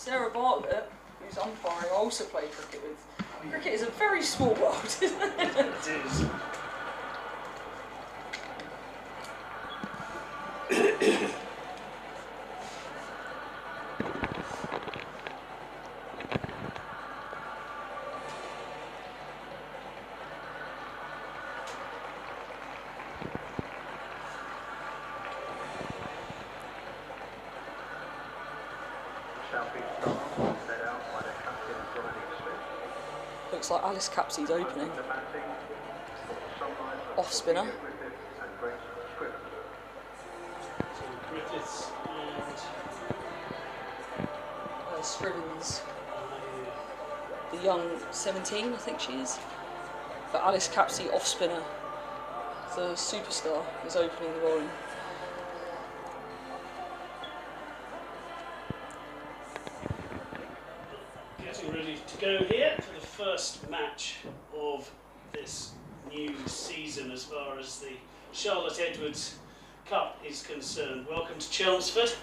Sarah Bartlett, who's umpiring, I also play cricket with. Cricket is a very small world, isn't it? It is. Looks like Alice Capsey's opening. Off spinner. Griffiths and Scrivens. The young 17, I think she is. But Alice Capsey, off spinner, the superstar, is opening the bowling. getting ready to go here for the first match of this new season as far as the Charlotte Edwards Cup is concerned. Welcome to Chelmsford.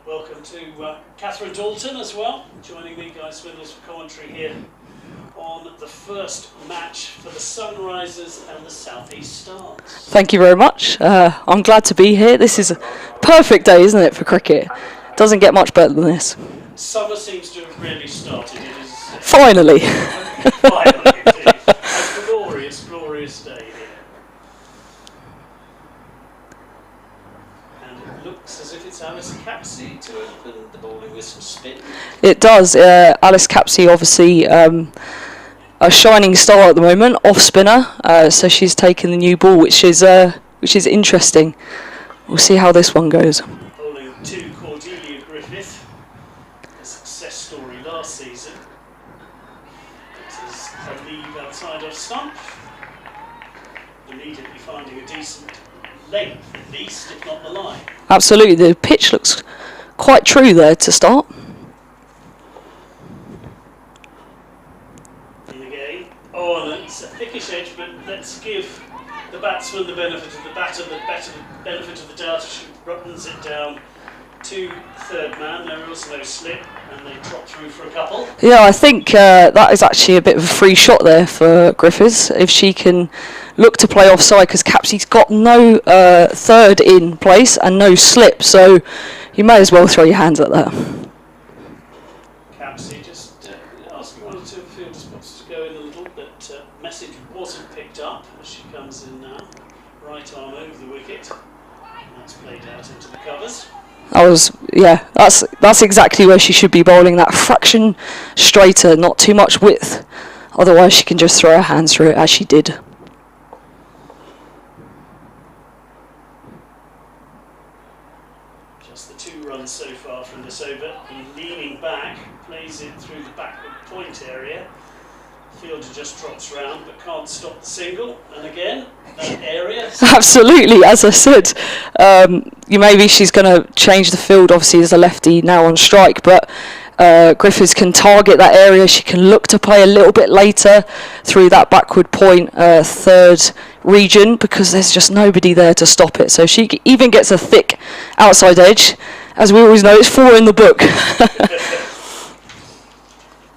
Welcome to Catherine Dalton as well, joining me, Guy Swindles, for commentary here on the first match for the Sunrisers and the South East Stars. Thank you very much. I'm glad to be here. This is a perfect day, isn't it, for cricket? Doesn't get much better than this. Summer seems to have really started. It is finally. Finally, indeed. A glorious, glorious day here. And it looks as if it's Alice Capsey to open the bowling with some spin. It does. Alice Capsey, obviously, a shining star at the moment, off spinner. So she's taken the new ball, which is interesting. We'll see how this one goes. Bowling to Cordelia Griffith, a success story last season. This is a lead outside of stump. Immediately finding a decent length, at least, if not the line. Absolutely, the pitch looks quite true there to start. In again. Oh, and it's a thickish edge, but let's give the batsman the benefit of the batter, the benefit of the doubt. She runs it down to third man. There was no slip, and they trot through for a couple. Yeah, I think that is actually a bit of a free shot there for Griffiths, if she can look to play offside, because Capsey's got no third in place and no slip, so you may as well throw your hands at that. Capsey just asking one or two field spots to go in a little, but message wasn't picked up as she comes in now. Right arm over the wicket. And that's played out into the covers. That's exactly where she should be bowling, that fraction straighter, not too much width. Otherwise she can just throw her hands through it, as she did. Just the 2 runs so far from this over. Leaning back, plays it through the backward point area. Fielder just drops round but can't stop the single, and again that area. Absolutely, as I said, maybe she's going to change the field. Obviously, as a lefty now on strike, but Griffiths can target that area. She can look to play a little bit later through that backward point, third region, because there's just nobody there to stop it. So she even gets a thick outside edge. As we always know, it's 4 in the book.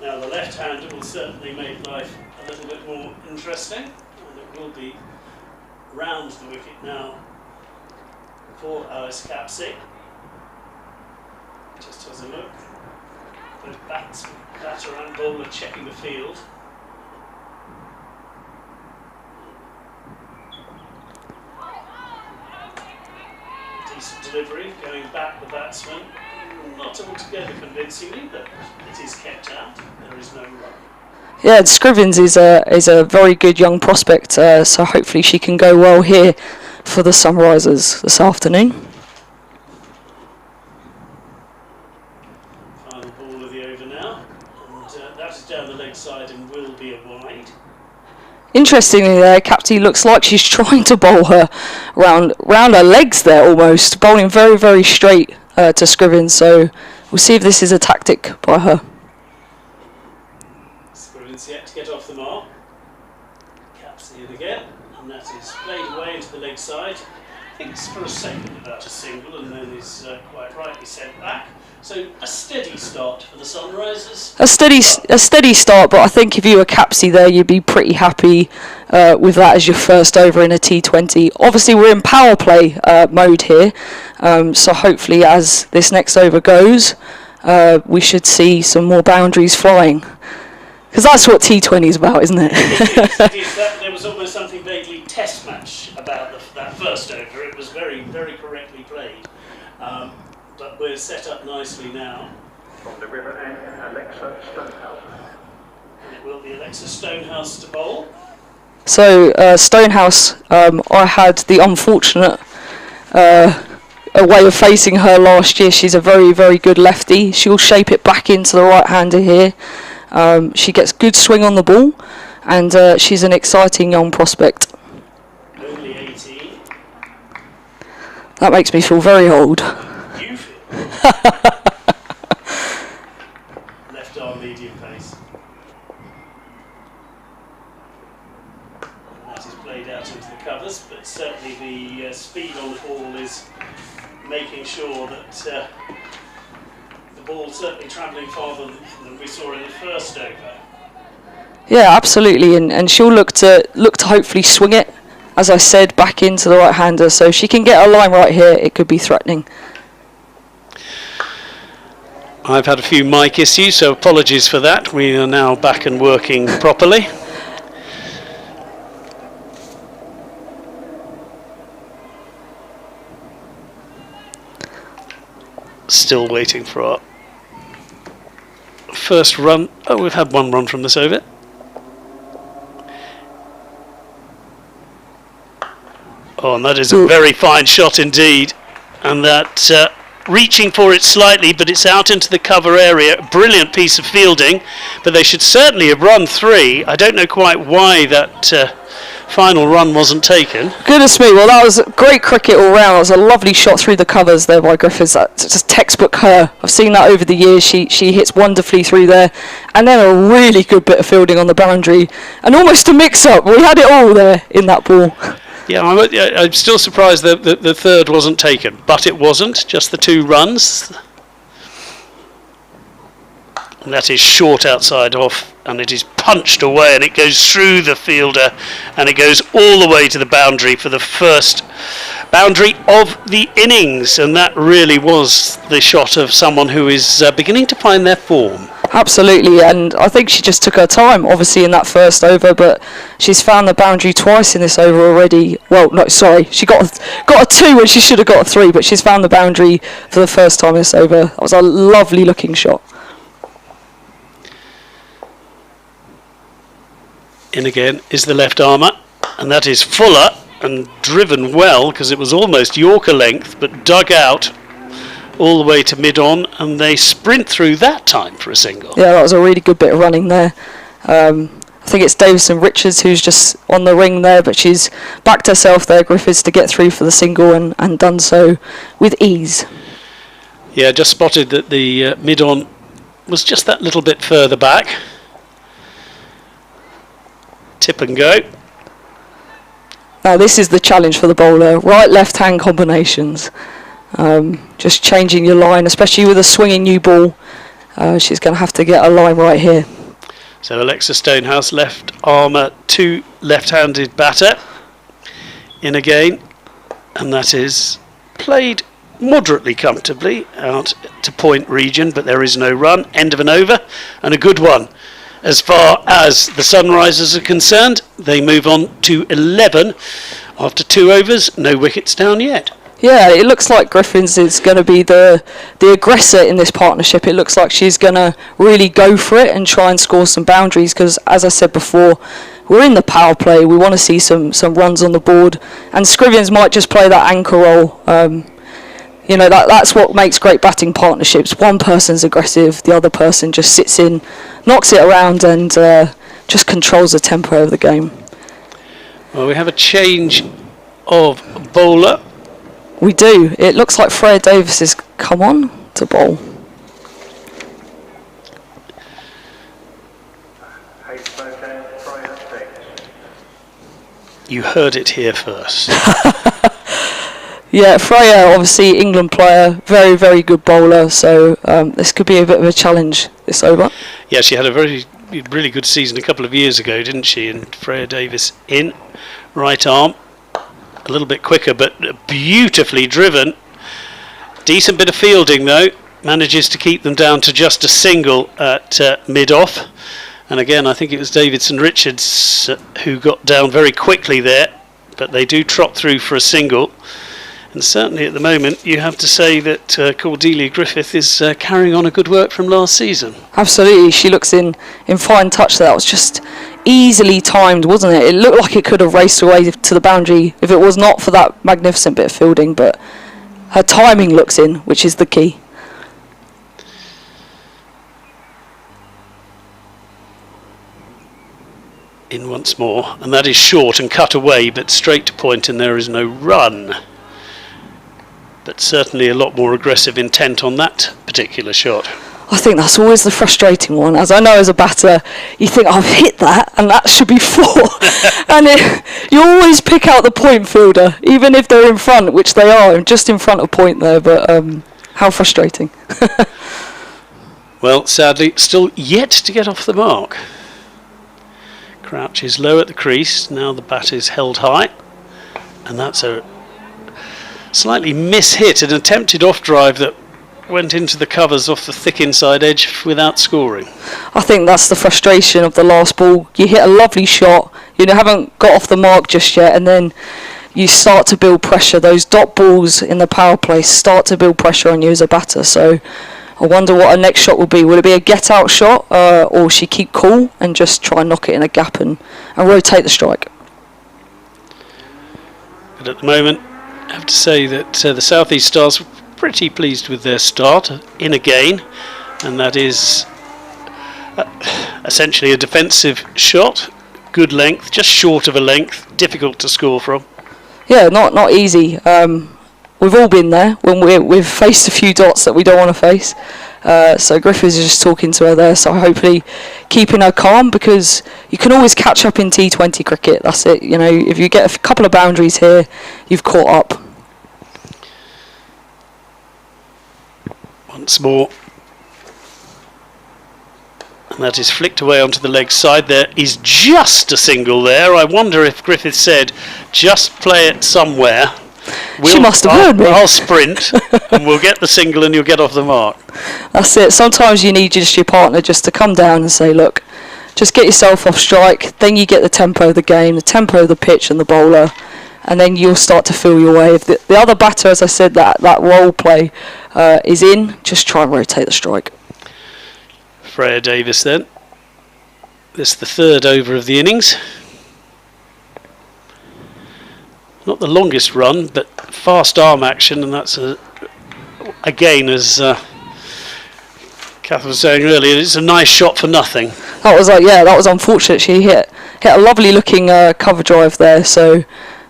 Now the left-hander will certainly make life a little bit more interesting, and it will be round the wicket now for Alice Capsey. Just has a look. Both batter and bowler checking the field. Decent delivery, going back the batsman. Not altogether convincingly, but it is kept out. There is no run. Yeah, Scrivens is a very good young prospect, so hopefully she can go well here for the Sunrisers this afternoon. Final ball of the over now, and that is down the leg side and will be a wide. Interestingly there, Capsey looks like she's trying to bowl her round her legs there almost, bowling very, very straight to Scrivens, so we'll see if this is a tactic by her. Scrivens yet to get off the mark. Capsey in again, and that is played away into the leg side. thinks for a second about a single and then is quite rightly sent back. So a steady start for the Sunrisers. A steady start, but I think if you were capsy there, you'd be pretty happy with that as your first over in a T20. Obviously, we're in power play mode here, so hopefully as this next over goes, we should see some more boundaries flying. Because that's what T20 is about, isn't it? It is. There was almost something vaguely test match about that first over. It was very, very correctly played. But we're set up nicely now. From the river end, Alexa Stonehouse. And it will be Alexa Stonehouse to bowl. So Stonehouse, I had the unfortunate a way of facing her last year. She's a very, very good lefty. She'll shape it back into the right-hander here. She gets good swing on the ball, and she's an exciting young prospect. Only 18. That makes me feel very old. You feel left arm medium pace. And that is played out into the covers, but certainly the speed on the ball is making sure that the ball certainly travelling farther than we saw in the first over. Yeah, absolutely, and she'll look to hopefully swing it, as I said, back into the right-hander. So if she can get a line right here, it could be threatening. I've had a few mic issues, so apologies for that. We are now back and working properly. Still waiting for our first run. Oh, we've had one run from this over. Oh, and that is a very fine shot indeed. And that reaching for it slightly, but it's out into the cover area. Brilliant piece of fielding, but they should certainly have run 3. I don't know quite why that final run wasn't taken. Goodness me, well that was great cricket all round. It was a lovely shot through the covers there by Griffiths. That's just textbook her. I've seen that over the years. She hits wonderfully through there. And then a really good bit of fielding on the boundary. And almost a mix-up. We had it all there in that ball. Yeah, I'm still surprised that the third wasn't taken, but it wasn't, just the 2 runs. And that is short outside off, and it is punched away, and it goes through the fielder, and it goes all the way to the boundary for the first boundary of the innings. And that really was the shot of someone who is beginning to find their form. Absolutely, and I think she just took her time, obviously, in that first over, but she's found the boundary twice in this over already. Well, no, sorry, she got a 2 when she should have got a 3, but she's found the boundary for the first time in this over. That was a lovely looking shot. In again is the left armour, and that is Fuller, and driven well, because it was almost Yorker length, but dug out all the way to mid-on, and they sprint through that time for a single. Yeah, that was a really good bit of running there. I think it's Davison Richards who's just on the ring there, but she's backed herself there, Griffiths, to get through for the single, and done so with ease. Yeah, just spotted that the mid-on was just that little bit further back. Tip and go. Now this is the challenge for the bowler, right-left hand combinations. Just changing your line, especially with a swinging new ball. She's going to have to get a line right here. So Alexa Stonehouse, left armour to left-handed batter. In again, and that is played moderately comfortably out to point region, but there is no run. End of an over, and a good one. As far as the Sunrisers are concerned, they move on to 11 after 2 overs. No wickets down yet. Yeah, it looks like Griffiths is going to be the aggressor in this partnership. It looks like she's going to really go for it and try and score some boundaries, because, as I said before, we're in the power play. We want to see some runs on the board, and Scrivens might just play that anchor role. That's what makes great batting partnerships. One person's aggressive, the other person just sits in, knocks it around, and just controls the tempo of the game. Well, we have a change of bowler. We do. It looks like Freya Davis has come on to bowl. You heard it here first. Yeah, Freya, obviously England player, very, very good bowler, so this could be a bit of a challenge this over. Yeah, she had a really good season a couple of years ago, didn't she? And Freya Davis in, right arm, a little bit quicker, but beautifully driven. Decent bit of fielding though, manages to keep them down to just a single at mid-off. And again, I think it was Davidson Richards who got down very quickly there, but they do trot through for a single. And certainly at the moment, you have to say that Cordelia Griffith is carrying on a good work from last season. Absolutely, she looks in fine touch there. That was just easily timed, wasn't it? It looked like it could have raced away to the boundary if it was not for that magnificent bit of fielding, but her timing looks in, which is the key. In once more, and that is short and cut away, but straight to point, and there is no run. But certainly a lot more aggressive intent on that particular shot. I think that's always the frustrating one. As I know as a batter, you think, I've hit that and that should be 4. And you always pick out the point fielder, even if they're in front, which they are, just in front of point there. But how frustrating. Well, sadly, still yet to get off the mark. Crouch is low at the crease. Now the bat is held high. And that's a slightly mishit, an attempted off drive that went into the covers off the thick inside edge without scoring. I think that's the frustration of the last ball. You hit a lovely shot, you haven't got off the mark just yet, and then you start to build pressure. Those dot balls in the power play start to build pressure on you as a batter. So I wonder what her next shot will be. Will it be a get out shot, or will she keep cool and just try and knock it in a gap and rotate the strike? But at the moment, I have to say that the South East Stars were pretty pleased with their start in again, and that is essentially a defensive shot, good length, just short of a length, difficult to score from. Yeah, not easy. We've all been there when we've faced a few dots that we don't want to face. So Griffiths is just talking to her there, so hopefully keeping her calm, because you can always catch up in T20 cricket. That's it. If you get a couple of boundaries here, you've caught up. Once more. And that is flicked away onto the leg side. There is just a single there. I wonder if Griffith said, just play it somewhere. She must have heard me. I'll sprint and we'll get the single and you'll get off the mark. That's it. Sometimes you need just your partner just to come down and say, look, just get yourself off strike. Then you get the tempo of the game, the tempo of the pitch and the bowler, and then you'll start to feel your way. If the other batter, as I said, that role play is in, just try and rotate the strike. Freya Davis then. This is the third over of the innings. Not the longest run, but fast arm action, and that's again, as Kath was saying earlier, it's a nice shot for nothing. That was unfortunate. She hit a lovely looking cover drive there, so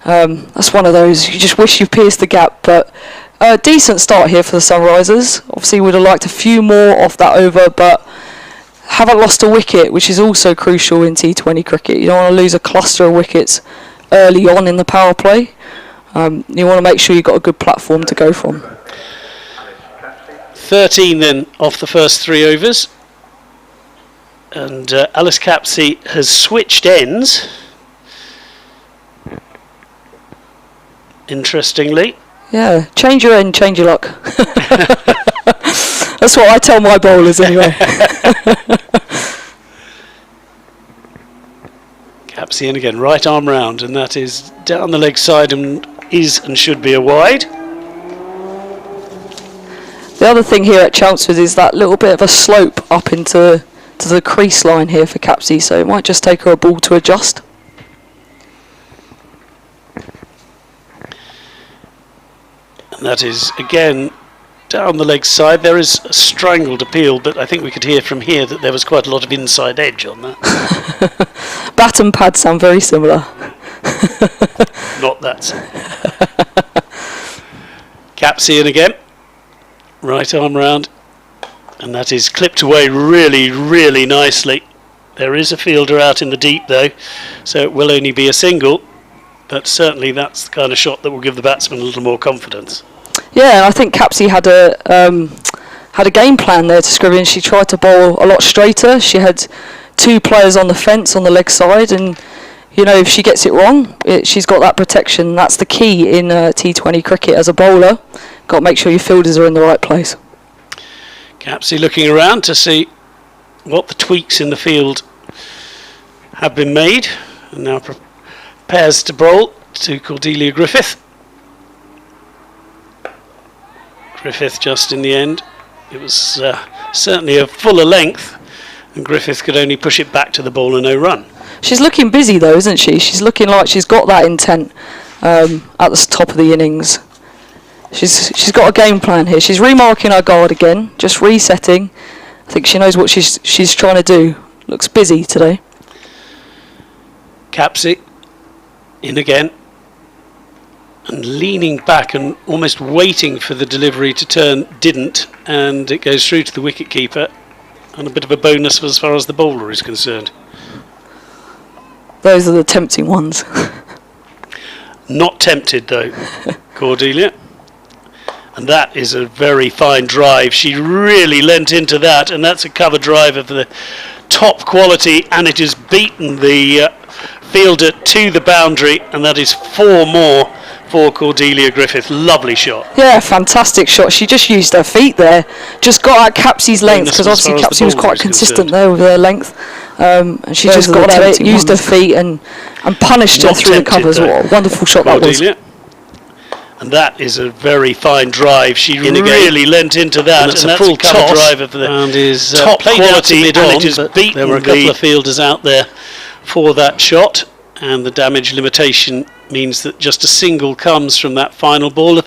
that's one of those you just wish you pierced the gap. But a decent start here for the Sunrisers. Obviously would have liked a few more off that over, but haven't lost a wicket, which is also crucial in T20 cricket. You don't want to lose a cluster of wickets early on in the power play. You want to make sure you've got a good platform to go from. 13 then off the first 3 overs, and Alice Capsey has switched ends, interestingly. Yeah, change your end, change your luck. That's what I tell my bowlers anyway. Capsey in again, right arm round, and that is down the leg side and is and should be a wide. The other thing here at Chelmsford is that little bit of a slope up into the crease line here for Capsey, so it might just take her a ball to adjust. And that is again down the leg side. There is a strangled appeal, but I think we could hear from here that there was quite a lot of inside edge on that. Bat and pad sound very similar. Not that. Capsey in again. Right arm round. And that is clipped away really, really nicely. There is a fielder out in the deep though, so it will only be a single. but certainly that's the kind of shot that will give the batsman a little more confidence. Yeah, and I think Capsey had a game plan there to Scriven. She tried to bowl a lot straighter. She had 2 players on the fence on the leg side, and you know, if she gets it wrong, she's got that protection. That's the key in T20 cricket as a bowler. Got to make sure your fielders are in the right place. Capsey looking around to see what the tweaks in the field have been made, and now prepares to bowl to Cordelia Griffith. Griffith just in the end. It was certainly a fuller length, and Griffith could only push it back to the bowler, no run. She's looking busy though, isn't she? She's looking like she's got that intent at the top of the innings. She's got a game plan here. She's remarking her guard again, just resetting. I think she knows what she's trying to do. Looks busy today. Capsey in again, and leaning back and almost waiting for the delivery to turn, didn't, and it goes through to the wicket keeper, and a bit of a bonus as far as the bowler is concerned. Those are the tempting ones. Not tempted though, Cordelia. And that is a very fine drive. She really lent into that, and that's a cover drive of the top quality, and it has beaten the fielder to the boundary, and that is 4 more for Cordelia Griffith. Lovely shot. Yeah, fantastic shot. She just used her feet there. Just got at Capsey's length, because obviously Capsey was quite consistent there with her length. And she just got at it, used her feet, and punished her through the covers. What a wonderful shot that was. And that is a very fine drive. She really lent into that, and that's a cover drive of the top quality, and it has beaten. There were a couple of fielders out there for that shot, and the damage limitation means that just a single comes from that final ball.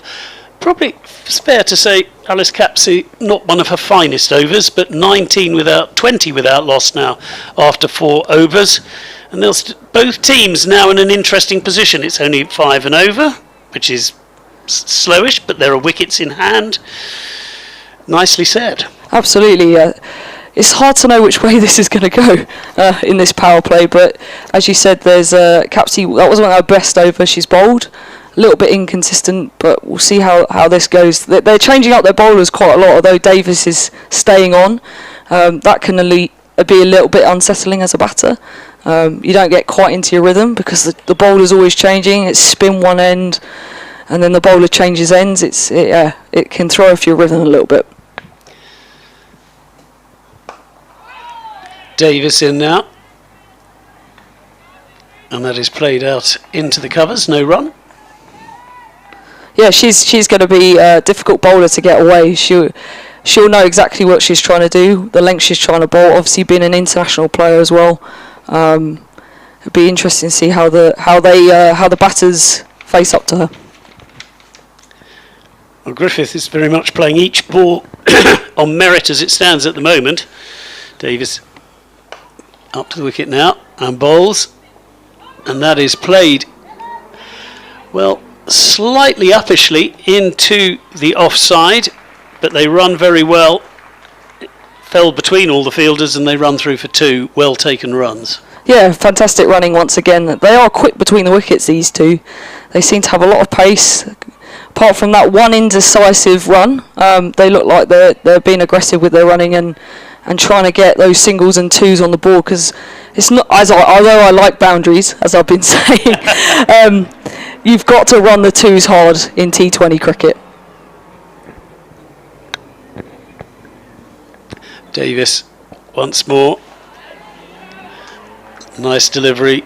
Probably fair to say Alice Capsey, not one of her finest overs, but 20 without loss now after 4 overs, and both teams now in an interesting position. It's only 5 and over, which is slowish, but there are wickets in hand. Nicely said. Absolutely. It's hard to know which way this is going to go in this power play, but as you said, there's Capsey. That was one of her best over. She's bowled a little bit inconsistent, but we'll see how this goes. They're changing up their bowlers quite a lot, although Davis is staying on. That can be a little bit unsettling as a batter. You don't get quite into your rhythm because the bowler's always changing. It's spin one end, and then the bowler changes ends. It can throw off your rhythm a little bit. Davis in now, and that is played out into the covers, no run. Yeah, she's going to be a difficult bowler to get away. She'll know exactly what she's trying to do, the length she's trying to bowl. Obviously, being an international player as well, it'll be interesting to see how the batters face up to her. Well, Griffith is very much playing each ball on merit as it stands at the moment. Davis up to the wicket now and bowls, and that is played, well, slightly uppishly into the offside, but they run very well. It fell between all the fielders and they run through for 2 well taken runs. Yeah, fantastic running once again. They are quick between the wickets, these two. They seem to have a lot of pace. Apart from that one indecisive run, they look like they're being aggressive with their running and trying to get those singles and twos on the board, because it's not, although I like boundaries, as I've been saying, you've got to run the twos hard in T20 cricket. Davis once more. Nice delivery,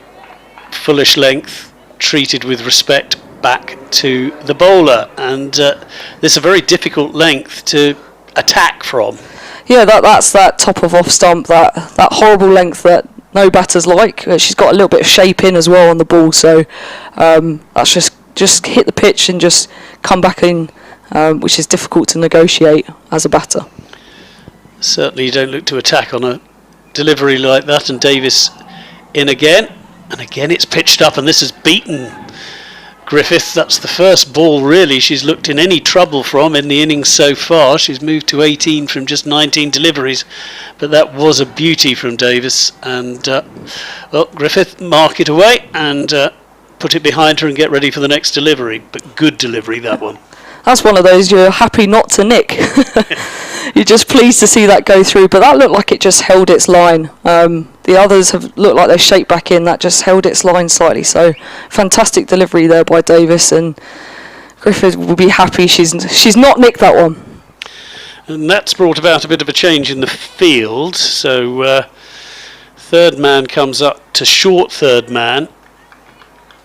fullish length, treated with respect back to the bowler, and this is a very difficult length to attack from. Yeah, that's that top of off stump, that horrible length that no batters like. She's got a little bit of shape in as well on the ball, so that's just hit the pitch and just come back in, which is difficult to negotiate as a batter. Certainly you don't look to attack on a delivery like that, and Davis in again, and again it's pitched up, and this has beaten Griffith. That's the first ball really she's looked in any trouble from in the innings so far. She's moved to 18 from just 19 deliveries, but that was a beauty from Davis, and well, Griffith mark it away and put it behind her and get ready for the next delivery. But good delivery, that one. That's one of those you're happy not to nick. You're just pleased to see that go through, but that looked like it just held its line. The others have looked like they shaped back in. That just held its line slightly. So fantastic delivery there by Davis, and Griffith will be happy she's not nicked that one. And that's brought about a bit of a change in the field. So third man comes up to short third man,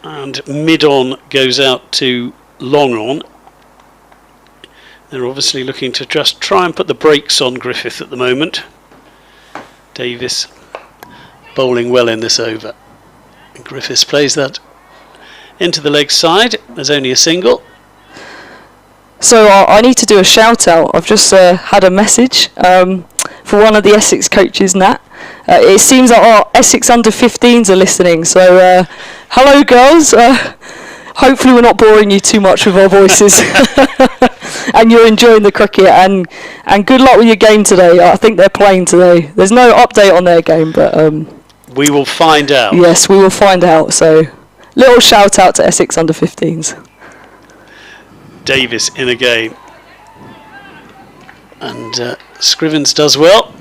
and mid-on goes out to long-on. They're obviously looking to just try and put the brakes on Griffith at the moment. Davis bowling well in this over. And Griffiths plays that into the leg side. There's only a single. So I need to do a shout out. I've just had a message for one of the Essex coaches, Nat. It seems that our Essex under 15s are listening. So hello girls. Hopefully we're not boring you too much with our voices. And you're enjoying the cricket, and good luck with your game today. I think they're playing today. There's no update on their game, but we will find out. Yes, we will find out. So little shout out to Essex under 15s. Davis in again, and Scrivens does well,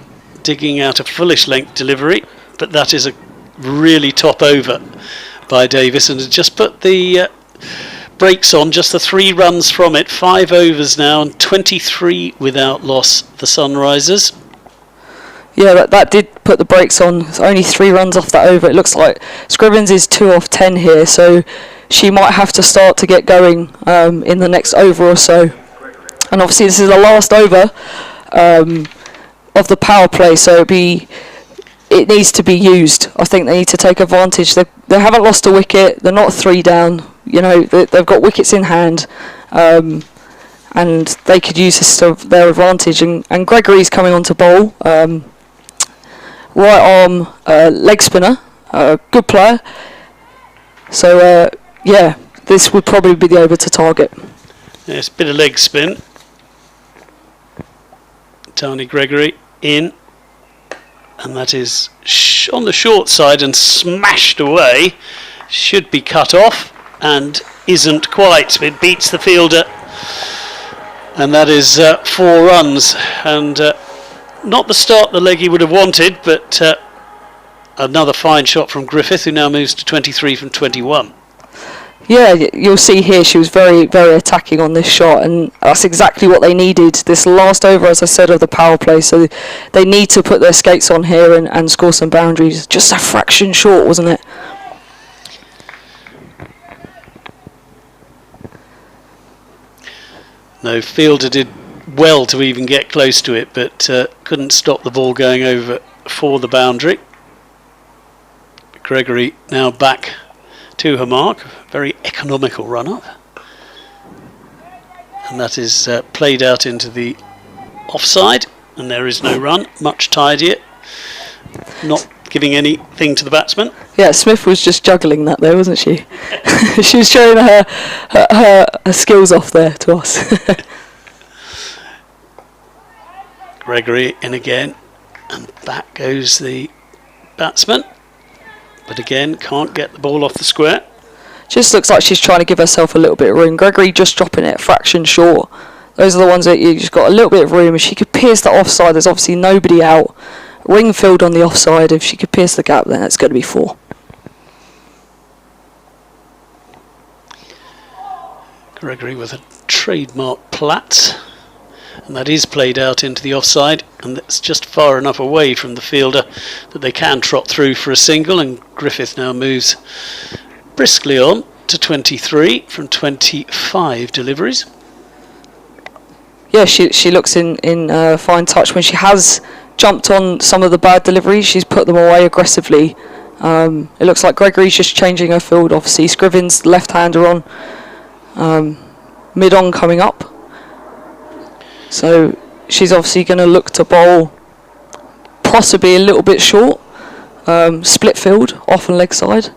digging out a fullish length delivery, but that is a really top over by Davis, and just put the brakes on, just the 3 runs from it. 5 overs now and 23 without loss for Sunrisers. Yeah, that did put the brakes on. It's only 3 runs off that over. It looks like Scrivens is 2 off 10 here, so she might have to start to get going in the next over or so. And obviously this is the last over of the power play, so it needs to be used. I think they need to take advantage. They haven't lost a wicket. They're not 3 down. You know, they've got wickets in hand, and they could use this to their advantage. And Gregory's coming on to bowl. Right arm leg spinner, good player. So yeah, this would probably be the over to target. Yes, bit of leg spin. Tony Gregory in, and that is on the short side and smashed away. Should be cut off and isn't quite. It beats the fielder, and that is 4 runs, and not the start the leggy would have wanted, but another fine shot from Griffith, who now moves to 23 from 21. Yeah, you'll see here she was very, very attacking on this shot, and that's exactly what they needed. This last over, as I said, of the power play, so they need to put their skates on here and score some boundaries. Just a fraction short, wasn't it? No, fielder did well to even get close to it, but couldn't stop the ball going over for the boundary. Gregory now back to her mark. Very economical run-up, and that is played out into the offside, and there is no run. Much tidier, not giving anything to the batsman. Yeah, Smith was just juggling that there, wasn't she? She was showing her skills off there to us. Gregory in again, and back goes the batsman, but again can't get the ball off the square. Just looks like she's trying to give herself a little bit of room. Gregory just dropping it a fraction short. Those are the ones that you just got a little bit of room. If she could pierce that offside, there's obviously nobody out. Wingfield on the offside. If she could pierce the gap, then it's going to be 4. Gregory with a trademark plat, and that is played out into the offside, and that's just far enough away from the fielder that they can trot through for a single, and Griffith now moves briskly on to 23 from 25 deliveries. Yeah, she looks in fine touch. When she has jumped on some of the bad deliveries, she's put them away aggressively. It looks like Gregory's just changing her field. Obviously, Scrivens left-hander on, mid-on coming up. So she's obviously going to look to bowl possibly a little bit short. Split field, off and leg side.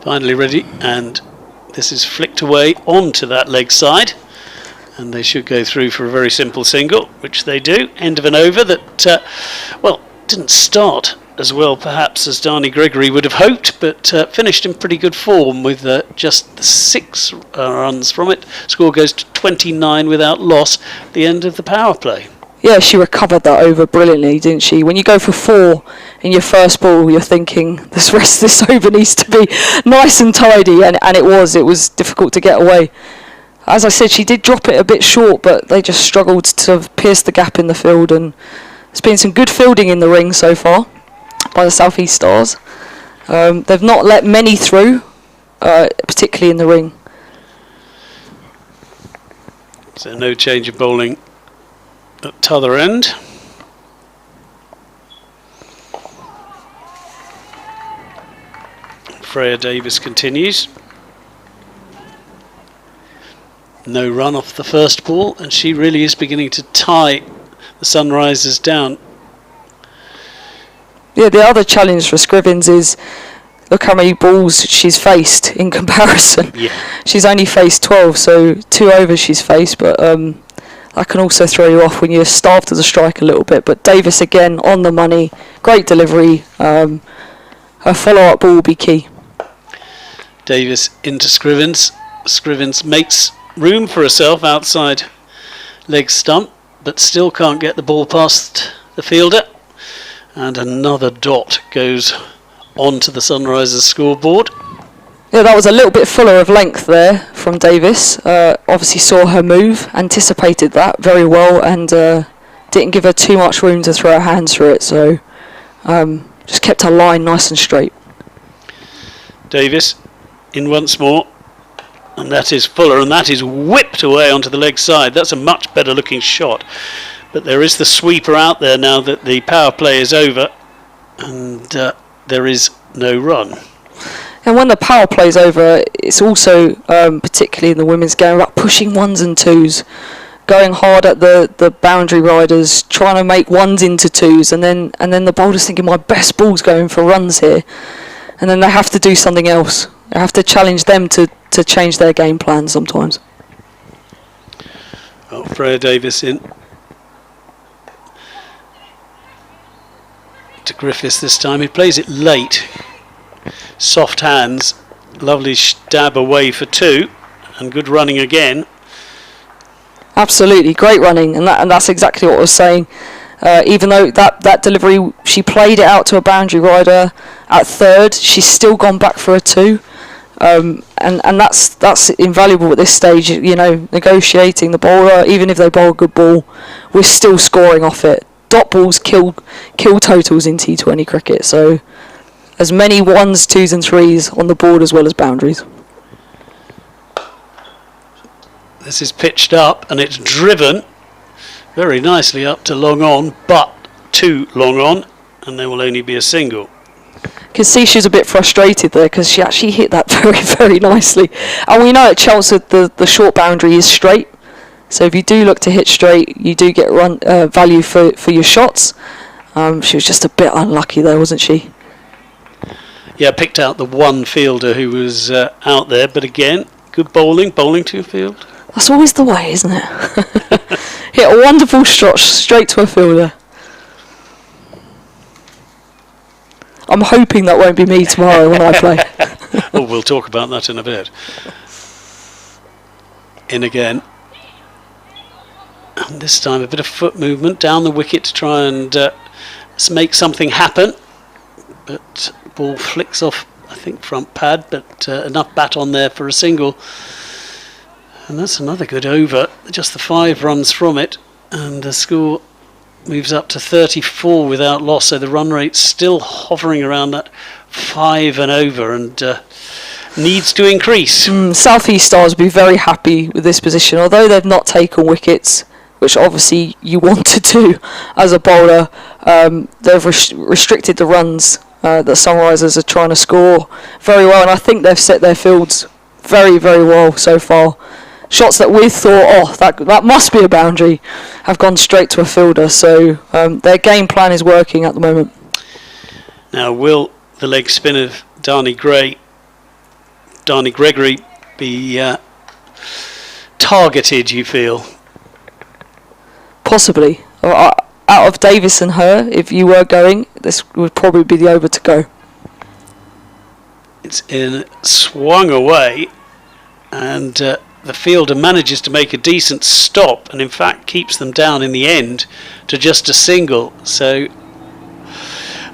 Finally ready, and this is flicked away onto that leg side, and they should go through for a very simple single, which they do. End of an over that, well, didn't start as well perhaps as Darnie Gregory would have hoped, but finished in pretty good form with just 6 runs from it. Score goes to 29 without loss at the end of the power play. Yeah, she recovered that over brilliantly, didn't she? When you go for 4 in your first ball, you're thinking this rest of this over needs to be nice and tidy, and it was difficult to get away. As I said, she did drop it a bit short, but they just struggled to pierce the gap in the field, and there's been some good fielding in the ring so far by the South East Stars. They've not let many through, particularly in the ring. So no change of bowling at t'other end. Freya Davis continues. No run off the first ball, and she really is beginning to tie the Sunrisers down. Yeah, the other challenge for Scrivens is look how many balls she's faced in comparison. Yeah. She's only faced 12, so 2 overs she's faced, but that can also throw you off when you're starved to the strike a little bit. But Davis again on the money, great delivery. Her follow-up ball will be key. Davis into Scrivens. Scrivens makes room for herself outside leg stump, but still can't get the ball past the fielder. And another dot goes onto the Sunrisers scoreboard. Yeah, that was a little bit fuller of length there from Davis. Obviously saw her move, anticipated that very well, and didn't give her too much room to throw her hands through it, so just kept her line nice and straight. Davis in once more, and that is Fuller, and that is whipped away onto the leg side. That's a much better looking shot, but there is the sweeper out there now that the power play is over, and there is no run. And when the power play's over, it's also, particularly in the women's game, about pushing 1s and 2s, going hard at the boundary riders, trying to make 1s into 2s, and then the bowler's thinking, my best ball's going for runs here. And then they have to do something else. They have to challenge them to change their game plan sometimes. Oh, Freya Davis in. To Griffiths this time. He plays it late. Soft hands. Lovely stab away for 2. And good running again. Absolutely, great running. And that's exactly what I was saying. Even though that delivery, she played it out to a boundary rider at 3rd, she's still gone back for a 2. And that's invaluable at this stage, you know, negotiating the bowler. Even if they bowl a good ball, we're still scoring off it. Dot balls kill totals in T20 cricket, so as many 1s, 2s and 3s on the board as well as boundaries. This is pitched up and it's driven very nicely up to long on, but too long on, and there will only be a single. You can see she's a bit frustrated there because she actually hit that very, very nicely. And we know at Chelmsford the short boundary is straight. So if you do look to hit straight, you do get run value for your shots. She was just a bit unlucky there, wasn't she? Yeah, picked out the one fielder who was out there, but again, good bowling to field. That's always the way, isn't it? Hit a wonderful shot straight to a fielder. I'm hoping that won't be me tomorrow when I play. Oh, we'll talk about that in a bit. In again. And this time a bit of foot movement down the wicket to try and make something happen. But ball flicks off, I think, front pad, but enough bat on there for a single. And that's another good over. Just the 5 runs from it. And the score moves up to 34 without loss, so the run rate's still hovering around that 5 and over, and needs to increase. South East Stars will be very happy with this position, although they've not taken wickets, which obviously you want to do as a bowler. They've restricted the runs that Sunrisers are trying to score very well, and I think they've set their fields very, very well so far. Shots that we thought, that must be a boundary, have gone straight to a fielder. So their game plan is working at the moment. Now, will the leg spin of Darnie Gregory be targeted, you feel? Possibly. Out of Davis and her, if you were going, this would probably be the over to go. It's swung away, and the fielder manages to make a decent stop, and in fact keeps them down in the end to just a single. So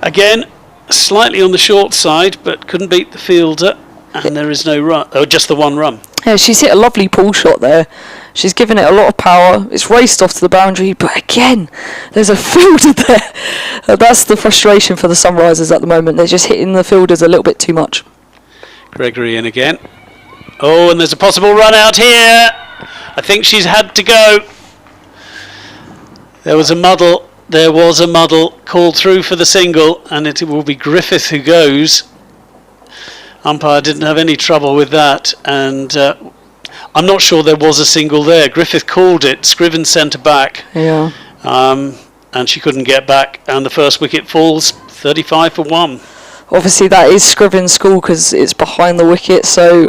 again, slightly on the short side, but couldn't beat the fielder, and there is no run, just the one run. Yeah, she's hit a lovely pull shot there. She's given it a lot of power. It's raced off to the boundary, but again, there's a fielder there. That's the frustration for the Sunrisers at the moment. They're just hitting the fielders a little bit too much. Gregory in again. Oh, and there's a possible run out here. I think she's had to go. There was a muddle called through for the single, and it will be Griffith who goes. Umpire didn't have any trouble with that, and I'm not sure there was a single there. Griffith called it, Scriven sent her back. Yeah. And she couldn't get back, and the first wicket falls 35 for 1. Obviously that is Scriven's score because it's behind the wicket, so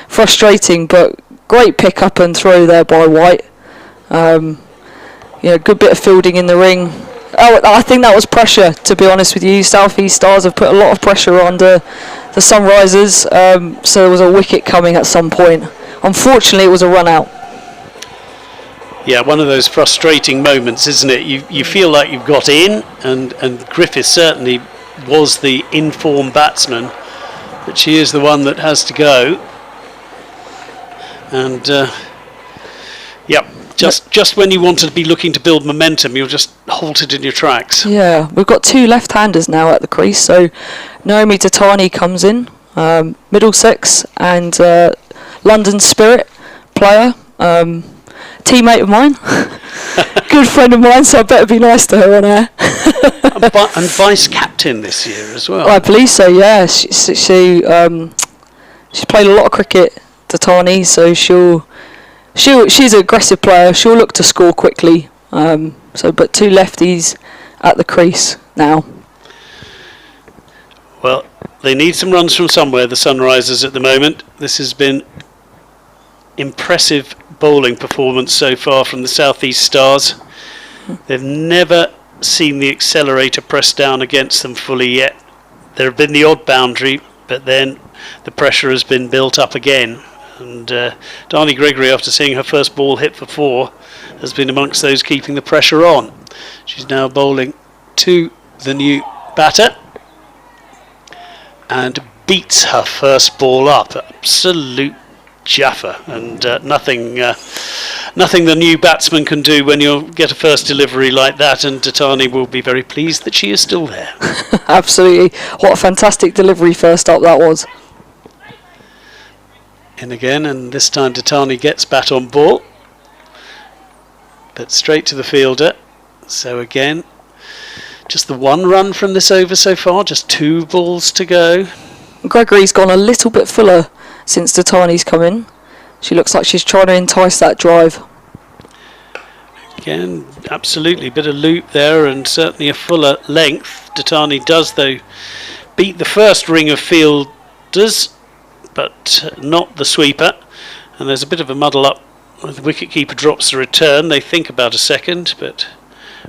frustrating, but great pick up and throw there by White. Good bit of fielding in the ring. I think that was pressure, to be honest with you. South East Stars have put a lot of pressure under the Sunrisers, so there was a wicket coming at some point. Unfortunately, it was a run out. Yeah, one of those frustrating moments, isn't it? You feel like you've got in, and Griffith certainly was the in-form batsman, but she is the one that has to go. And just when you want to be looking to build momentum, you're just halted in your tracks. Yeah, we've got two left-handers now at the crease, so Naomi Tatani comes in, Middlesex, and London Spirit player, teammate of mine, good friend of mine, so I better be nice to her on air. And vice captain this year as well. I believe so. Yeah, she's played a lot of cricket, Tatani, so she's an aggressive player. She'll look to score quickly. But two lefties at the crease now. Well, they need some runs from somewhere, the Sunrisers, at the moment. This has been impressive bowling performance so far from the South East Stars. They've never seen the accelerator press down against them fully yet. There have been the odd boundary, but then the pressure has been built up again. And Darnie Gregory, after seeing her first ball hit for 4, has been amongst those keeping the pressure on. She's now bowling to the new batter and beats her first ball up. Absolute Jaffa, and nothing the new batsman can do when you get a first delivery like that, and Tatani will be very pleased that she is still there. Absolutely. What a fantastic delivery first up that was. In again, and this time Tatani gets bat on ball, but straight to the fielder. So again, just the one run from this over so far, just 2 balls to go. Gregory's gone a little bit fuller since Tatani's come in. She looks like she's trying to entice that drive. Again, absolutely, bit of loop there and certainly a fuller length. Tatani does, though, beat the first ring of fielders, but not the sweeper. And there's a bit of a muddle up. The wicketkeeper drops the return. They think about a second, but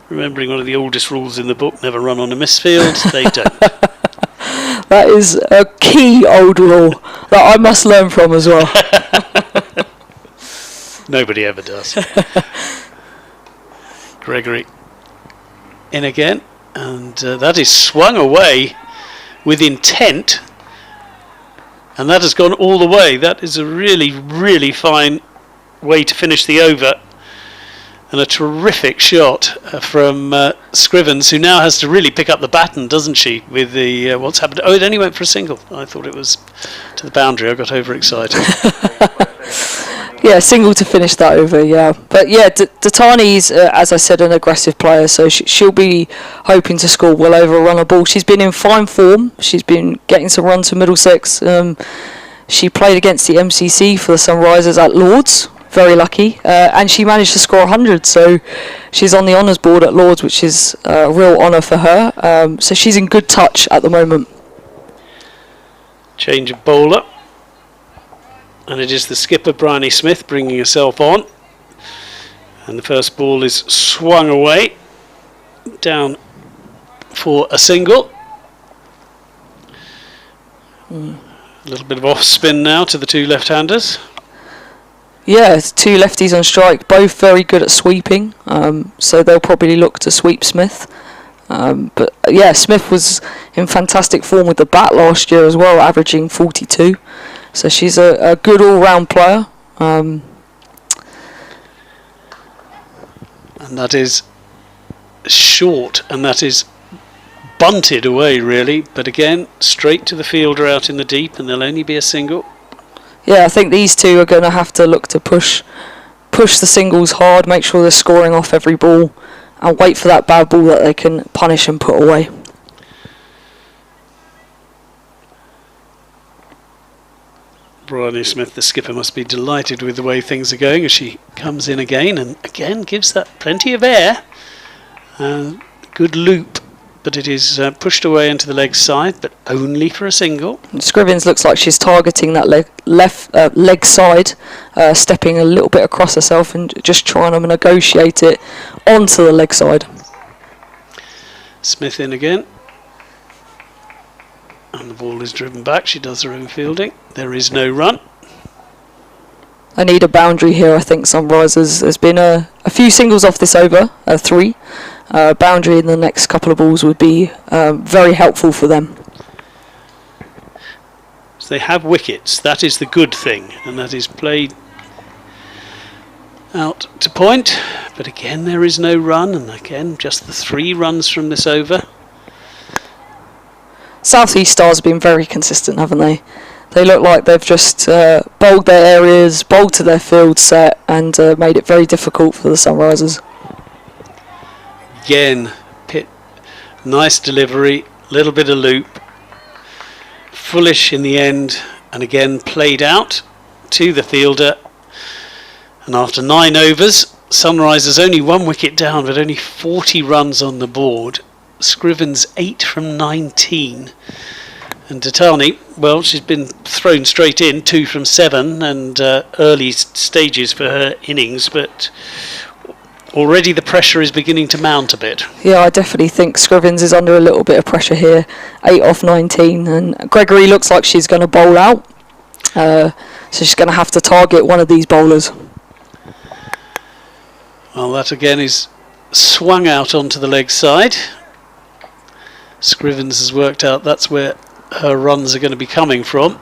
remembering one of the oldest rules in the book, never run on a misfield, they don't. That is a key old rule that I must learn from as well. Nobody ever does. Gregory in again, and that is swung away with intent, and that has gone all the way. That is a really, really fine way to finish the over, and a terrific shot from Scrivens, who now has to really pick up the baton, doesn't she, with the what's happened. Oh, it only went for a single. I thought it was to the boundary. I got overexcited. Yeah, single to finish that over, yeah. But yeah, Tatani's, as I said, an aggressive player, so she'll be hoping to score well over a run of ball. She's been in fine form. She's been getting some runs for Middlesex. She played against the MCC for the Sunrisers at Lords. Very lucky, and she managed to score 100, so she's on the honours board at Lords, which is a real honour for her. So she's in good touch at the moment. Change of bowler, and it is the skipper Bryony Smith bringing herself on, and the first ball is swung away down for a single. A little bit of off spin now to the two left-handers. Yeah, it's two lefties on strike, both very good at sweeping, so they'll probably look to sweep Smith. But yeah, Smith was in fantastic form with the bat last year as well, averaging 42. So she's a good all-round player. And that is short, and that is bunted away really, but again straight to the fielder out in the deep, and there'll only be a single. Yeah, I think these two are going to have to look to push the singles hard, make sure they're scoring off every ball, and wait for that bad ball that they can punish and put away. Bryony Smith, the skipper, must be delighted with the way things are going as she comes in again, and again gives that plenty of air. Good loop, but it is pushed away into the leg side, but only for a single. Scrivens looks like she's targeting that leg side, stepping a little bit across herself and just trying to negotiate it onto the leg side. Smith in again. And the ball is driven back. She does her own fielding. There is no run. I need a boundary here, I think, Sunrisers. There's been a few singles off this over, 3. Boundary in the next couple of balls would be very helpful for them. So they have wickets. That is the good thing. And that is played out to point. But again, there is no run. And again, just the 3 runs from this over. South East Stars have been very consistent, haven't they? They look like they've just bowled their areas, bowled to their field set, and made it very difficult for the Sunrisers. Again, nice delivery, little bit of loop, foolish in the end, and again played out to the fielder. And after 9 overs, Sunrisers only 1 wicket down, but only 40 runs on the board. Scrivens 8 from 19, and Datani, well, she's been thrown straight in, 2 from 7, and early stages for her innings, but already the pressure is beginning to mount a bit. Yeah, I definitely think Scrivens is under a little bit of pressure here. 8 off 19, and Gregory looks like she's going to bowl out, so she's going to have to target one of these bowlers. Well, that again is swung out onto the leg side. Scrivens has worked out that's where her runs are going to be coming from.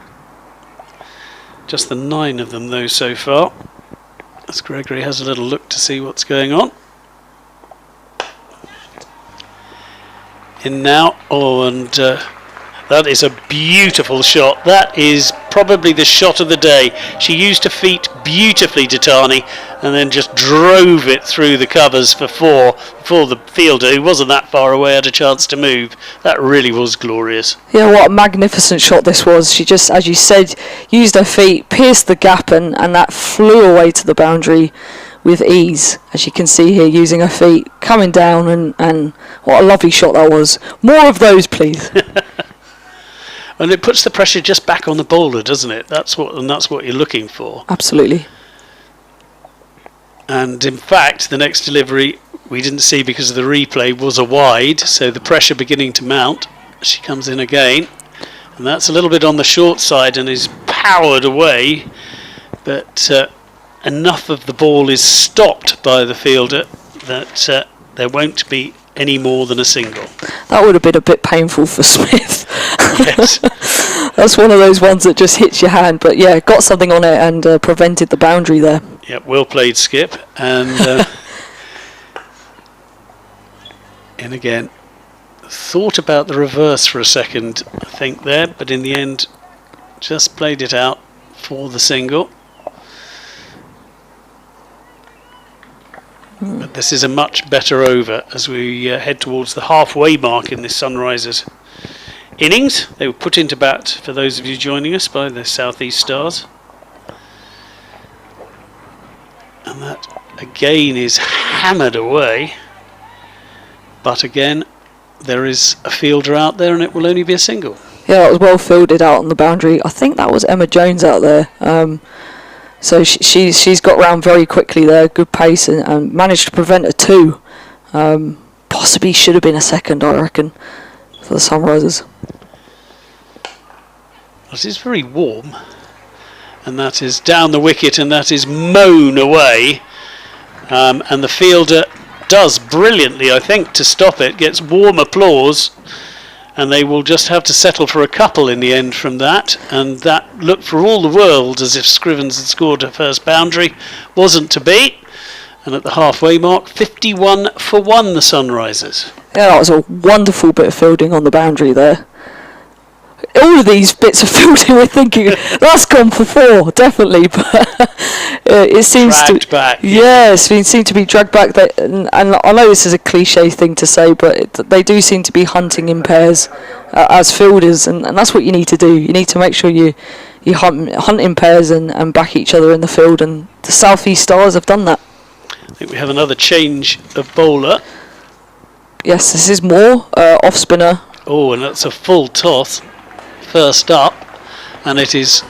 Just the 9 of them though so far, as Gregory has a little look to see what's going on. In now, and that is a beautiful shot. That is probably the shot of the day. She used her feet beautifully, Datani, and then just drove it through the covers for 4 before the fielder, who wasn't that far away, had a chance to move. That really was glorious. Yeah, what a magnificent shot this was. She just, as you said, used her feet, pierced the gap, and that flew away to the boundary with ease, as you can see here, using her feet, coming down, and what a lovely shot that was. More of those, please. And it puts the pressure just back on the bowler, doesn't it? That's what you're looking for. Absolutely. And in fact, the next delivery we didn't see because of the replay was a wide, so the pressure beginning to mount. She comes in again, and that's a little bit on the short side and is powered away, but enough of the ball is stopped by the fielder that there won't be any more than a single. That would have been a bit painful for Smith. Yes. That's one of those ones that just hits your hand, but yeah, got something on it and prevented the boundary there. Yep, well played, Skip. And in again, thought about the reverse for a second, I think there, but in the end, just played it out for the single. But this is a much better over as we head towards the halfway mark in this Sunrisers innings. They were put into bat, for those of you joining us, by the South East Stars. And that again is hammered away. But again, there is a fielder out there and it will only be a single. Yeah, that was well fielded out on the boundary. I think that was Emma Jones out there. So she's got round very quickly there, good pace, and managed to prevent a 2. possibly should have been a second, I reckon, for the Sunrisers. It is very warm, and that is down the wicket, and that is mown away, and the fielder does brilliantly, I think, to stop it, gets warm applause, and they will just have to settle for a couple in the end from that. And that looked for all the world as if Scrivens had scored her first boundary. Wasn't to be. And at the halfway mark, 51 for 1, the Sunrisers. Yeah, that was a wonderful bit of fielding on the boundary there. All of these bits of fielding, we're thinking that's gone for 4, definitely. But it seems dragged back. Yeah, it's seemed to be dragged back. And I know this is a cliche thing to say, but they do seem to be hunting in pairs as fielders, and that's what you need to do. You need to make sure you hunt in pairs and back each other in the field. And the South East Stars have done that. I think we have another change of bowler. Yes, this is Moore, off spinner. Oh, and that's a full toss. First up, and it is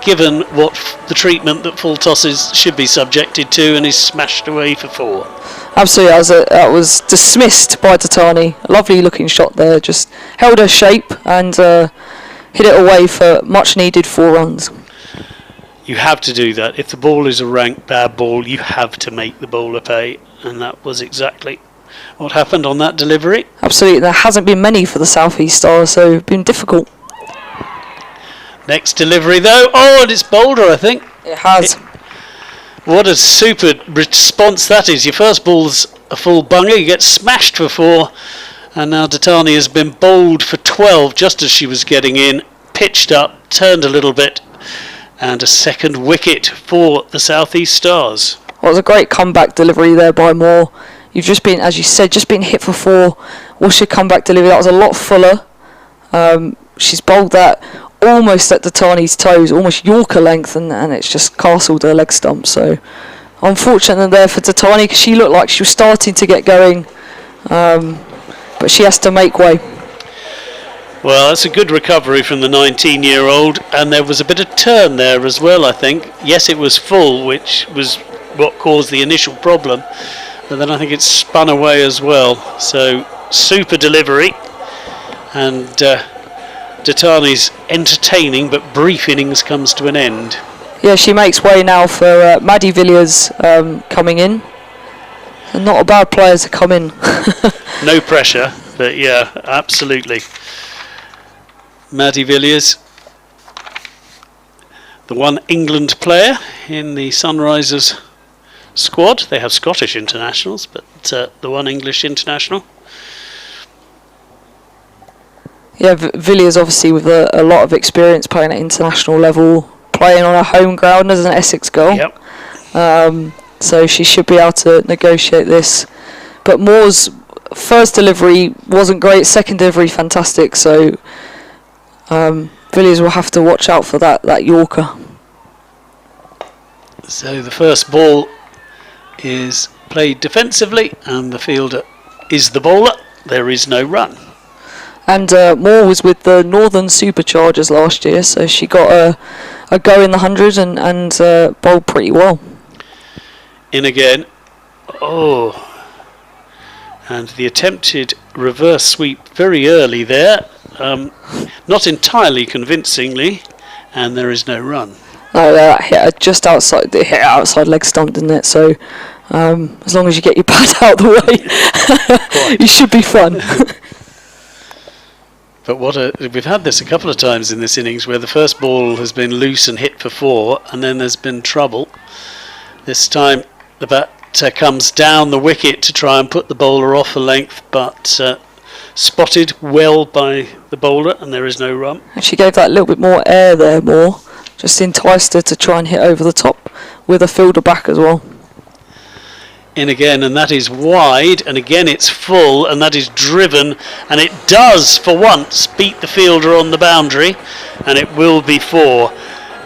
given the treatment that full tosses should be subjected to, and is smashed away for 4. Absolutely, that was dismissed by Tatani. A lovely looking shot there, just held her shape and hit it away for much needed 4 runs. You have to do that. If the ball is a rank bad ball, you have to make the bowler pay, and that was exactly what happened on that delivery. Absolutely, there hasn't been many for the South East Stars, so it's been difficult. Next delivery though, oh, and it's bolder, I think. It has. What a super response that is. Your first ball's a full bunger, you get smashed for 4, and now Datani has been bowled for 12 just as she was getting in, pitched up, turned a little bit, and a second wicket for the South East Stars. Well, it was a great comeback delivery there by Moore. You've just been, as you said, just been hit for 4. What's your comeback delivery? That was a lot fuller. She's bowled that almost at Datani's toes, almost Yorker length, and it's just castled her leg stump. So unfortunate there for Datani, because she looked like she was starting to get going, but she has to make way. Well, that's a good recovery from the 19-year-old, and there was a bit of turn there as well, I think. Yes, it was full, which was what caused the initial problem, but then I think it spun away as well. So super delivery, and Datani's entertaining but brief innings comes to an end. Yeah, she makes way now for Maddie Villiers coming in. And not a bad player to come in. No pressure, but yeah, absolutely. Maddie Villiers, the one England player in the Sunrisers squad. They have Scottish internationals, but the one English international. Yeah, Villiers obviously with a lot of experience playing at international level, playing on her home ground as an Essex girl. Yep. So she should be able to negotiate this. But Moore's first delivery wasn't great, second delivery fantastic, so Villiers will have to watch out for that Yorker. So the first ball is played defensively, and the fielder is the bowler. There is no run. And Moore was with the Northern Superchargers last year, so she got a go in the 100 and bowled pretty well. In again. Oh. And the attempted reverse sweep very early there. Not entirely convincingly, and there is no run. No, that hit her just outside. It hit her outside leg stump, didn't it? So as long as you get your pad out the way, you should be fun. But we've had this a couple of times in this innings where the first ball has been loose and hit for 4, and then there's been trouble. This time the bat comes down the wicket to try and put the bowler off a length, but spotted well by the bowler, and there is no run. And she gave that little bit more air there, Moore. Just enticed her to try and hit over the top with a fielder back as well. In again, and that is wide, and again it's full, and that is driven, and it does for once beat the fielder on the boundary, and it will be 4.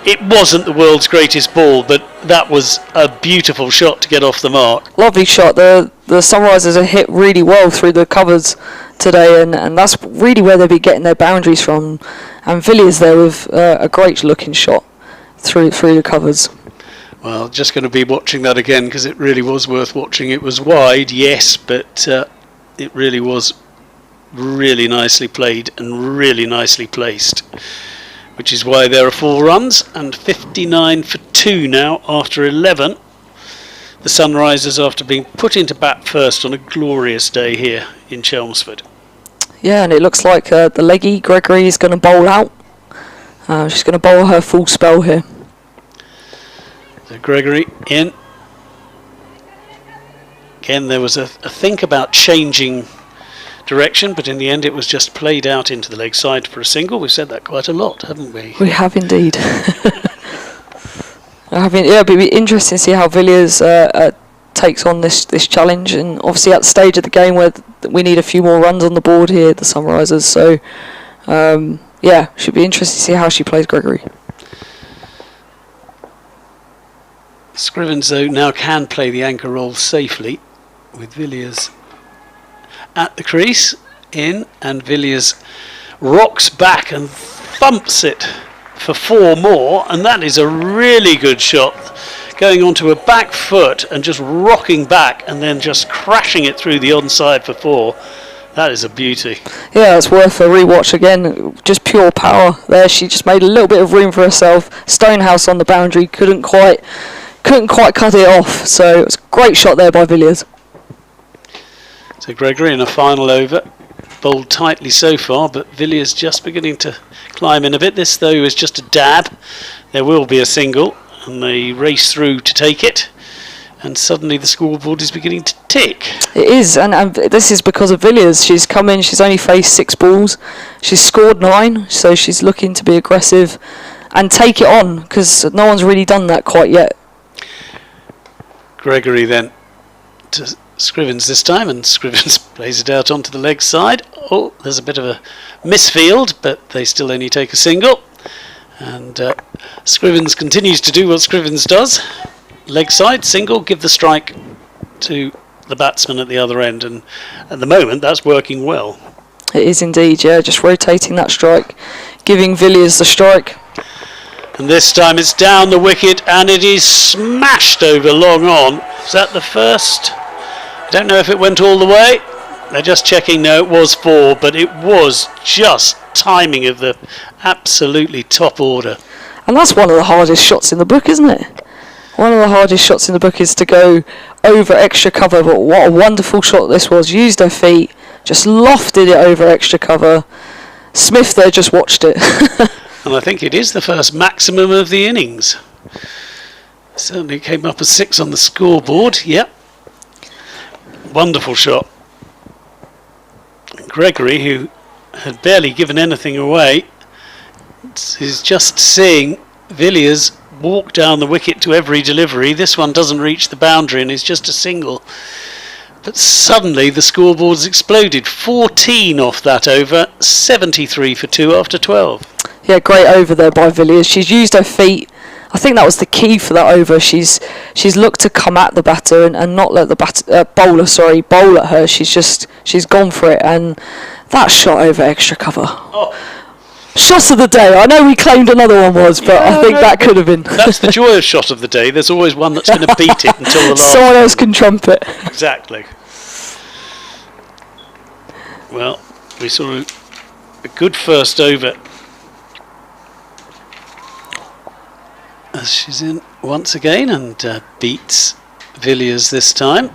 It wasn't the world's greatest ball, but that was a beautiful shot to get off the mark. Lovely shot. The Sunrisers are hit really well through the covers today, and that's really where they'll be getting their boundaries from. And Villiers there with a great looking shot through the covers. Well, just going to be watching that again because it really was worth watching. It was wide, yes, but It really was really nicely played and really nicely placed, which is why there are 4 runs and 59 for 2 now after 11. The Sunrisers, after being put into bat first on a glorious day here in Chelmsford. Yeah, and it looks like the leggy Gregory is going to bowl out. She's going to bowl her full spell here. So Gregory in. Again, there was a think about changing direction, but in the end it was just played out into the leg side for a single. We've said that quite a lot, haven't we? We have indeed. It'll be interesting to see how Villiers takes on this challenge, and obviously at the stage of the game where we need a few more runs on the board here, the Sunrisers. So should be interesting to see how she plays Gregory. Scrivens, though, now can play the anchor role safely with Villiers at the crease in, and Villiers rocks back and thumps it for 4 more, and that is a really good shot, going onto a back foot and just rocking back and then just crashing it through the onside for 4. That is a beauty. Yeah, it's worth a rewatch again. Just pure power there. She just made a little bit of room for herself. Stonehouse on the boundary couldn't quite cut it off. So it's a great shot there by Villiers. So Gregory in a final over, bowled tightly so far, but Villiers just beginning to climb in a bit. This, though, is just a dab. There will be a single, and they race through to take it, and suddenly the scoreboard is beginning to tick. It is, and this is because of Villiers. She's come in, she's only faced 6 balls, she's scored 9, so she's looking to be aggressive and take it on, because no one's really done that quite yet. Gregory then to Scrivens this time, and Scrivens plays it out onto the leg side. Oh, there's a bit of a misfield, but they still only take a single. And Scrivens continues to do what Scrivens does. Leg side, single, give the strike to the batsman at the other end. And at the moment, that's working well. It is indeed, yeah, just rotating that strike, giving Villiers the strike. And this time it's down the wicket, and it is smashed over long on. Is that the first? I don't know if it went all the way. They're just checking. No, it was 4, but it was just timing of the absolutely top order. And that's one of the hardest shots in the book, isn't it? One of the hardest shots in the book is to go over extra cover, but what a wonderful shot this was. Used her feet, just lofted it over extra cover. Smith there just watched it. And I think it is the first maximum of the innings. Certainly came up as 6 on the scoreboard. Yep. Wonderful shot. Gregory, who had barely given anything away, is just seeing Villiers walk down the wicket to every delivery. This one doesn't reach the boundary and is just a single. But suddenly the scoreboard's exploded. 14 off that over, 73 for 2 after 12. Yeah, great over there by Villiers. She's used her feet. I think that was the key for that over. She's looked to come at the batter and not let the bowler bowl at her. She's gone for it, and that shot over extra cover. Oh. Shots of the day. I know we claimed another one was, but I think that could have been. That's the joy of shot of the day. There's always one that's going to beat it until the last. Someone else can trump it. Exactly. Well, we saw a good first over. As she's in once again and beats Villiers this time.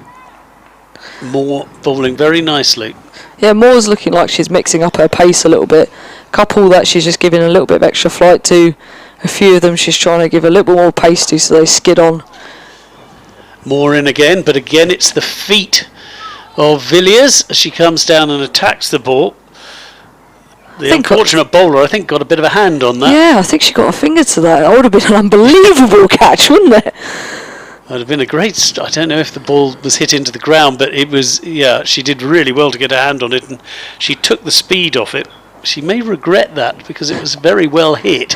Moore bowling very nicely. Yeah, Moore's looking like she's mixing up her pace a little bit. Couple that she's just giving a little bit of extra flight to. A few of them she's trying to give a little bit more pace to, so they skid on. Moore in again, but again it's the feet of Villiers as she comes down and attacks the ball. The unfortunate bowler, I think, got a bit of a hand on that. Yeah, I think she got a finger to that. That would have been an unbelievable catch, wouldn't it? It would have been a great... I don't know if the ball was hit into the ground, but it was... Yeah, she did really well to get a hand on it, and she took the speed off it. She may regret that, because it was very well hit.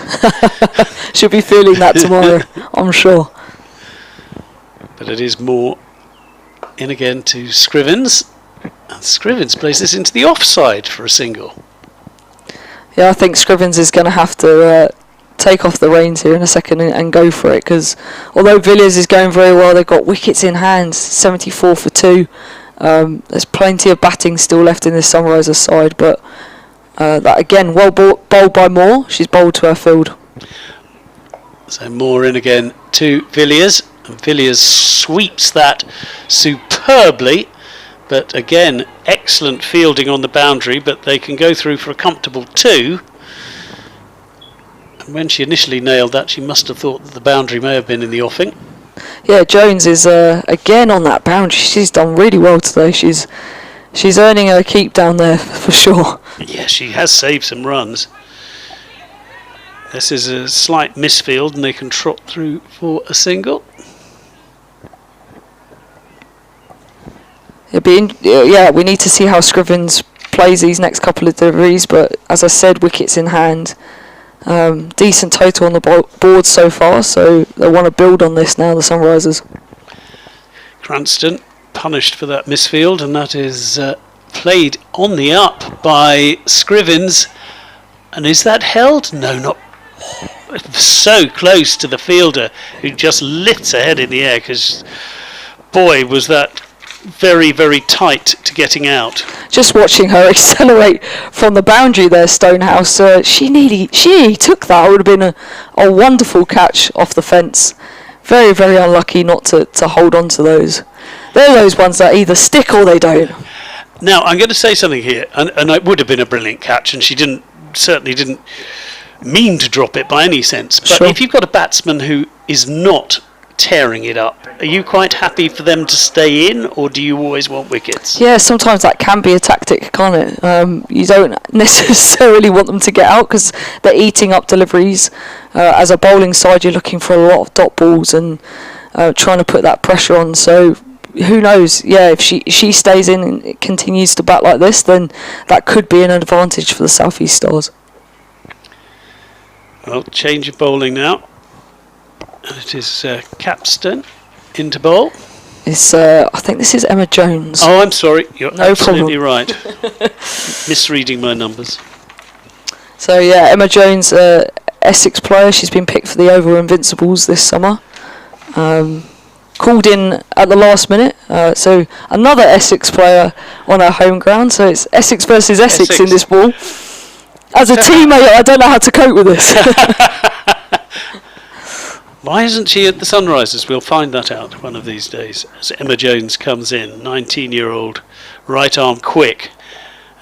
She'll be feeling that tomorrow, I'm sure. But it is more in again to Scrivens. And Scrivens plays this into the offside for a single. Yeah, I think Scrivens is going to have to take off the reins here in a second and go for it, because although Villiers is going very well, they've got wickets in hand, 74 for 2, There's plenty of batting still left in this Sunrisers side, but that again, well bowled by Moore. She's bowled to her field. So Moore in again to Villiers. And Villiers sweeps that superbly. But again, excellent fielding on the boundary, but they can go through for a comfortable 2. And when she initially nailed that, she must have thought that the boundary may have been in the offing. Yeah, Jones is again on that boundary. She's done really well today. She's earning her keep down there for sure. Yeah, she has saved some runs. This is a slight misfield, and they can trot through for a single. Yeah, we need to see how Scrivens plays these next couple of deliveries, but as I said, wickets in hand. Decent total on the board so far, so they want to build on this now, the Sunrisers. Cranston punished for that misfield, and that is played on the up by Scrivens. And is that held? No, not. So close to the fielder, who just lifts her head in the air, because boy, was that very, very tight to getting out. Just watching her accelerate from the boundary there, Stonehouse, she nearly took that. It would have been a wonderful catch off the fence. Very, very unlucky not to hold on to those. They're those ones that either stick or they don't. Now, I'm going to say something here, and it would have been a brilliant catch, and she certainly didn't mean to drop it by any sense. But sure. If you've got a batsman who is not tearing it up, are you quite happy for them to stay in, or do you always want wickets? Yeah, sometimes that can be a tactic, can't it? You don't necessarily want them to get out because they're eating up deliveries. As a bowling side, you're looking for a lot of dot balls and trying to put that pressure on. So who knows? Yeah, if she stays in and it continues to bat like this, then that could be an advantage for the South East Stars. Well, change of bowling now. And it is Capstan into bowl. I think this is Emma Jones. Oh, I'm sorry. You're no absolutely problem. right. Misreading my numbers. So yeah, Emma Jones, Essex player. She's been picked for the Oval Invincibles this summer. Called in at the last minute. So another Essex player on our home ground. So it's Essex versus Essex in this ball. As a teammate, I don't know how to cope with this. Why isn't she at the Sunrisers? We'll find that out one of these days. As Emma Jones comes in, 19-year-old, right arm quick.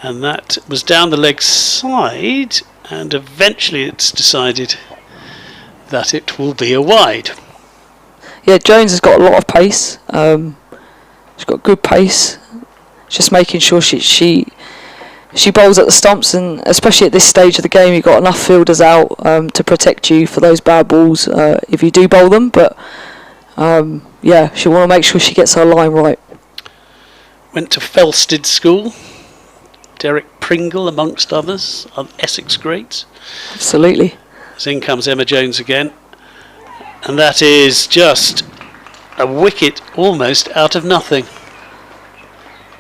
And that was down the leg side, and eventually it's decided that it will be a wide. Yeah, Jones has got a lot of pace. She's got good pace. Just making sure she bowls at the stumps, and especially at this stage of the game, you've got enough fielders out to protect you for those bad balls if you do bowl them. But yeah, she'll want to make sure she gets her line right. Went to Felsted School. Derek Pringle, amongst others, Essex greats. Absolutely. So in comes Emma Jones again. And that is just a wicket almost out of nothing.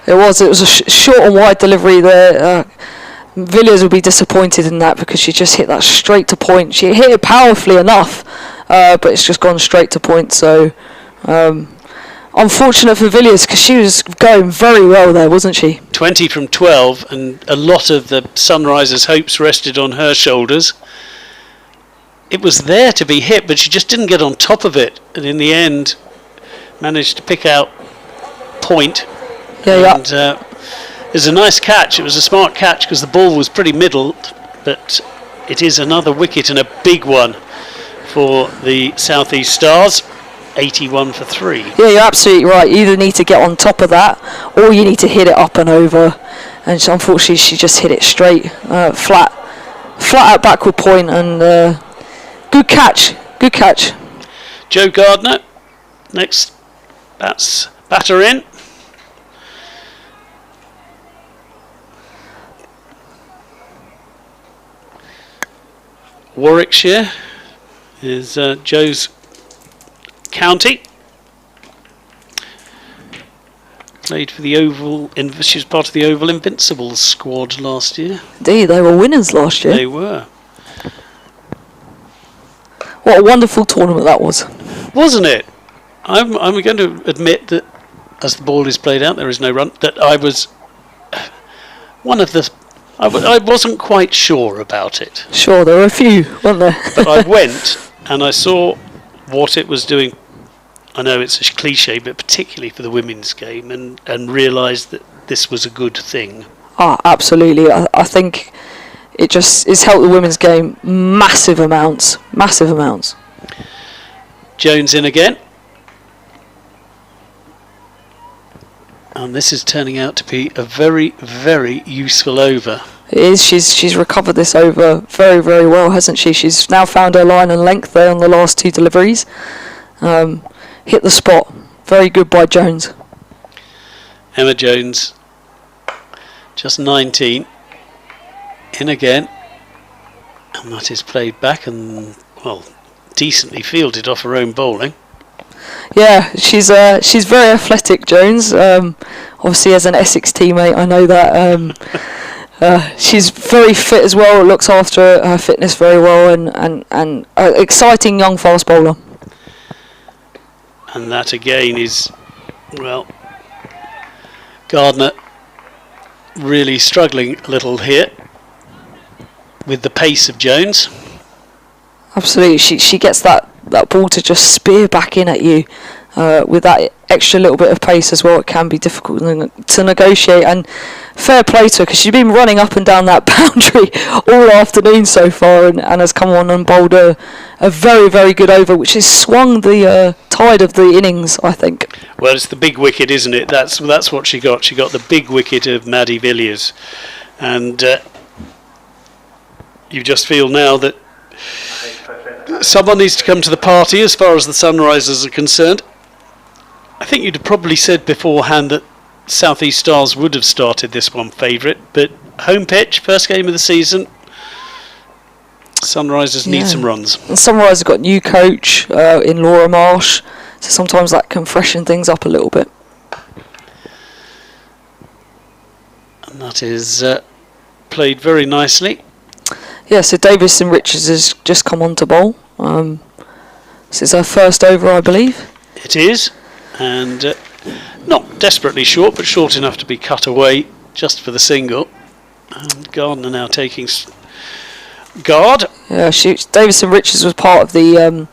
It was a short and wide delivery there. Villiers will be disappointed in that because she just hit that straight to point. She hit it powerfully enough, but it's just gone straight to point. So unfortunate for Villiers because she was going very well there, wasn't she? 20 from 12, and a lot of the Sunrisers' hopes rested on her shoulders. It was there to be hit, but she just didn't get on top of it, and in the end managed to pick out point. Yeah. And it was a nice catch. It was a smart catch because the ball was pretty middled, but it is another wicket and a big one for the South East Stars. 81 for 3. Yeah, you're absolutely right. You either need to get on top of that or you need to hit it up and over. And unfortunately, she just hit it straight, flat out backward point, and good catch. Good catch. Joe Gardner, next batter in. Warwickshire is Joe's county. Played for the Oval. She was part of the Oval Invincibles squad last year. Indeed, they were winners last year. They were. What a wonderful tournament that was. Wasn't it? I'm going to admit that as the ball is played out, there is no run, that I was one of the... I wasn't quite sure about it. Sure, there were a few, weren't there? But I went and I saw what it was doing. I know it's a cliche, but particularly for the women's game, and realised that this was a good thing. Absolutely. I think it just has helped the women's game massive amounts. Jones in again. And this is turning out to be a very, very useful over. It is. She's recovered this over very, very well, hasn't she? She's now found her line and length there on the last 2 deliveries. Hit the spot. Very good by Jones. Emma Jones, just 19. In again. And that is played back and, well, decently fielded off her own bowling. Yeah, she's very athletic, Jones. Obviously, as an Essex teammate, I know that. She's very fit as well. Looks after her fitness very well, and exciting young fast bowler. And that again is, well, Gardner really struggling a little here with the pace of Jones. Absolutely, she gets that ball to just spear back in at you with that extra little bit of pace as well. It can be difficult to negotiate, and fair play to her because she's been running up and down that boundary all afternoon so far, and has come on and bowled a very, very good over, which has swung the tide of the innings, I think. Well, it's the big wicket, isn't it? That's what she got. She got the big wicket of Maddie Villiers, and you just feel now that someone needs to come to the party as far as the Sunrisers are concerned. I think you'd have probably said beforehand that South East Stars would have started this one favourite, but home pitch, first game of the season, Sunrisers need some runs. And Sunrisers got new coach in Laura Marsh, so sometimes that can freshen things up a little bit. And that is played very nicely. Yeah, so Davison Richards has just come on to bowl. This is her first over, I believe. It is, and not desperately short, but short enough to be cut away just for the single. And Gardner now taking guard. Yeah, Davison Richards was part of the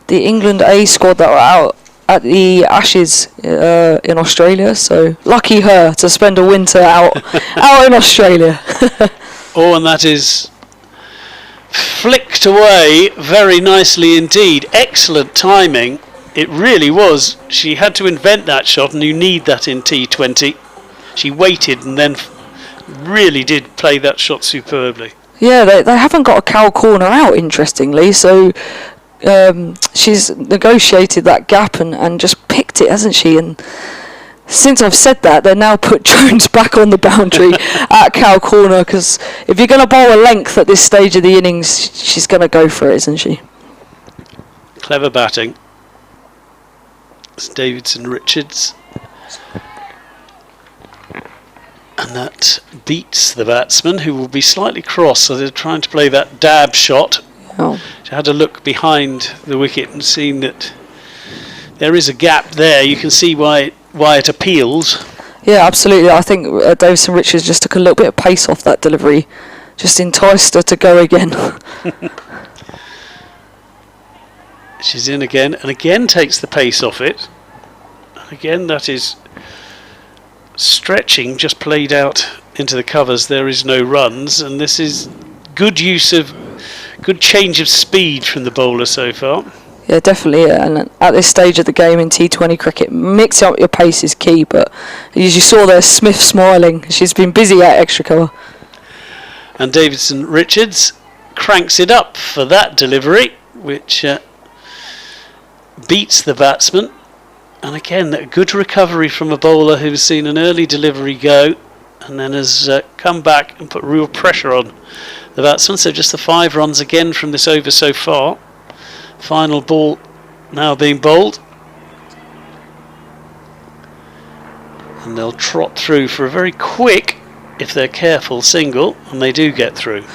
England A squad that were out at the Ashes in Australia. So lucky her to spend a winter out in Australia. Oh, and that is flicked away very nicely indeed. Excellent timing. It really was. She had to invent that shot, and you need that in T20. She waited and then really did play that shot superbly. Yeah, they haven't got a cow corner out, interestingly, so she's negotiated that gap and just picked it, hasn't she? And since I've said that, they now put Jones back on the boundary at cow corner, because if you're going to bowl a length at this stage of the innings, she's going to go for it, isn't she? Clever batting. It's Davidson Richards. And that beats the batsman, who will be slightly cross, so they're trying to play that dab shot. Oh. She had a look behind the wicket and seen that there is a gap there. You can see why it appeals. Yeah, absolutely. I think Davison Richards just took a little bit of pace off that delivery, just enticed her to go again. She's in again, and again takes the pace off it. And again, that is stretching, just played out into the covers. There is no runs, and this is good change of speed from the bowler so far. Yeah, definitely. And at this stage of the game in T20 cricket, mixing up your pace is key. But as you saw there, Smith smiling. She's been busy at extra cover. And Davidson Richards cranks it up for that delivery, which beats the batsman. And again, a good recovery from a bowler who's seen an early delivery go and then has come back and put real pressure on the batsman. So just the 5 runs again from this over so far. Final ball now being bowled. And they'll trot through for a very quick, if they're careful, single, and they do get through.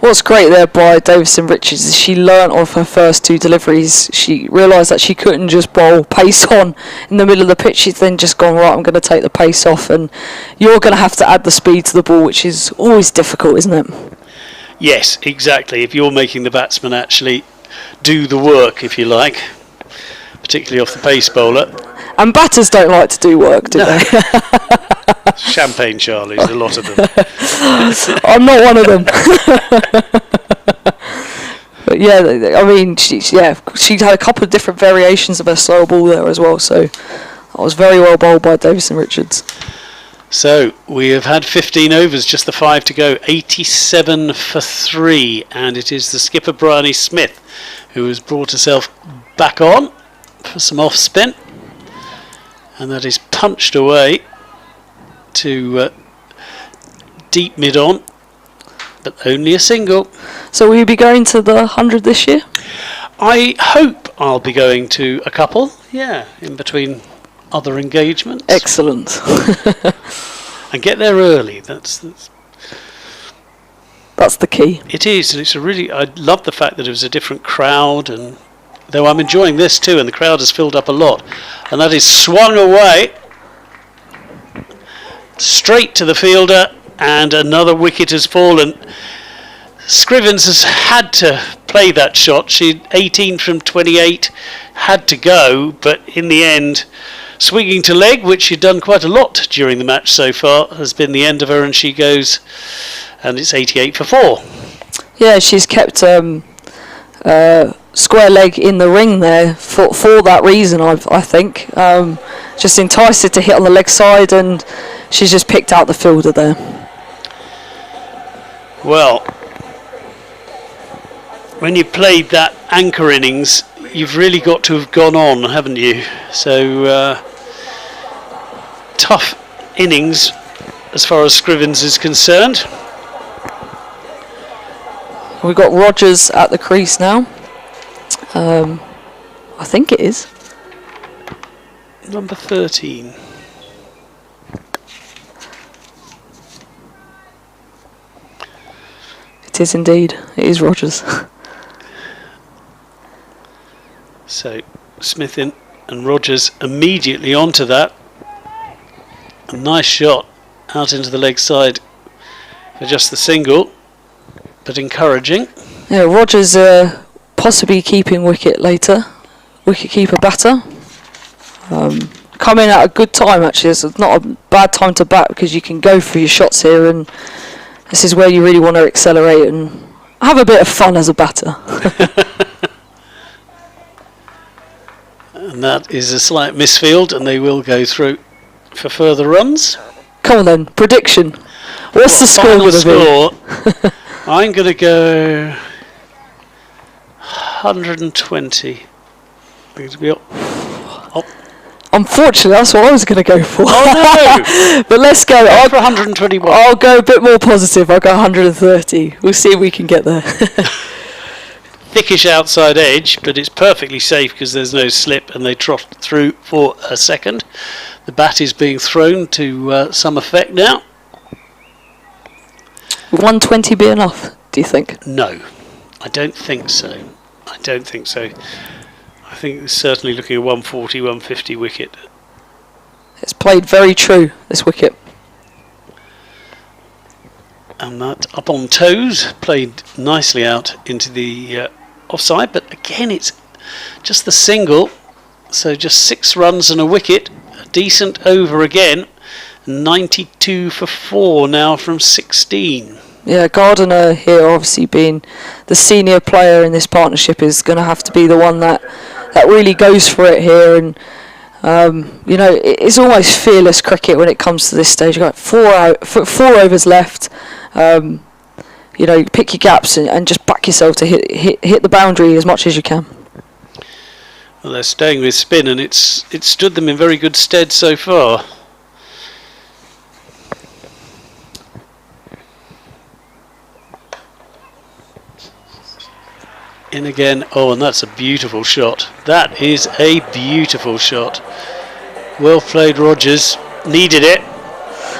What's great there by Davison Richards is she learnt off her first 2 deliveries. She realised that she couldn't just bowl pace on in the middle of the pitch. She's then just gone, right, I'm going to take the pace off, and you're going to have to add the speed to the ball, which is always difficult, isn't it? Yes, exactly. If you're making the batsman actually do the work, if you like, particularly off the pace bowler. And batters don't like to do work, do they? Champagne Charlies, a lot of them. I'm not one of them. But yeah, I mean, she had a couple of different variations of her slow ball there as well, so that was very well bowled by Davison Richards. So we have had 15 overs, just the 5 to go, 87 for 3, and it is the skipper Bryony Smith who has brought herself back on for some off spin, and that is punched away to deep mid on, but only a single. So will you be going to the 100 this year? I hope I'll be going to a couple, yeah, in between other engagements. Excellent. And get there early. That's the key. it is, and it's a really. I love the fact that it was a different crowd, and though I'm enjoying this too, and the crowd has filled up a lot, and that is swung away straight to the fielder, and another wicket has fallen. Scrivens has had to play that shot. She 18 from 28, had to go, but in the end, swinging to leg, which she'd done quite a lot during the match so far, has been the end of her, and she goes, and it's 88 for 4. Yeah, she's kept square leg in the ring there for that reason, I think. Just enticed her to hit on the leg side, and she's just picked out the fielder there. Well, when you played that anchor innings, you've really got to have gone on, haven't you? So tough innings as far as Scrivens is concerned. We've got Rogers at the crease now. I think it is. Number 13. It is indeed. It is Rogers. So Smith in and Rogers immediately onto that. A nice shot out into the leg side for just the single, but encouraging. Yeah, Rogers possibly keeping wicket later. Wicket keeper batter. Coming at a good time actually. It's not a bad time to bat because you can go for your shots here, and this is where you really want to accelerate and have a bit of fun as a batter. And that is a slight misfield, and they will go through for further runs. Come on then, prediction. What's the score going to be? I'm going to go 120. Going to be up. Unfortunately, that's what I was going to go for. Oh no! But let's go. I'll for 121. I'll go a bit more positive. I'll go 130. We'll see if we can get there. Thickish outside edge, but it's perfectly safe because there's no slip, and they trot through for a second. The bat is being thrown to some effect now. Would 120 be enough, do you think? No, I don't think so. I don't think so. I think it's certainly looking at 140, 150 wicket. It's played very true, this wicket. And that up on toes, played nicely out into the offside, but again it's just the single, so just 6 runs and a wicket, a decent over again, 92 for 4 now from 16. Yeah, Gardiner here obviously being the senior player in this partnership is going to have to be the one that really goes for it here, and you know, it's almost fearless cricket when it comes to this stage. You've got 4 overs left. You know, pick your gaps and just back yourself to hit the boundary as much as you can. Well, they're staying with spin, and it's stood them in very good stead so far. In again. Oh, and that's a beautiful shot. That is a beautiful shot. Well played, Rogers. Needed it.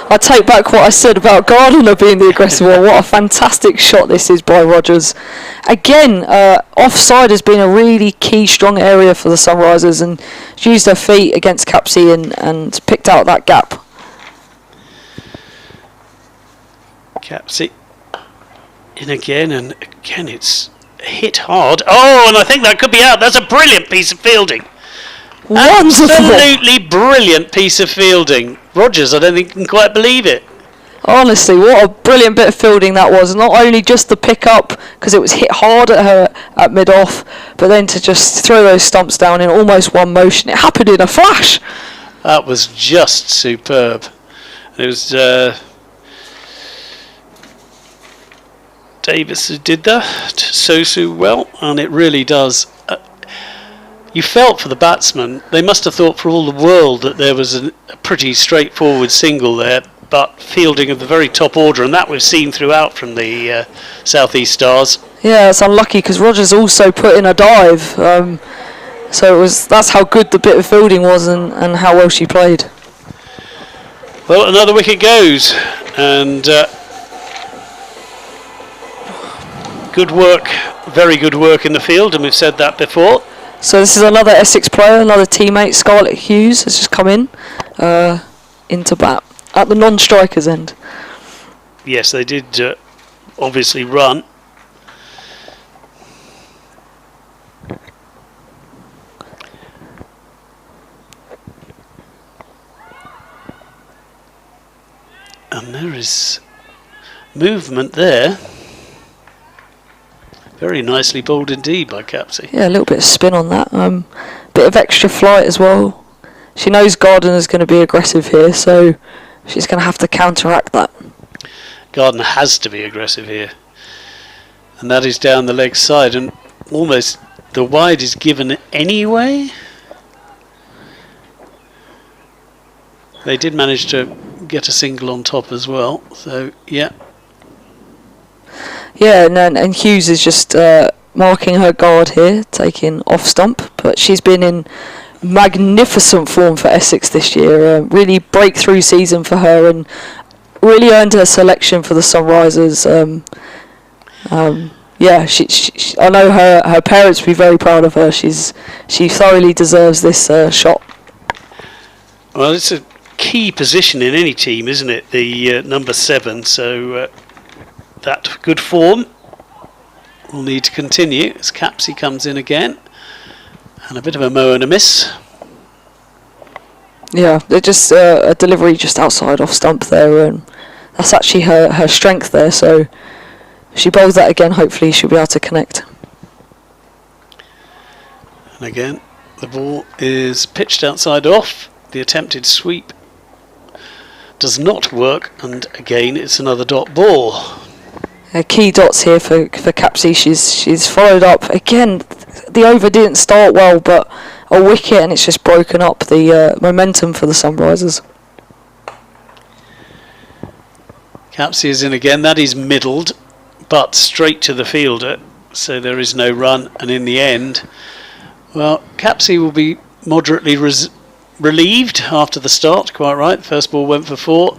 I take back what I said about Gardner being the aggressive one. What a fantastic shot this is by Rogers. Again, offside has been a really key, strong area for the Sunrisers, and she used her feet against Capsey and picked out that gap. Capsey in again, and again it's hit hard. Oh, and I think that could be out. That's a brilliant piece of fielding. Wonderful. Absolutely brilliant piece of fielding. Rogers, I don't think can quite believe it. Honestly, what a brilliant bit of fielding that was. Not only just the pick up, because it was hit hard at her at mid-off, but then to just throw those stumps down in almost one motion. It happened in a flash. That was just superb. It was Davis who did that so well, and it really does. You felt for the batsman. They must have thought for all the world that there was a pretty straightforward single there, but fielding of the very top order, and that we've seen throughout from the South East Stars. Yeah, it's unlucky because Rogers also put in a dive, so that's how good the bit of fielding was and how well she played. Well, another wicket goes, and good work, very good work in the field, and we've said that before. So this is another Essex player, another teammate, Scarlett Hughes, has just come in into bat at the non-strikers end. Yes, they did obviously run. And there is movement there. Very nicely bowled indeed by Capsey. Yeah, a little bit of spin on that. Bit of extra flight as well. She knows Gardner's going to be aggressive here, so she's going to have to counteract that. Gardner has to be aggressive here. And that is down the leg side, and almost the wide is given anyway. They did manage to get a single on top as well, so yeah. Yeah, and Hughes is just marking her guard here, taking off stump, but she's been in magnificent form for Essex this year. Really breakthrough season for her, and really earned her selection for the Sunrisers. Yeah, she I know her parents will be very proud of her. She thoroughly deserves this shot. Well, it's a key position in any team, isn't it? The number 7, so that good form will need to continue as Capsey comes in again, and a bit of a mow and a miss. Yeah, they're just a delivery just outside off stump there, and that's actually her strength there, so if she bowls that again, hopefully she'll be able to connect. And again, the ball is pitched outside off. The attempted sweep does not work, and again it's another dot ball. Key dots here for Capsey. She's followed up again. The over didn't start well, but a wicket, and it's just broken up the momentum for the Sunrisers. Capsey is in again. That is middled, but straight to the fielder, so there is no run. And in the end, well, Capsey will be moderately relieved after the start. Quite right. First ball went for 4.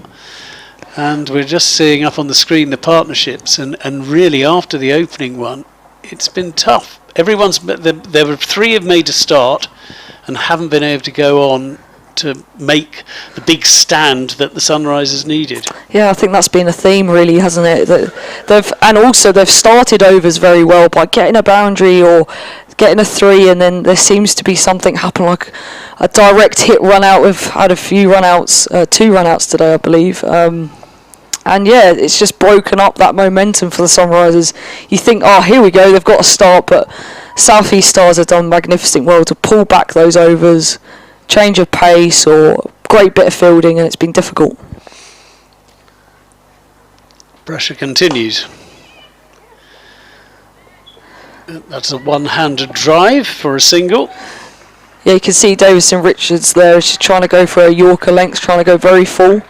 And we're just seeing up on the screen the partnerships, and really after the opening one, it's been tough. There were 3 have made a start and haven't been able to go on to make the big stand that the Sunrisers needed. Yeah, I think that's been a theme, really, hasn't it? They've started overs very well by getting a boundary or getting a 3, and then there seems to be something happen, like a direct hit run out. We've had a few run outs, 2 run outs today, I believe. And yeah, it's just broken up that momentum for the Sunrisers. You think, oh, here we go, they've got a start, but South East Stars have done magnificent well to pull back those overs, change of pace, or great bit of fielding, and it's been difficult. Pressure continues. That's a one-handed drive for a single. Yeah, you can see Davison Richards there. She's trying to go for a Yorker length, trying to go very full.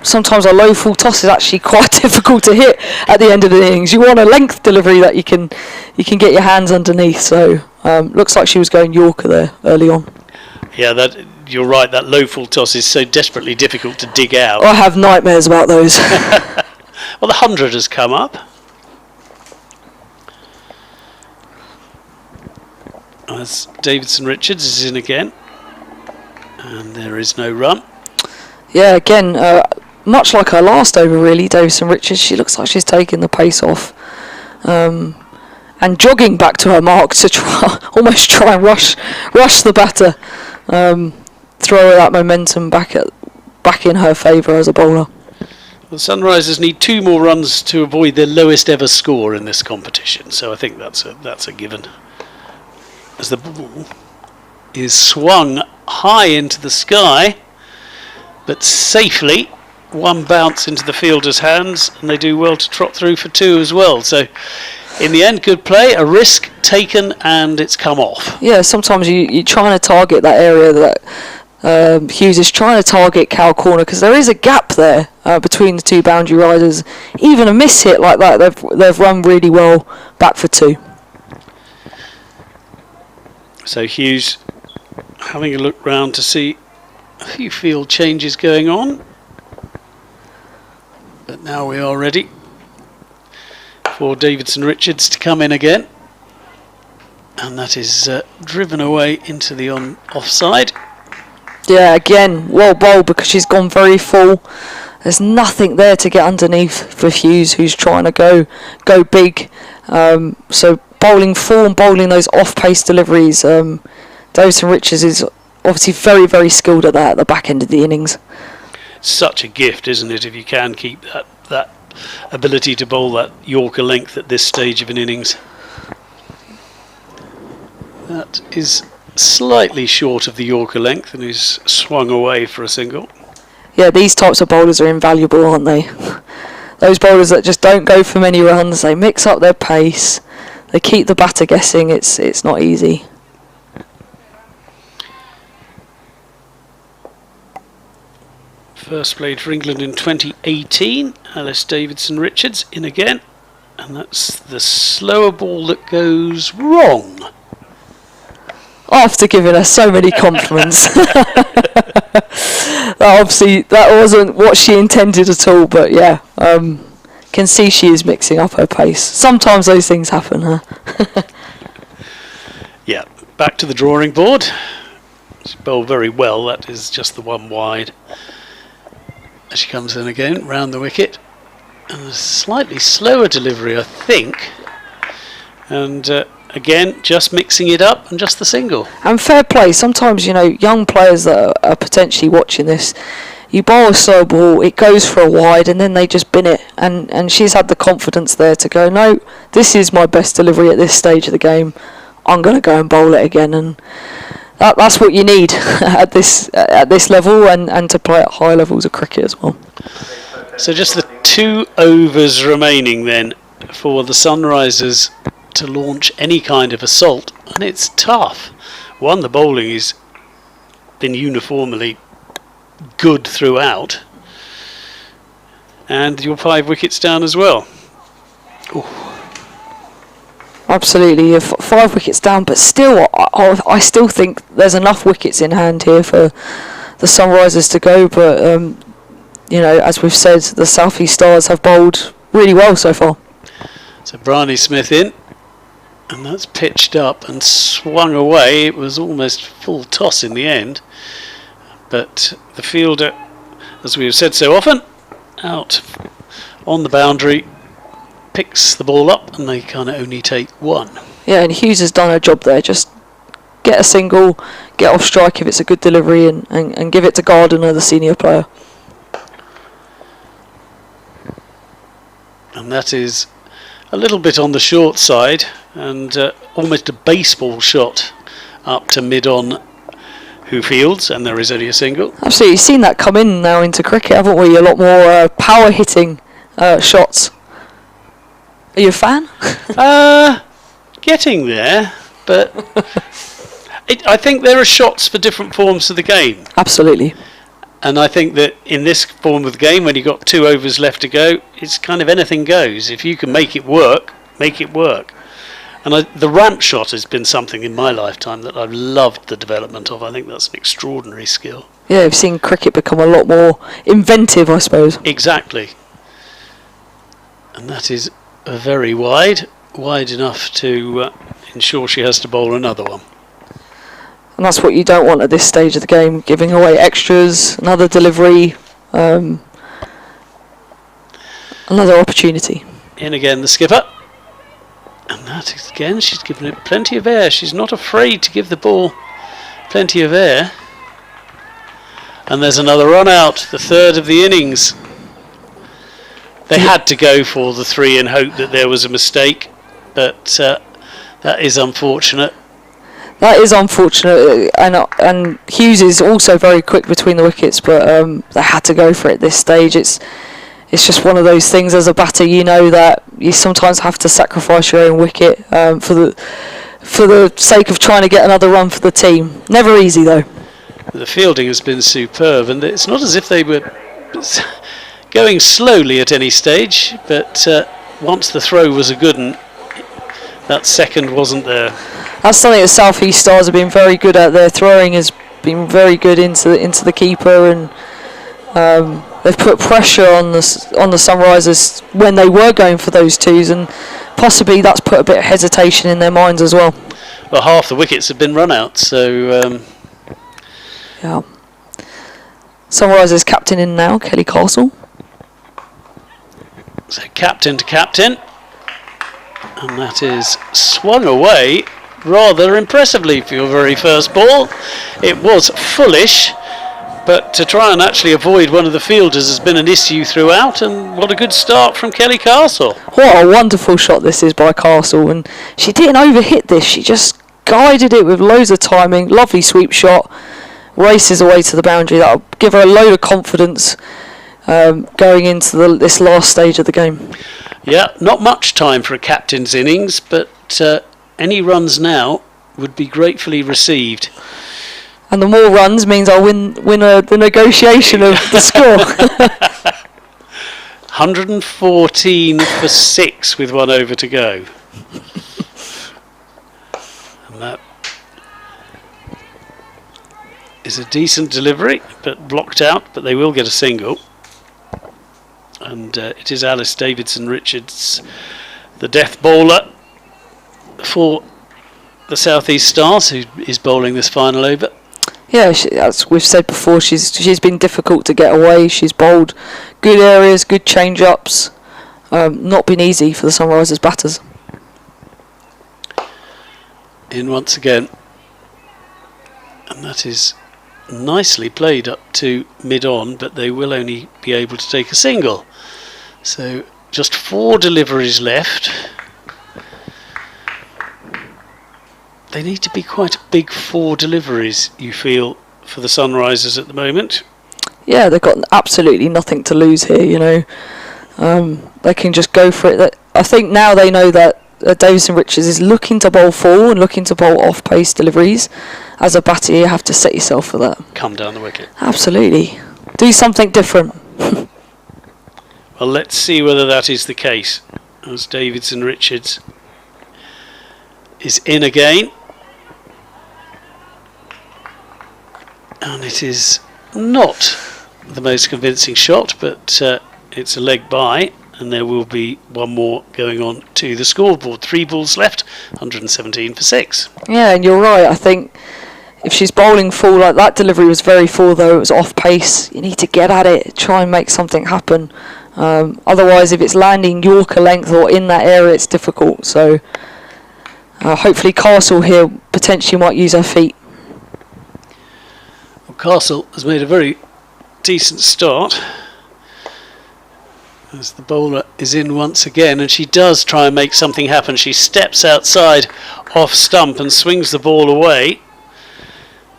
Sometimes a low full toss is actually quite difficult to hit at the end of the innings. You want a length delivery that you can get your hands underneath. So looks like she was going Yorker there early on. Yeah, that you're right, that low full toss is so desperately difficult to dig out. I have nightmares about those. Well, the 100 has come up. As Davidson Richards is in again. And there is no run. Yeah, again, much like her last over, really, Davidson Richards, she looks like she's taking the pace off. And jogging back to her mark to almost try and rush the batter. Throw that momentum back in her favour as a bowler. The Sunrisers need 2 more runs to avoid their lowest ever score in this competition, so I think that's a given. As the ball is swung high into the sky, but safely, 1 bounce into the fielder's hands, and they do well to trot through for 2 as well. So in the end, good play, a risk taken, and it's come off. Yeah, sometimes you're trying to target that area that Hughes is trying to target cow corner, because there is a gap there between the 2 boundary riders. Even a miss hit like that, they've run really well back for 2. So Hughes having a look round to see a few field changes going on. But now we are ready for Davidson Richards to come in again. And that is driven away into the offside. Yeah, again, well bowled because she's gone very full. There's nothing there to get underneath for Hughes, who's trying to go big. So bowling full and bowling those off-pace deliveries. Davidson Richards is obviously very, very skilled at that at the back end of the innings. Such a gift, isn't it, if you can keep that ability to bowl that Yorker length at this stage of an innings. That is slightly short of the Yorker length and is swung away for a single. Yeah, these types of bowlers are invaluable, aren't they? Those bowlers that just don't go for many runs, they mix up their pace, they keep the batter guessing. It's not easy. First played for England in 2018. Alice Davidson Richards in again, and that's the slower ball that goes wrong. After giving her so many compliments. Obviously that wasn't what she intended at all, but yeah, can see she is mixing up her pace. Sometimes those things happen, huh? Yeah, back to the drawing board. She bowled very well, that is just the 1 wide. As she comes in again, round the wicket. And a slightly slower delivery, I think. And again, just mixing it up and just the single. And fair play. Sometimes, young players that are potentially watching this, you bowl a slow ball, it goes for a wide, and then they just bin it. And she's had the confidence there to go, no, this is my best delivery at this stage of the game. I'm going to go and bowl it again. And that's what you need at this level, and to play at high levels of cricket as well. So just the 2 overs remaining then for the Sunrisers to launch any kind of assault, and it's tough. One, the bowling has been uniformly good throughout, and you're 5 wickets down as well. Ooh. Absolutely, 5 wickets down, but still, I still think there's enough wickets in hand here for the Sunrisers to go. But as we've said, the South East Stars have bowled really well so far. So Bryony Smith in, and that's pitched up and swung away. It was almost full toss in the end, but the fielder, as we have said so often, out on the boundary, picks the ball up, and they kind of only take 1. Yeah, and Hughes has done her job there. Just get a single, get off strike if it's a good delivery, and give it to Gardiner, the senior player. And that is a little bit on the short side, and almost a baseball shot up to mid-on who fields, and there is only a single. Absolutely, you've seen that come in now into cricket, haven't we? A lot more power hitting shots. Are you a fan? Getting there, but I think there are shots for different forms of the game. Absolutely. And I think that in this form of the game, when you've got 2 overs left to go, it's kind of anything goes. If you can make it work, make it work. And the ramp shot has been something in my lifetime that I've loved the development of. I think that's an extraordinary skill. Yeah, we've seen cricket become a lot more inventive, I suppose. Exactly. And that is very wide enough to ensure she has to bowl another one. And that's what you don't want at this stage of the game, giving away extras, another delivery, another opportunity. In again the skipper. And that is, again, she's given it plenty of air. She's not afraid to give the ball plenty of air. And there's another run out, the third of the innings. They had to go for the 3 and hope that there was a mistake, but that is unfortunate. That is unfortunate, and Hughes is also very quick between the wickets, but they had to go for it at this stage. It's just one of those things as a batter, you know that you sometimes have to sacrifice your own wicket for the sake of trying to get another run for the team. Never easy though. The fielding has been superb, and it's not as if they were going slowly at any stage, but once the throw was a good one, that second wasn't there. That's something the South East Stars have been very good at. Their throwing has been very good into the keeper, and they've put pressure on the Sunrisers when they were going for those 2s, and possibly that's put a bit of hesitation in their minds as well. Well, half the wickets have been run out, so yeah. Sunrisers captain in now, Kelly Castle. So captain to captain, and that is swung away rather impressively for your very first ball. It was foolish, but to try and actually avoid one of the fielders has been an issue throughout, and what a good start from Kelly Castle. What a wonderful shot this is by Castle, and she didn't overhit this, she just guided it with loads of timing, lovely sweep shot, races away to the boundary. That'll give her a load of confidence going into this last stage of the game. Yeah, not much time for a captain's innings, but any runs now would be gratefully received. And the more runs means I'll win the negotiation of the score. 114 for 6 with 1 over to go. And that is a decent delivery, but blocked out, but they will get a single. And it is Alice Davidson Richards, the death bowler for the South East Stars, who is bowling this final over. Yeah, as we've said before, she's been difficult to get away. She's bowled good areas, good change-ups. Not been easy for the Sunrisers batters. In once again, and that is nicely played up to mid-on, but they will only be able to take a single. So just 4 deliveries left. They need to be quite a big 4 deliveries, you feel, for the Sunrisers at the moment. Yeah, they've got absolutely nothing to lose here, you know. They can just go for it. I think now they know that Davison Richards is looking to bowl full and looking to bowl off-pace deliveries. As a batter, you have to set yourself for that. Come down the wicket. Absolutely. Do something different. Well, let's see whether that is the case, as Davidson Richards is in again. And it is not the most convincing shot, but it's a leg by, and there will be one more going on to the scoreboard. 3 balls left, 117 for 6. Yeah, and you're right. I think if she's bowling full, like that delivery was very full, though it was off pace. You need to get at it, try and make something happen. Otherwise, if it's landing Yorker length or in that area, it's difficult. So hopefully Castle here potentially might use her feet. Well, Castle has made a very decent start, as the bowler is in once again, and she does try and make something happen. She steps outside off stump and swings the ball away,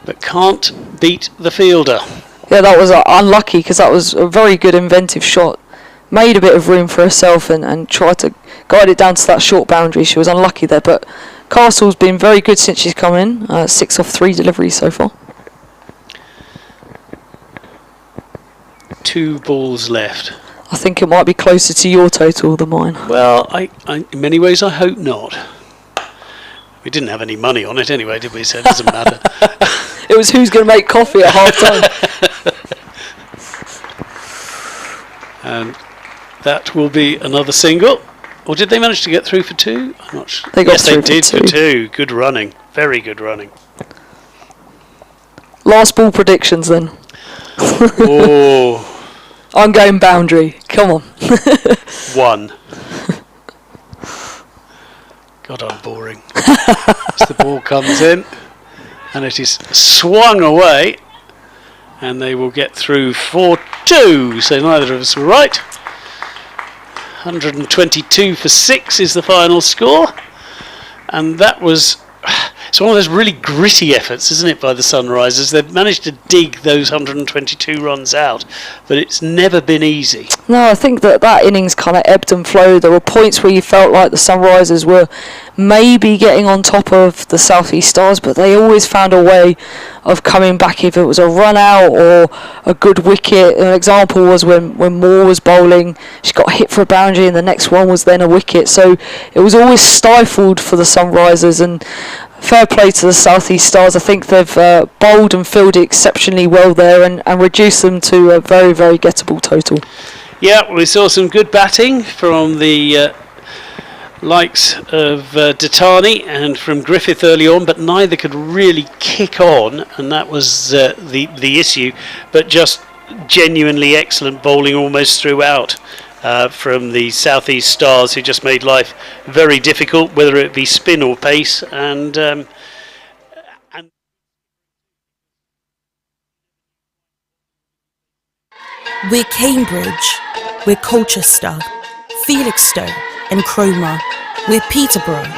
but can't beat the fielder. Yeah, that was unlucky, because that was a very good inventive shot. Made a bit of room for herself and tried to guide it down to that short boundary. She was unlucky there, but Castle's been very good since she's come in. 6 off 3 deliveries so far. 2 balls left. I think it might be closer to your total than mine. Well, I in many ways I hope not. We didn't have any money on it anyway, did we? So it doesn't matter. It was who's going to make coffee at half time. And that will be another single. Or did they manage to get through for 2? I'm not sure. They got yes, through they did for for 2. 2. Good running. Very good running. Last ball predictions then. Oh. I'm going boundary. Come on. 1. God, I'm boring. As the ball comes in, and it is swung away, and they will get through for 2. So neither of us were right. 122 for 6 is the final score, and that was. It's one of those really gritty efforts, isn't it, by the Sunrisers? They've managed to dig those 122 runs out, but it's never been easy. No, I think that innings kind of ebbed and flowed. There were points where you felt like the Sunrisers were maybe getting on top of the South East Stars, but they always found a way of coming back if it was a run out or a good wicket. An example was when Moore was bowling, she got hit for a boundary and the next one was then a wicket. So it was always stifled for the Sunrisers, and fair play to the South East Stars. I think they've bowled and fielded exceptionally well there and reduced them to a very, very gettable total. Yeah, we saw some good batting from the likes of Datani and from Griffith early on, but neither could really kick on, and that was the issue. But just genuinely excellent bowling almost throughout from the South East Stars, who just made life very difficult, whether it be spin or pace, and we're Cambridge, we're Colchester, Felixstowe and Cromer, we're Peterborough,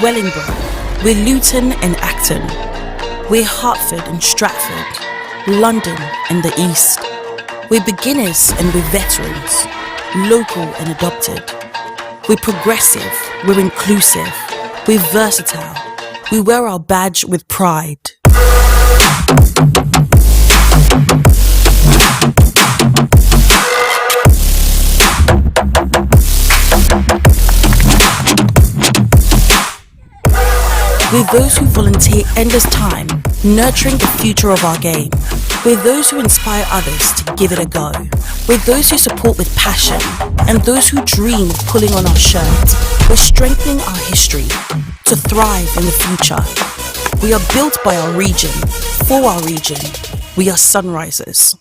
Wellingborough, we're Luton and Acton, we're Hertford and Stratford, London and the East. We're beginners and we're veterans, local and adopted. We're progressive, we're inclusive, we're versatile, we wear our badge with pride. We're those who volunteer endless time, nurturing the future of our game. We're those who inspire others to give it a go. We're those who support with passion, and those who dream of pulling on our shirt. We're strengthening our history to thrive in the future. We are built by our region, for our region. We are Sunrisers.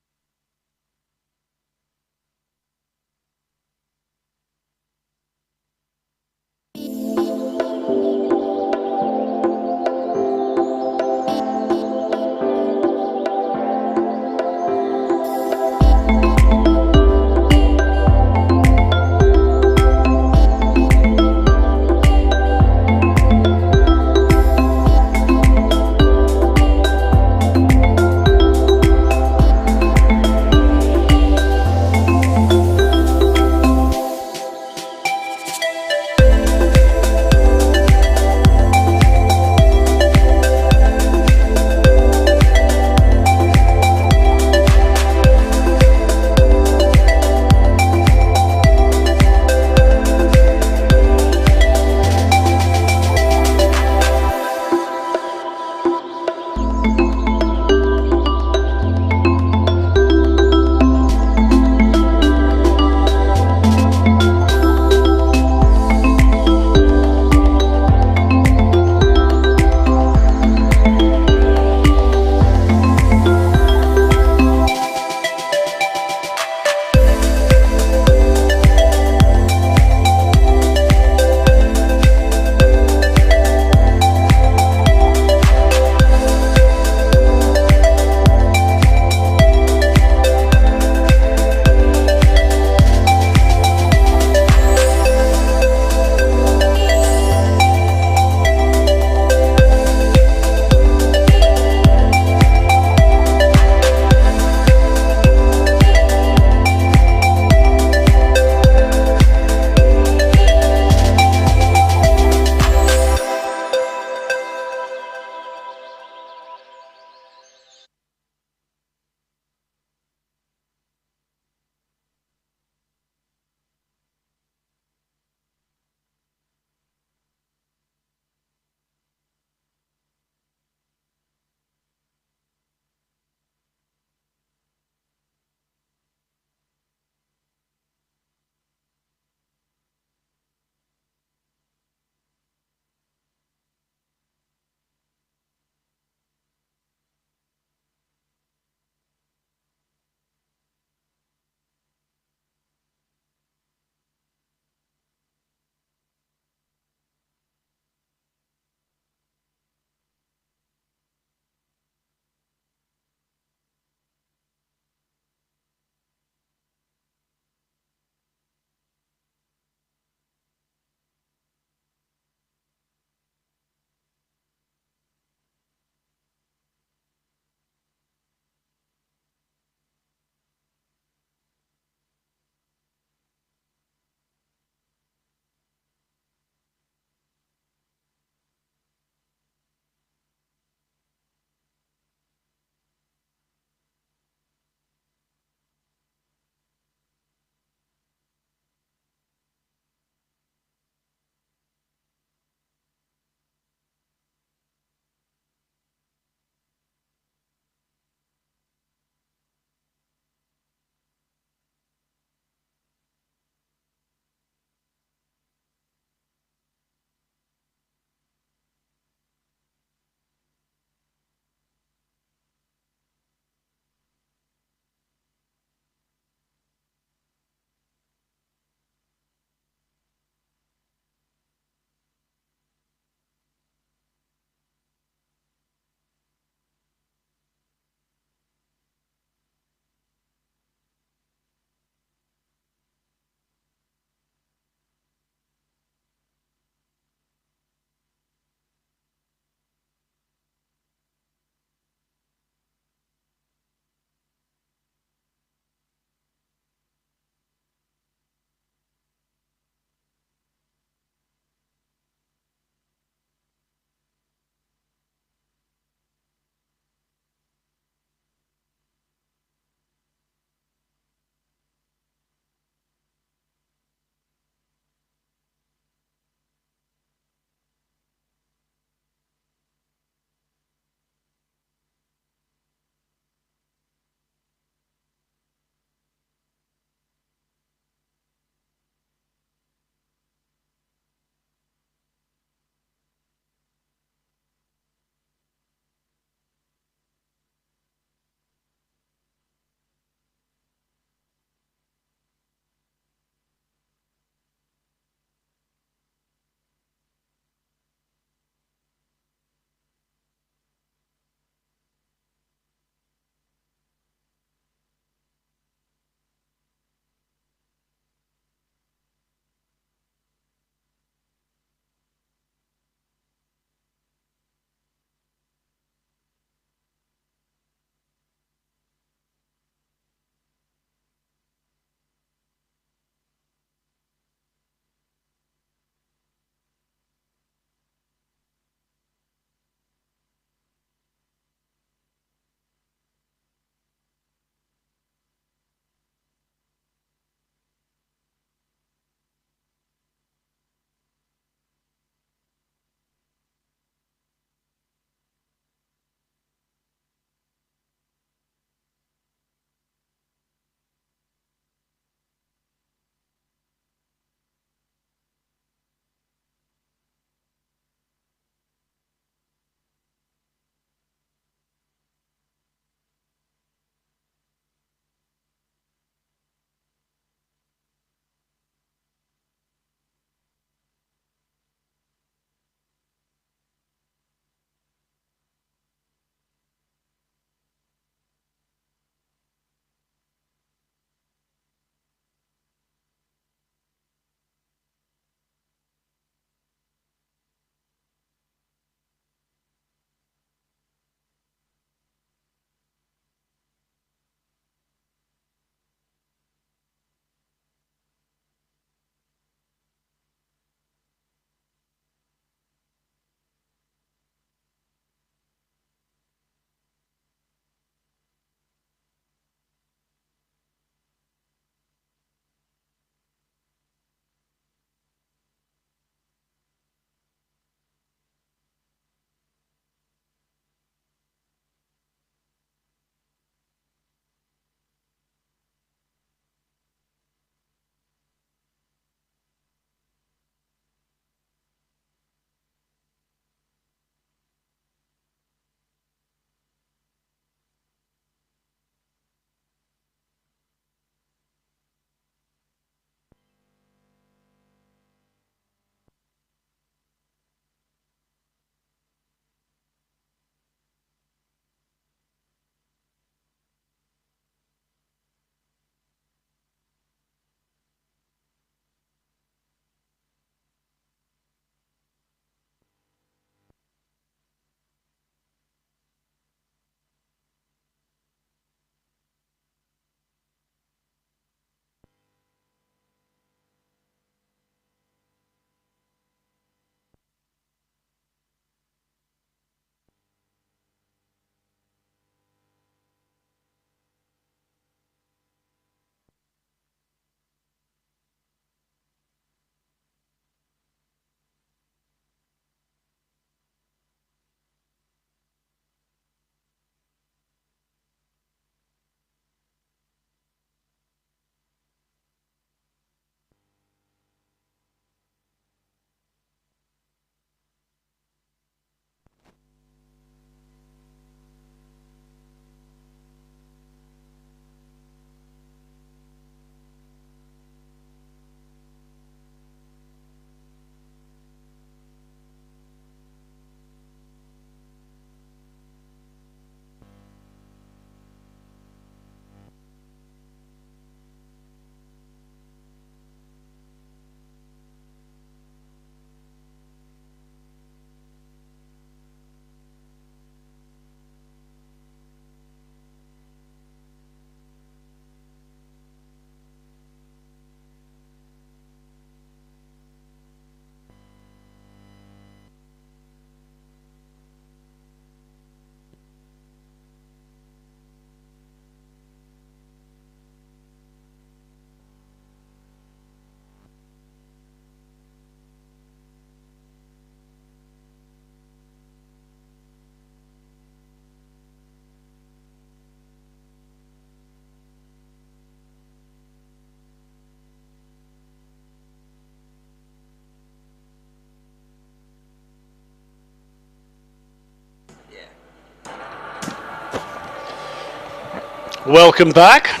Welcome back.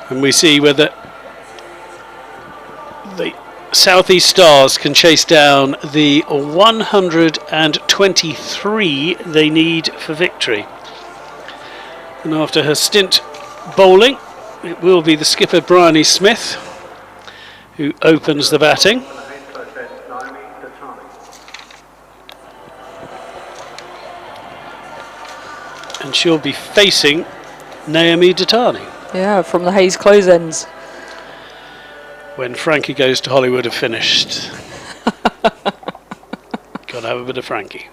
And we see whether the Southeast Stars can chase down the 123 they need for victory. And after her stint bowling, it will be the skipper Bryony Smith who opens the batting. And she'll be facing Naomi Datani. Yeah, from the Hayes close ends. When Frankie Goes to Hollywood have finished. Gotta have a bit of Frankie.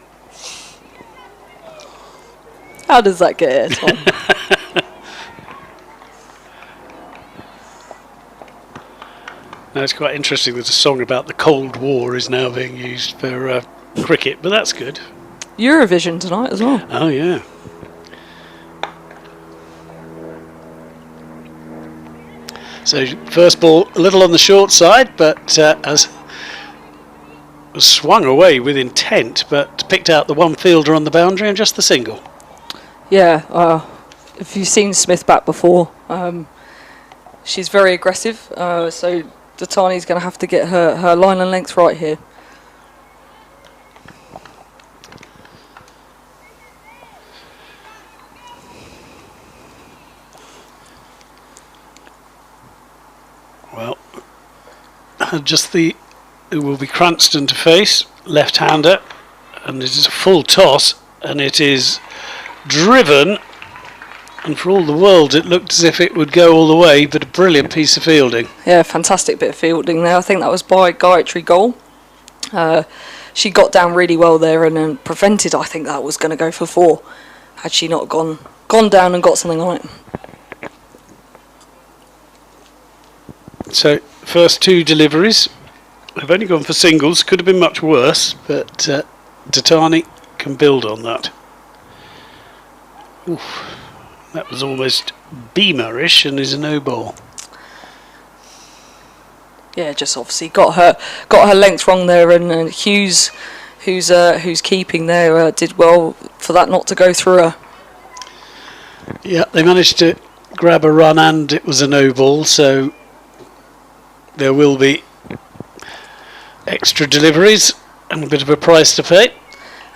How does that get it, Tom? Now it's quite interesting that a song about the Cold War is now being used for cricket, but that's good. Eurovision tonight as well. Oh yeah. So first ball a little on the short side, but as was swung away with intent, but picked out the one fielder on the boundary and just the single. Yeah, if you've seen Smith bat before, she's very aggressive, so Datani's going to have to get her line and length right here. Well, it will be Cranston to face, left-hander, and it is a full toss, and it is driven, and for all the world it looked as if it would go all the way, but a brilliant piece of fielding. Yeah, fantastic bit of fielding there. I think that was by Gayatri Goal. She got down really well there and then prevented, I think that was going to go for 4, had she not gone down and got something on it. So, first 2 deliveries have only gone for singles, could have been much worse, but Datani can build on that. Oof, that was almost Beamer-ish and is a no ball. Yeah, just obviously got her length wrong there, and Hughes, who's keeping there, did well for that not to go through her. Yeah, they managed to grab a run and it was a no ball, so there will be extra deliveries and a bit of a price to pay.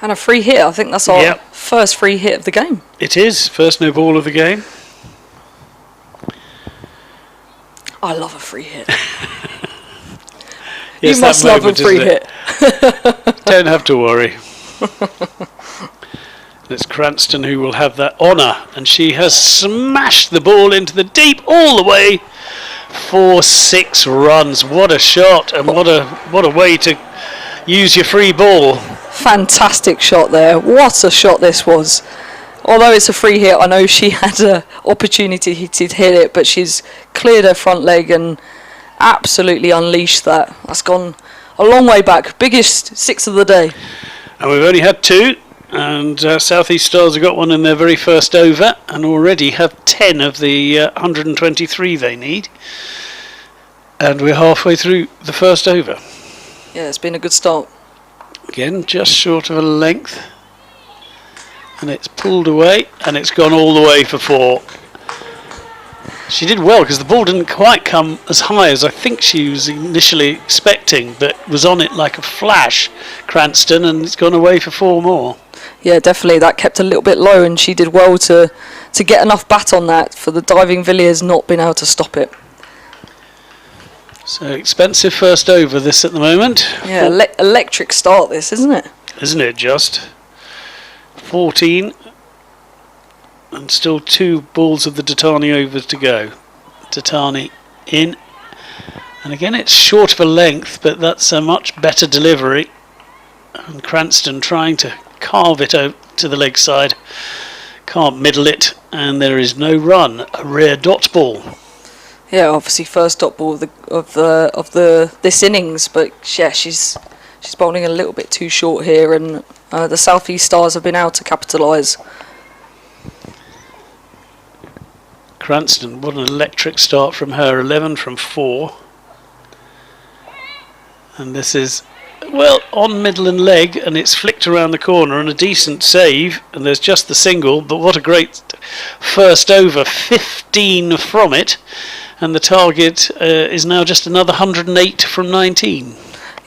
And a free hit. I think that's our first free hit of the game. It is. First no ball of the game. I love a free hit. Yes, you must love a free hit. Don't have to worry. It's Cranston who will have that honour, and she has smashed the ball into the deep all the way for 6 runs. What a shot, and what a way to use your free ball. Fantastic shot there. What a shot this was. Although it's a free hit, I know she had an opportunity to hit it, but she's cleared her front leg and absolutely unleashed that. That's gone a long way back. Biggest 6 of the day. And we've only had 2, and Southeast Stars have got one in their very first over and already have 10 of the 123 they need. And we're halfway through the first over. Yeah, it's been a good start. Again, just short of a length. And it's pulled away, and it's gone all the way for 4. She did well because the ball didn't quite come as high as I think she was initially expecting, but was on it like a flash, Cranston, and it's gone away for 4 more. Yeah, definitely. That kept a little bit low, and she did well to get enough bat on that for the diving Villiers not being able to stop it. So expensive first over this at the moment. Yeah, electric start this, isn't it? Isn't it just? 14 and still 2 balls of the Datani overs to go. Datani in, and again it's short of a length, but that's a much better delivery, and Cranston trying to carve it out to the leg side, can't middle it, and there is no run. A rare dot ball. Yeah, obviously first dot ball of this innings, but yeah, she's bowling a little bit too short here, and the Southeast Stars have been able to capitalise. Cranston, what an electric start from her. 11 from 4, and this is Well, on middle and leg, and it's flicked around the corner, and a decent save, and there's just the single, but what a great first over, 15 from it, and the target is now just another 108 from 19.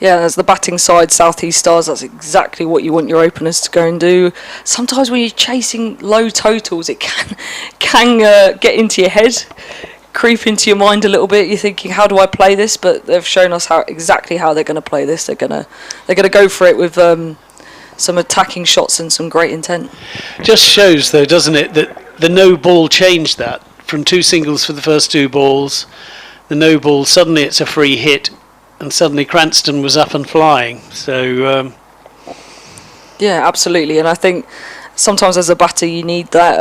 Yeah, as the batting side, South East Stars, that's exactly what you want your openers to go and do. Sometimes when you're chasing low totals, it can get into your head, creep into your mind a little bit. You're thinking, how do I play this? But they've shown us exactly how they're going to play this. They're gonna go for it with some attacking shots and some great intent. Just shows, though, doesn't it, that the no ball changed that from 2 singles for the first 2 balls. The no ball, suddenly it's a free hit, and suddenly Cranston was up and flying. So yeah, absolutely. And I think sometimes as a batter you need that,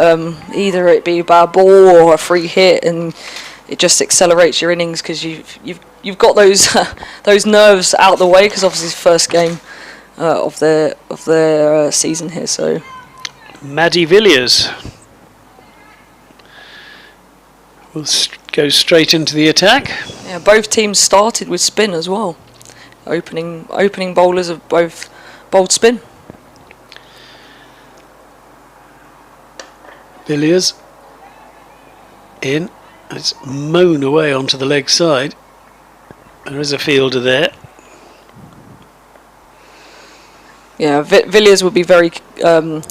either it be a bad ball or a free hit, and it just accelerates your innings because you've got those those nerves out the way, because obviously it's the first game of their season here. So Maddie Villiers will go straight into the attack. yeah, both teams started with spin as well. Opening bowlers have both bowled spin. Villiers in. It's mown away onto the leg side. There is a fielder there. Yeah, Villiers would be very good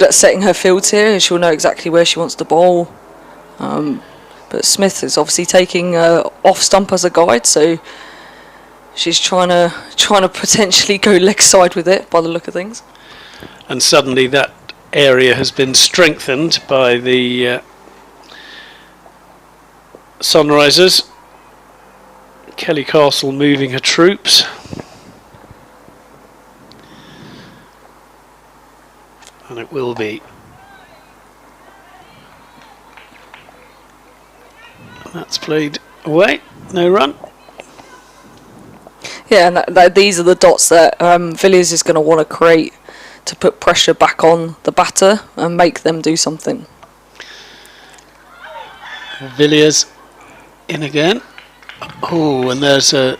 at setting her fields here, and she'll know exactly where she wants to bowl. But Smith is obviously taking off stump as a guide, so she's trying to potentially go leg side with it by the look of things. And suddenly that area has been strengthened by the Sunrisers. Kelly Castle moving her troops. And it will be. That's played away, no run. Yeah, and these are the dots that Villiers is going to want to create to put pressure back on the batter and make them do something. Villiers in again. Oh, and there's a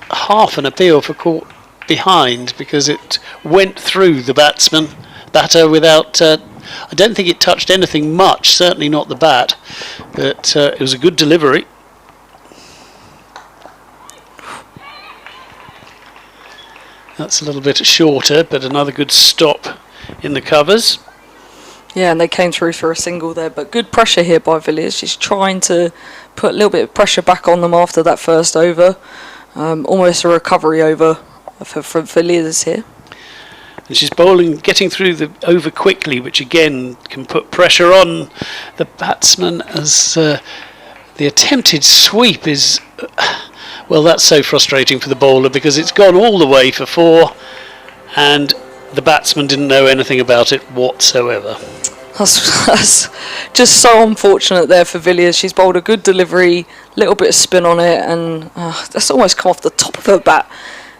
half an appeal for caught behind because it went through the batter without. I don't think it touched anything much, certainly not the bat, but it was a good delivery. That's a little bit shorter, but another good stop in the covers. Yeah, and they came through for a single there, but good pressure here by Villiers. She's trying to put a little bit of pressure back on them after that first over. Almost a recovery over for Villiers here. And she's bowling, getting through the over quickly, which again can put pressure on the batsman as the attempted sweep is... well, that's so frustrating for the bowler because it's gone all the way for 4 and the batsman didn't know anything about it whatsoever. That's just so unfortunate there for Villiers. She's bowled a good delivery, little bit of spin on it, and that's almost come off the top of her bat.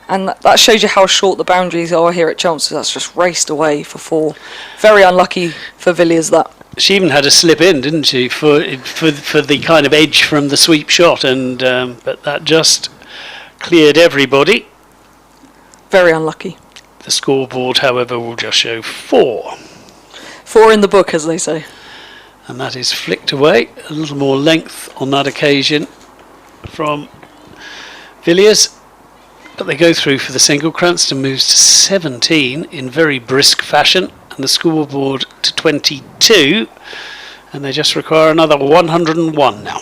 And that shows you how short the boundaries are here at Chelmsford. That's just raced away for 4. Very unlucky for Villiers, that. She even had a slip in, didn't she, for the kind of edge from the sweep shot, and but that just cleared everybody. Very unlucky. The scoreboard, however, will just show 4. 4 in the book, as they say. And that is flicked away. A little more length on that occasion from Villiers. But they go through for the single. Cranston moves to 17 in very brisk fashion, and the scoreboard to 22, and they just require another 101 now.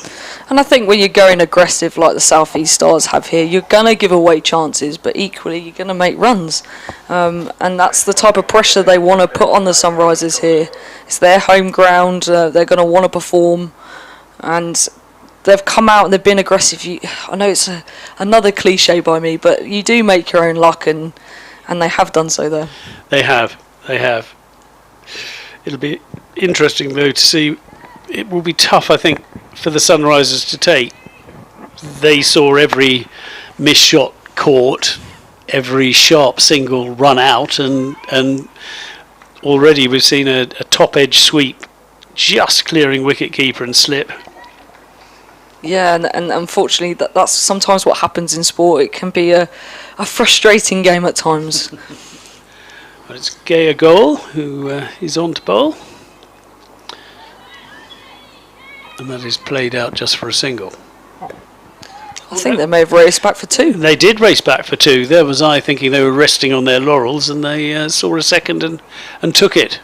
And I think when you're going aggressive like the South East Stars have here, you're going to give away chances, but equally you're going to make runs. And that's the type of pressure they want to put on the Sunrisers here. It's their home ground, they're going to want to perform, and they've come out and they've been aggressive. I know it's another cliche by me, but you do make your own luck, and they have done so there. They have. It'll be interesting, though, to see. It will be tough, I think, for the Sunrisers to take. They saw every missed shot caught, every sharp single run out, and already we've seen a top edge sweep just clearing wicket keeper and slip. Yeah, and unfortunately, that's sometimes what happens in sport. It can be a frustrating game at times. Well, it's Gaia Goal who is on to bowl. And that is played out just for a single. I think they may have raced back for 2. They did race back for 2. There was I thinking they were resting on their laurels, and they saw a second and took it.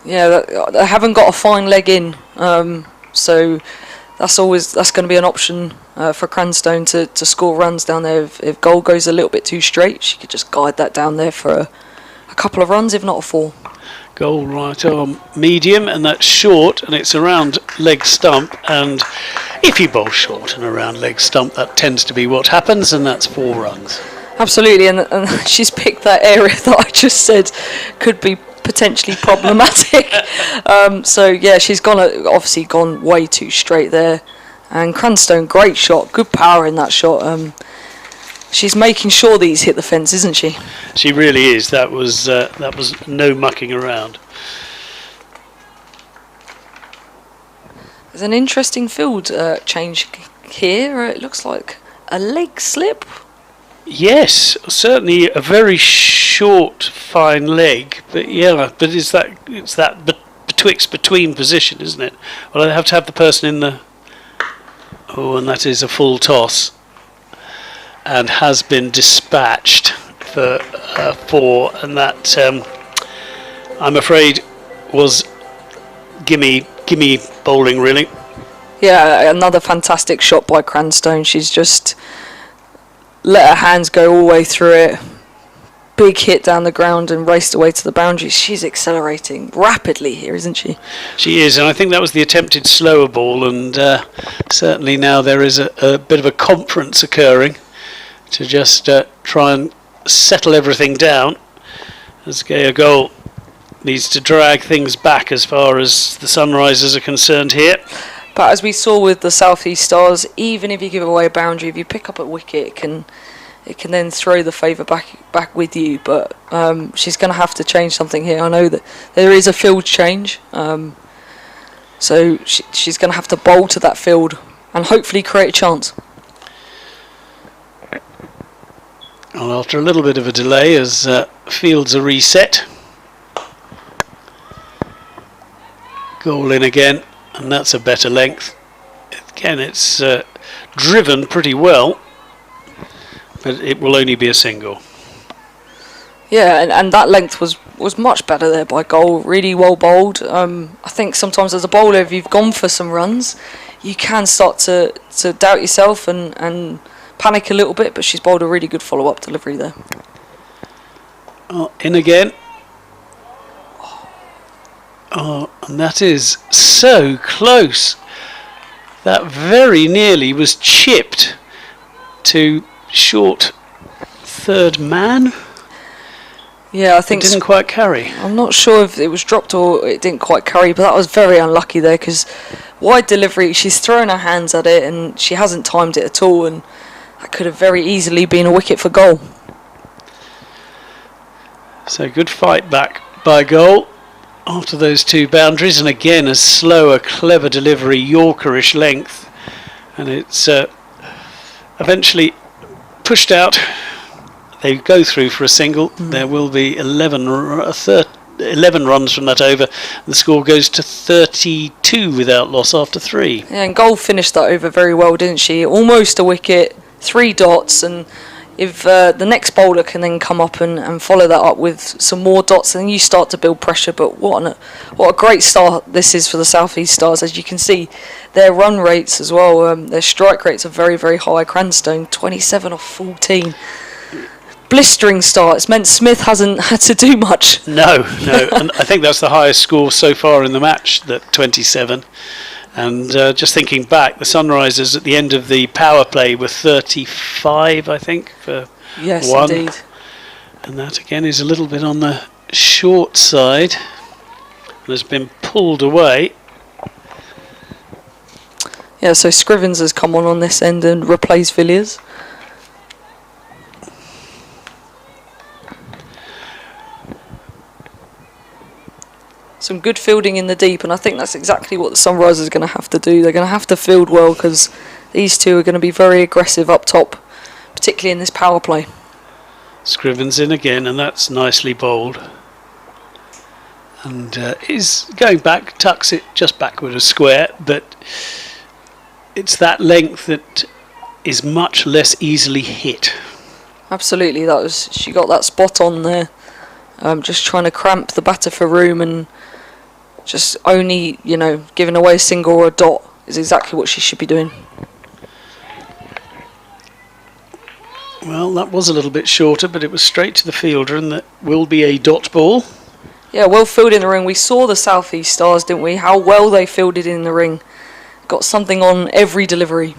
Yeah, they haven't got a fine leg in, so that's going to be an option for Cranstone to score runs down there. If goal goes a little bit too straight, she could just guide that down there for a couple of runs, if not a 4. Goal right arm medium, and that's short, and it's around leg stump, and if you bowl short and around leg stump, that tends to be what happens, and that's 4 runs. Absolutely, and she's picked that area that I just said could be potentially problematic. So yeah, she's obviously gone way too straight there. And Cranstone, great shot, good power in that shot. She's making sure these hit the fence, isn't she? She really is. That was no mucking around. There's an interesting field change here. It looks like a leg slip. Yes, certainly a very short, fine leg, but yeah, but it's that between position, isn't it? Well, I have to have the person in the. Oh, and that is a full toss, and has been dispatched for 4, and that I'm afraid was gimme bowling, really. Yeah, another fantastic shot by Cranstone. She's just let her hands go all the way through it. Big hit down the ground and raced away to the boundary. She's accelerating rapidly here, isn't she? She is, and I think that was the attempted slower ball, and certainly now there is a bit of a conference occurring to just try and settle everything down, as Gaia Goal needs to drag things back as far as the Sunrisers are concerned here. But as we saw with the South East Stars, even if you give away a boundary, if you pick up a wicket, it can then throw the favour back with you. But she's going to have to change something here. I know that there is a field change, so she's going to have to bowl to that field and hopefully create a chance. And after a little bit of a delay, as fields are reset, Goal in again, and that's a better length. Again, it's driven pretty well, but it will only be a single. Yeah, and that length was much better there by Goal. Really well bowled. I think sometimes as a bowler, if you've gone for some runs, you can start to doubt yourself and panic a little bit, but she's bowled a really good follow-up delivery there. Oh, in again. Oh, and that is so close. That very nearly was chipped to short third man. Yeah, I think it didn't quite carry. I'm not sure if it was dropped or it didn't quite carry, but that was very unlucky there because wide delivery, she's thrown her hands at it and she hasn't timed it at all, and that could have very easily been a wicket for Goal. So good fight back by Goal after those 2 boundaries, and again a slower, clever delivery, Yorkerish length, and it's eventually pushed out. They go through for a single. There will be 11 runs from that over. The score goes to 32 without loss after 3. Yeah, and Goal finished that over very well, didn't she? Almost a wicket, 3 dots, and if the next bowler can then come up and follow that up with some more dots, then you start to build pressure. But what a great start this is for the South East Stars. As you can see, their run rates as well, their strike rates are very, very high. Cranstone, 27 off 14. Blistering start. It's meant Smith hasn't had to do much. No, and I think that's the highest score so far in the match, that 27. And just thinking back, the Sunrisers at the end of the power play were 35, I think, for yes, 1. Indeed. And that again is a little bit on the short side and has been pulled away. Yeah, so Scrivens has come on this end and replaced Villiers. some good fielding in the deep, and I think that's exactly what the Sunrisers are going to have to do. They're going to have to field well because these two are going to be very aggressive up top, particularly in this power play. Scrivens in again, and that's nicely bowled. And is going back, tucks it just backward a square, but it's that length that is much less easily hit. Absolutely, she got that spot on there. Just trying to cramp the batter for room, and just only, giving away a single or a dot is exactly what she should be doing. Well, that was a little bit shorter, but it was straight to the fielder, and that will be a dot ball. Yeah, well fielded in the ring. We saw the South East Stars, didn't we? How well they fielded in the ring. Got something on every delivery.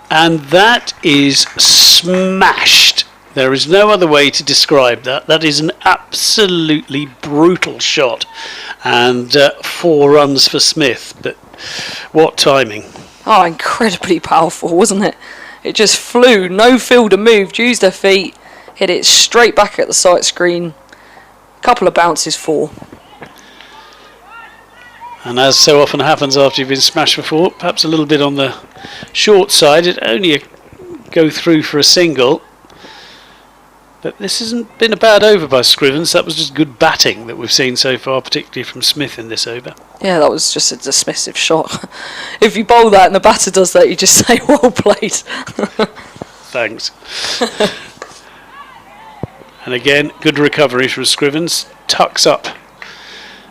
And that is smashed. There is no other way to describe that. That is an absolutely brutal shot. And 4 runs for Smith. But what timing. Oh, incredibly powerful, wasn't it? It just flew. No fielder moved. Used her feet. Hit it straight back at the sight screen. Couple of bounces, 4. And as so often happens after you've been smashed before, perhaps a little bit on the short side. It only go through for a single. But this hasn't been a bad over by Scrivens. That was just good batting that we've seen so far, particularly from Smith in this over. Yeah, that was just a dismissive shot. If you bowl that and the batter does that, you just say, well played. Thanks. And again, good recovery from Scrivens. Tucks up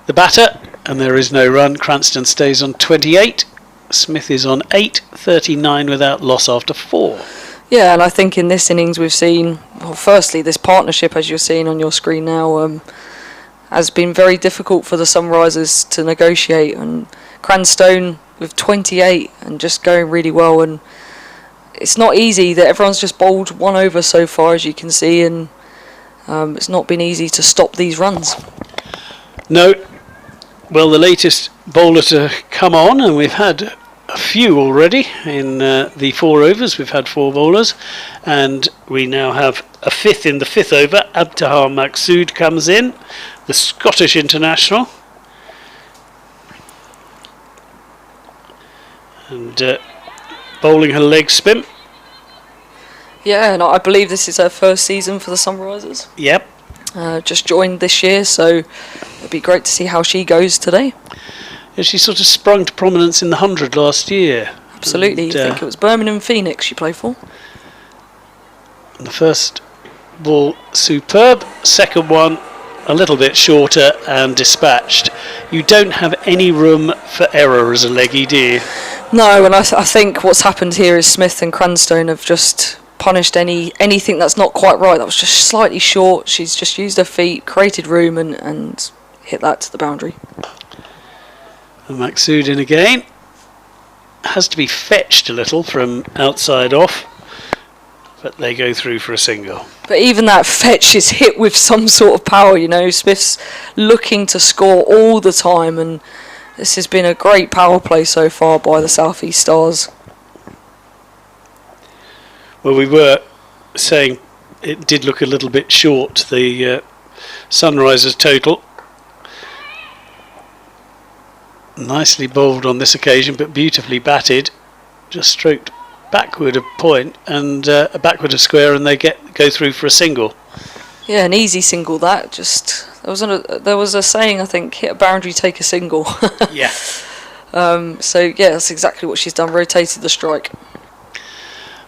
the batter, and there is no run. Cranston stays on 28. Smith is on 8, 39 without loss after 4. Yeah, and I think in this innings we've seen, well, firstly, this partnership, as you're seeing on your screen now, has been very difficult for the Sunrisers to negotiate. And Cranstone with 28 and just going really well. And it's not easy that everyone's just bowled 1 over so far, as you can see, and it's not been easy to stop these runs. No. Well, the latest bowler to come on, and we've had a few already in the 4 overs. We've had 4 bowlers, and we now have a 5th in the 5th over. Abtahar Maqsood comes in, the Scottish international, and bowling her leg spin. Yeah, and I believe this is her first season for the Sunrisers. Yep. Just joined this year, so it'd be great to see how she goes today. Yeah, she sort of sprung to prominence in the 100 last year. Absolutely. And, I think it was Birmingham Phoenix she played for. The first ball superb, second one a little bit shorter and dispatched. You don't have any room for error as a leggy, do you? No, and I think what's happened here is Smith and Cranstone have just punished anything that's not quite right. That was just slightly short. She's just used her feet, created room, and hit that to the boundary. And Maqsood in again. Has to be fetched a little from outside off, but they go through for a single. But even that fetch is hit with some sort of power, Smith's looking to score all the time, and this has been a great power play so far by the South East Stars. Well, we were saying it did look a little bit short, the Sunrisers total. Nicely bowled on this occasion, but beautifully batted. Just stroked backward a point and backward a square, and they go through for a single. Yeah, an easy single that. Just there was a saying, I think, hit a boundary, take a single. Yeah. So yeah, that's exactly what she's done. Rotated the strike.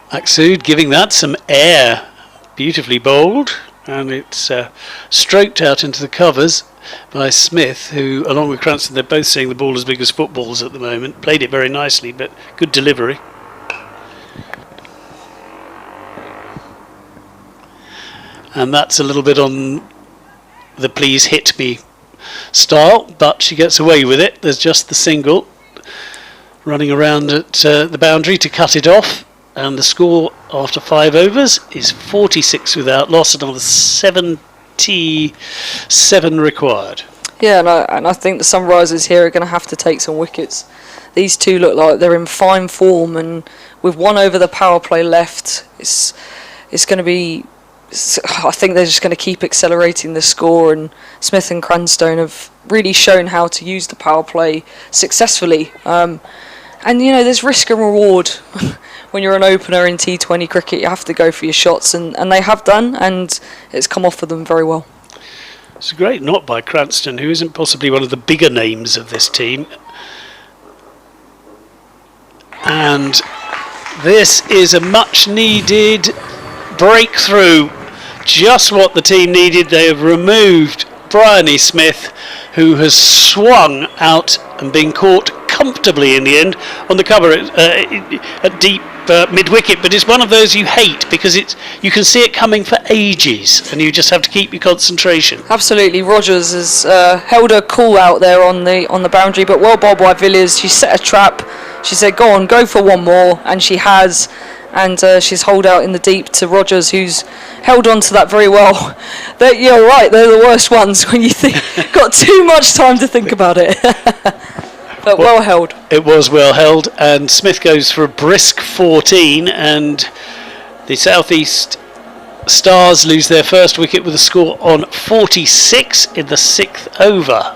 Maqsood giving that some air. Beautifully bowled, and it's stroked out into the covers by Smith, who, along with Cranston, they're both seeing the ball as big as footballs at the moment. Played it very nicely, but good delivery. And that's a little bit on the please hit me style, but she gets away with it. There's just the single running around at the boundary to cut it off, and the score after 5 overs is 46 without loss, and another 77 required. Yeah, and I think the Sunrisers here are going to have to take some wickets. These two look like they're in fine form, and with 1 over the power play left, it's going to be I think they're just going to keep accelerating the score, and Smith and Cranstone have really shown how to use the power play successfully. And there's risk and reward when you're an opener in T20 cricket. You have to go for your shots, and they have done, and it's come off for them very well. It's a great knock by Cranston, who isn't possibly one of the bigger names of this team. And this is a much needed breakthrough. Just what the team needed. They have removed Bryony Smith, who has swung out and been caught comfortably in the end on the cover at deep mid-wicket, but it's one of those you hate because you can see it coming for ages and you just have to keep your concentration. Absolutely. Rogers has held her cool out there on the boundary, but well bowled by Villiers. She set a trap. She said, go for one more, and she has, and she's holed out in the deep to Rogers, who's held on to that very well. You're right, they're the worst ones when you got too much time to think about it. But well held. It was well held, and Smith goes for a brisk 14, and the South East Stars lose their first wicket with a score on 46 in the 6th over.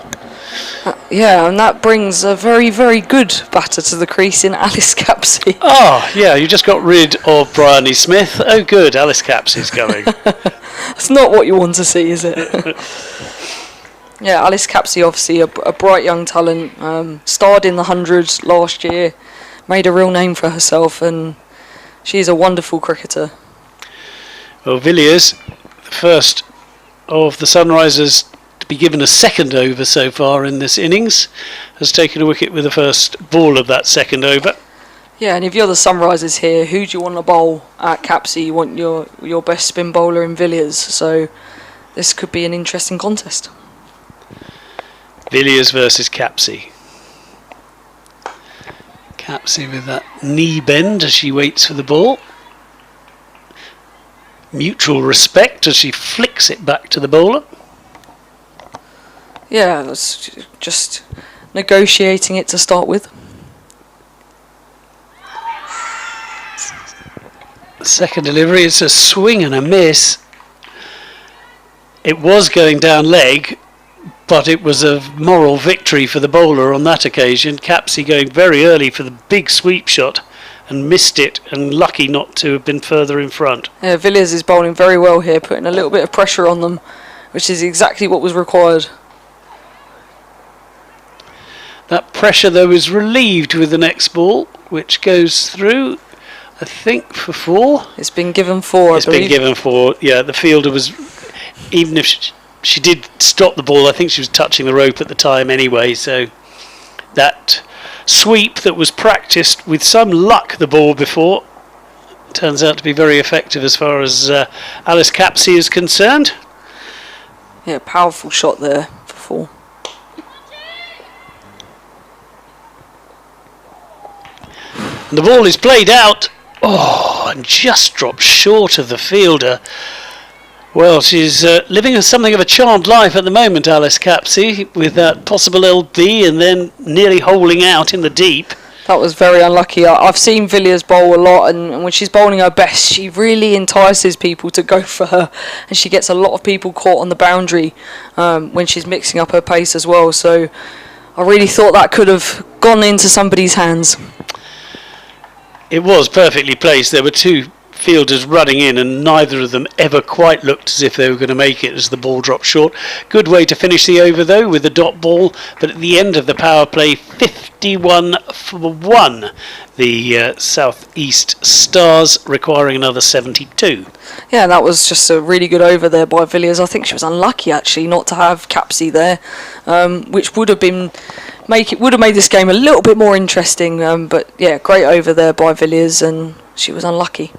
Yeah, and that brings a very, very good batter to the crease in Alice Capsey. Oh, yeah, you just got rid of Bryony Smith. Oh, good, Alice Capsey's going. That's not what you want to see, is it? Yeah, Alice Capsey, obviously a bright young talent, starred in the 100s last year, made a real name for herself, and she's a wonderful cricketer. Well, Villiers, the first of the Sunrisers to be given a second over so far in this innings, has taken a wicket with the first ball of that second over. Yeah, and if you're the Sunrisers here, who do you want to bowl at Capsey? You want your best spin bowler in Villiers, so this could be an interesting contest. Villiers versus Capsey. Capsey with that knee bend as she waits for the ball. Mutual respect as she flicks it back to the bowler. Yeah, it's just negotiating it to start with. Second delivery, it's a swing and a miss. It was going down leg, but it was a moral victory for the bowler on that occasion. Capsey going very early for the big sweep shot and missed it, and lucky not to have been further in front. Yeah, Villiers is bowling very well here, putting a little bit of pressure on them, which is exactly what was required. That pressure, though, is relieved with the next ball, which goes through, I think, for 4. It's been given 4, It's been given 4, yeah. The fielder was, even if she did stop the ball, I think she was touching the rope at the time anyway, so that sweep that was practiced with some luck the ball before turns out to be very effective as far as Alice Capsey is concerned. Yeah, powerful shot there for 4. And the ball is played out, and just dropped short of the fielder. Well, she's living something of a charmed life at the moment, Alice Capsey, with that possible LB and then nearly holing out in the deep. That was very unlucky. I've seen Villiers bowl a lot, and when she's bowling her best, she really entices people to go for her, and she gets a lot of people caught on the boundary when she's mixing up her pace as well. So I really thought that could have gone into somebody's hands. It was perfectly placed. There were 2 fielders running in, and neither of them ever quite looked as if they were going to make it as the ball dropped short. Good way to finish the over, though, with the dot ball, but at the end of the power play, 51 for 1. The South East Stars requiring another 72. Yeah, that was just a really good over there by Villiers. I think she was unlucky, actually, not to have Capsey there, which would have made this game a little bit more interesting. But yeah, great over there by Villiers, and she was unlucky.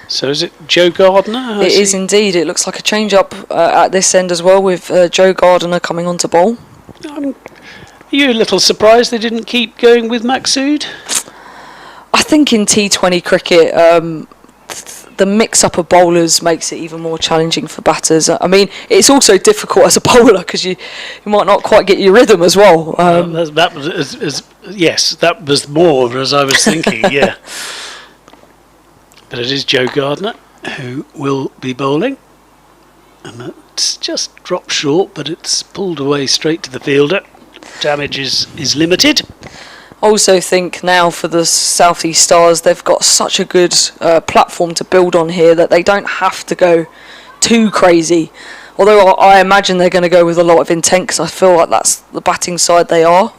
So is it Joe Gardner? It is indeed. It looks like a change-up at this end as well, with Joe Gardner coming on to bowl. Are you a little surprised they didn't keep going with Maqsood? I think in T20 cricket, the mix-up of bowlers makes it even more challenging for batters. I mean, it's also difficult as a bowler because you might not quite get your rhythm as well. That was yes, that was more as I was thinking. Yeah. But it is Joe Gardner who will be bowling. And that's just dropped short, but it's pulled away straight to the fielder. Damage is limited. Also think now for the South East Stars, they've got such a good platform to build on here that they don't have to go too crazy. Although I imagine they're going to go with a lot of intent, because I feel like that's the batting side they are.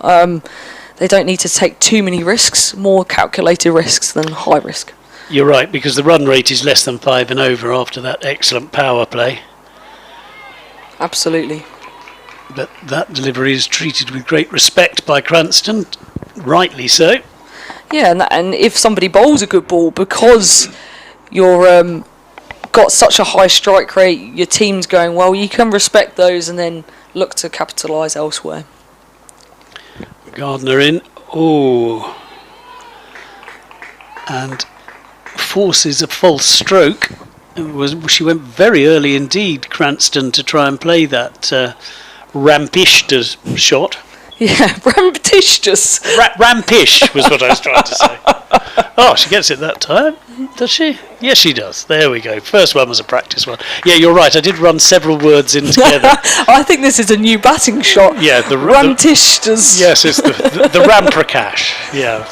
They don't need to take too many risks, more calculated risks than high risk. You're right, because the run rate is less than 5 and over after that excellent power play. Absolutely. But that delivery is treated with great respect by Cranston, rightly so. Yeah, and if somebody bowls a good ball, because you're got such a high strike rate, your team's going well, you can respect those and then look to capitalise elsewhere. Gardner in. Oh. And forces a false stroke. She went very early indeed, Cranston, to try and play that rampishtas shot. Yeah, rampishtas. Rampish was what I was trying to say. Oh, she gets it that time, does she? Yes, she does. There we go. First one was a practice one. Yeah, you're right. I did run several words in together. I think this is a new batting shot. Yeah, the rampishtas. Yes, it's the Ramprakash. Yeah.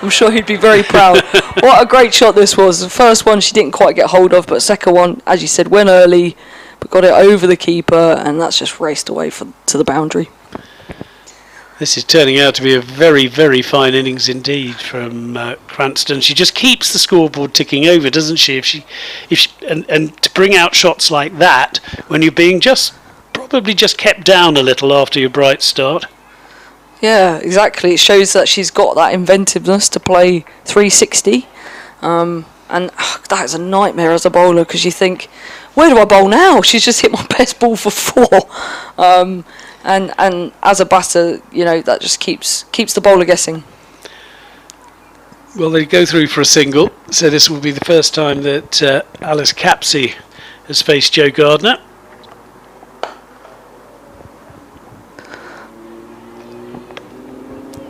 I'm sure he'd be very proud. What a great shot this was. The first one she didn't quite get hold of, but second one, as you said, went early, but got it over the keeper, and that's just raced away to the boundary. This is turning out to be a very, very fine innings indeed from Cranston. She just keeps the scoreboard ticking over, doesn't she? And to bring out shots like that when you're being probably just kept down a little after your bright start. Yeah, exactly. It shows that she's got that inventiveness to play 360. And that is a nightmare as a bowler, because you think, where do I bowl now? She's just hit my best ball for 4. And as a batter, that just keeps the bowler guessing. Well, they go through for a single, so this will be the first time that Alice Capsey has faced Joe Gardner.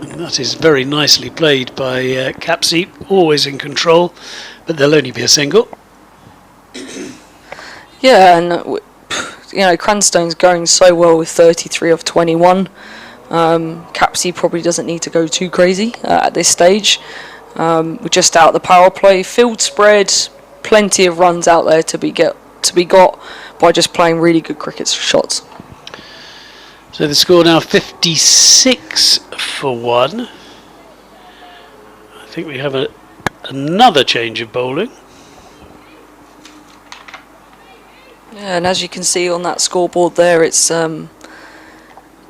And that is very nicely played by Capsey, always in control, but there'll only be a single. Yeah, and Cranstone's going so well with 33 of 21. Capsey probably doesn't need to go too crazy at this stage. We're just out the power play, field spread, plenty of runs out there to be got by just playing really good cricket shots. So the score now 56 for 1. I think we have another change of bowling. Yeah, and as you can see on that scoreboard there, it's been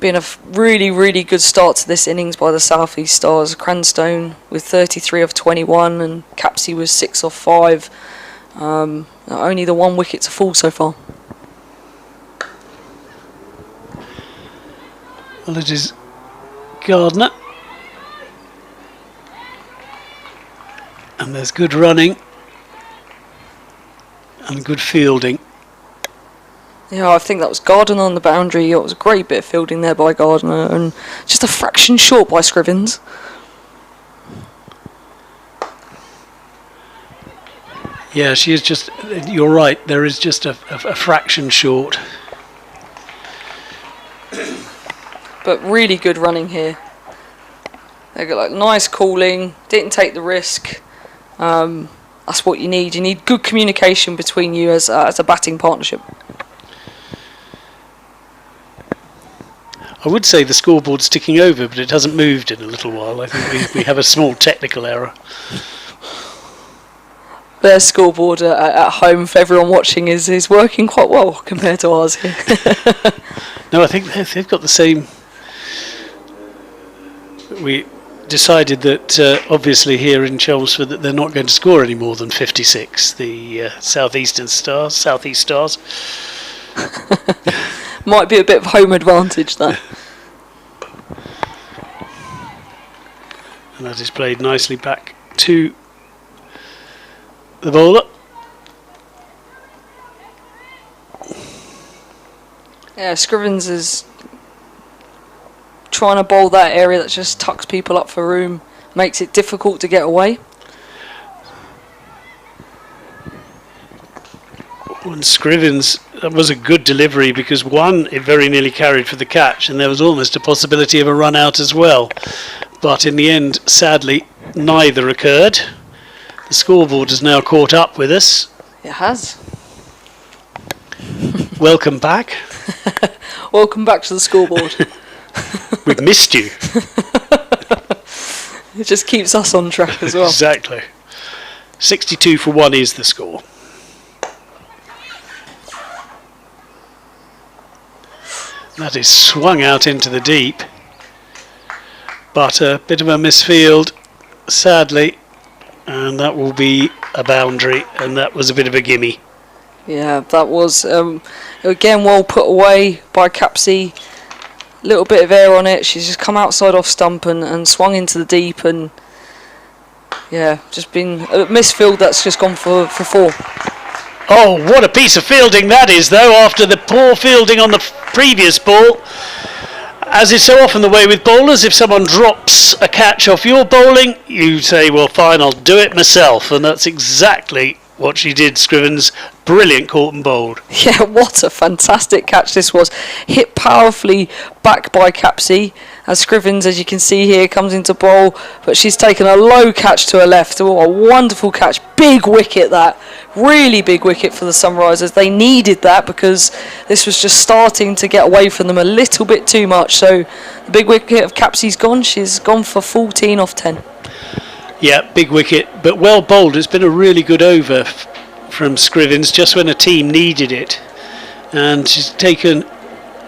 a really, really good start to this innings by the South East Stars. Cranstone with 33 of 21 and Capsey with 6 of 5. Only the 1 wicket to fall so far. Well, it is Gardner. And there's good running and good fielding. Yeah, I think that was Gardner on the boundary. It was a great bit of fielding there by Gardner, and just a fraction short by Scrivens. Yeah, she is just, you're right, there is just a fraction short. But really good running here. They got nice calling, didn't take the risk. That's what you need. You need good communication between you as a batting partnership. I would say the scoreboard's ticking over, but it hasn't moved in a little while. I think we have a small technical error. Their scoreboard at home for everyone watching is working quite well compared to ours here. No, I think they've got the same. We decided that obviously here in Chelmsford that they're not going to score any more than 56. The Southeast Stars. Might be a bit of home advantage there. And that is played nicely back to the bowler. Yeah, Scrivens is trying to bowl that area that just tucks people up for room, makes it difficult to get away. And Scrivens, that was a good delivery because one, it very nearly carried for the catch, and there was almost a possibility of a run out as well. But in the end, sadly, neither occurred. The scoreboard has now caught up with us. It has. Welcome back. Welcome back to the scoreboard. We've missed you. It just keeps us on track as well. Exactly. 62 for 1 is the score. That is swung out into the deep. But a bit of a misfield, sadly. And that will be a boundary. And that was a bit of a gimme. Yeah, that was, again, well put away by Capsey. Little bit of air on it. She's just come outside off stump and swung into the deep. And, yeah, just been a misfield that's just gone for 4. Oh, what a piece of fielding that is, though, after the poor fielding on the previous ball. As is so often the way with bowlers, if someone drops a catch off your bowling, you say, well, fine, I'll do it myself. And that's exactly what she did, Scrivens. Brilliant caught and bowled. Yeah, what a fantastic catch this was. Hit powerfully back by Capsey. As Scrivens, as you can see here, comes into bowl, but she's taken a low catch to her left. Oh, a wonderful catch. Big wicket that. Really big wicket for the Sunrisers. They needed that because this was just starting to get away from them a little bit too much. So the big wicket of Capsey's gone. She's gone for 14 off 10. Yeah, big wicket, but well bowled. It's been a really good over from Scrivens just when a team needed it. And she's taken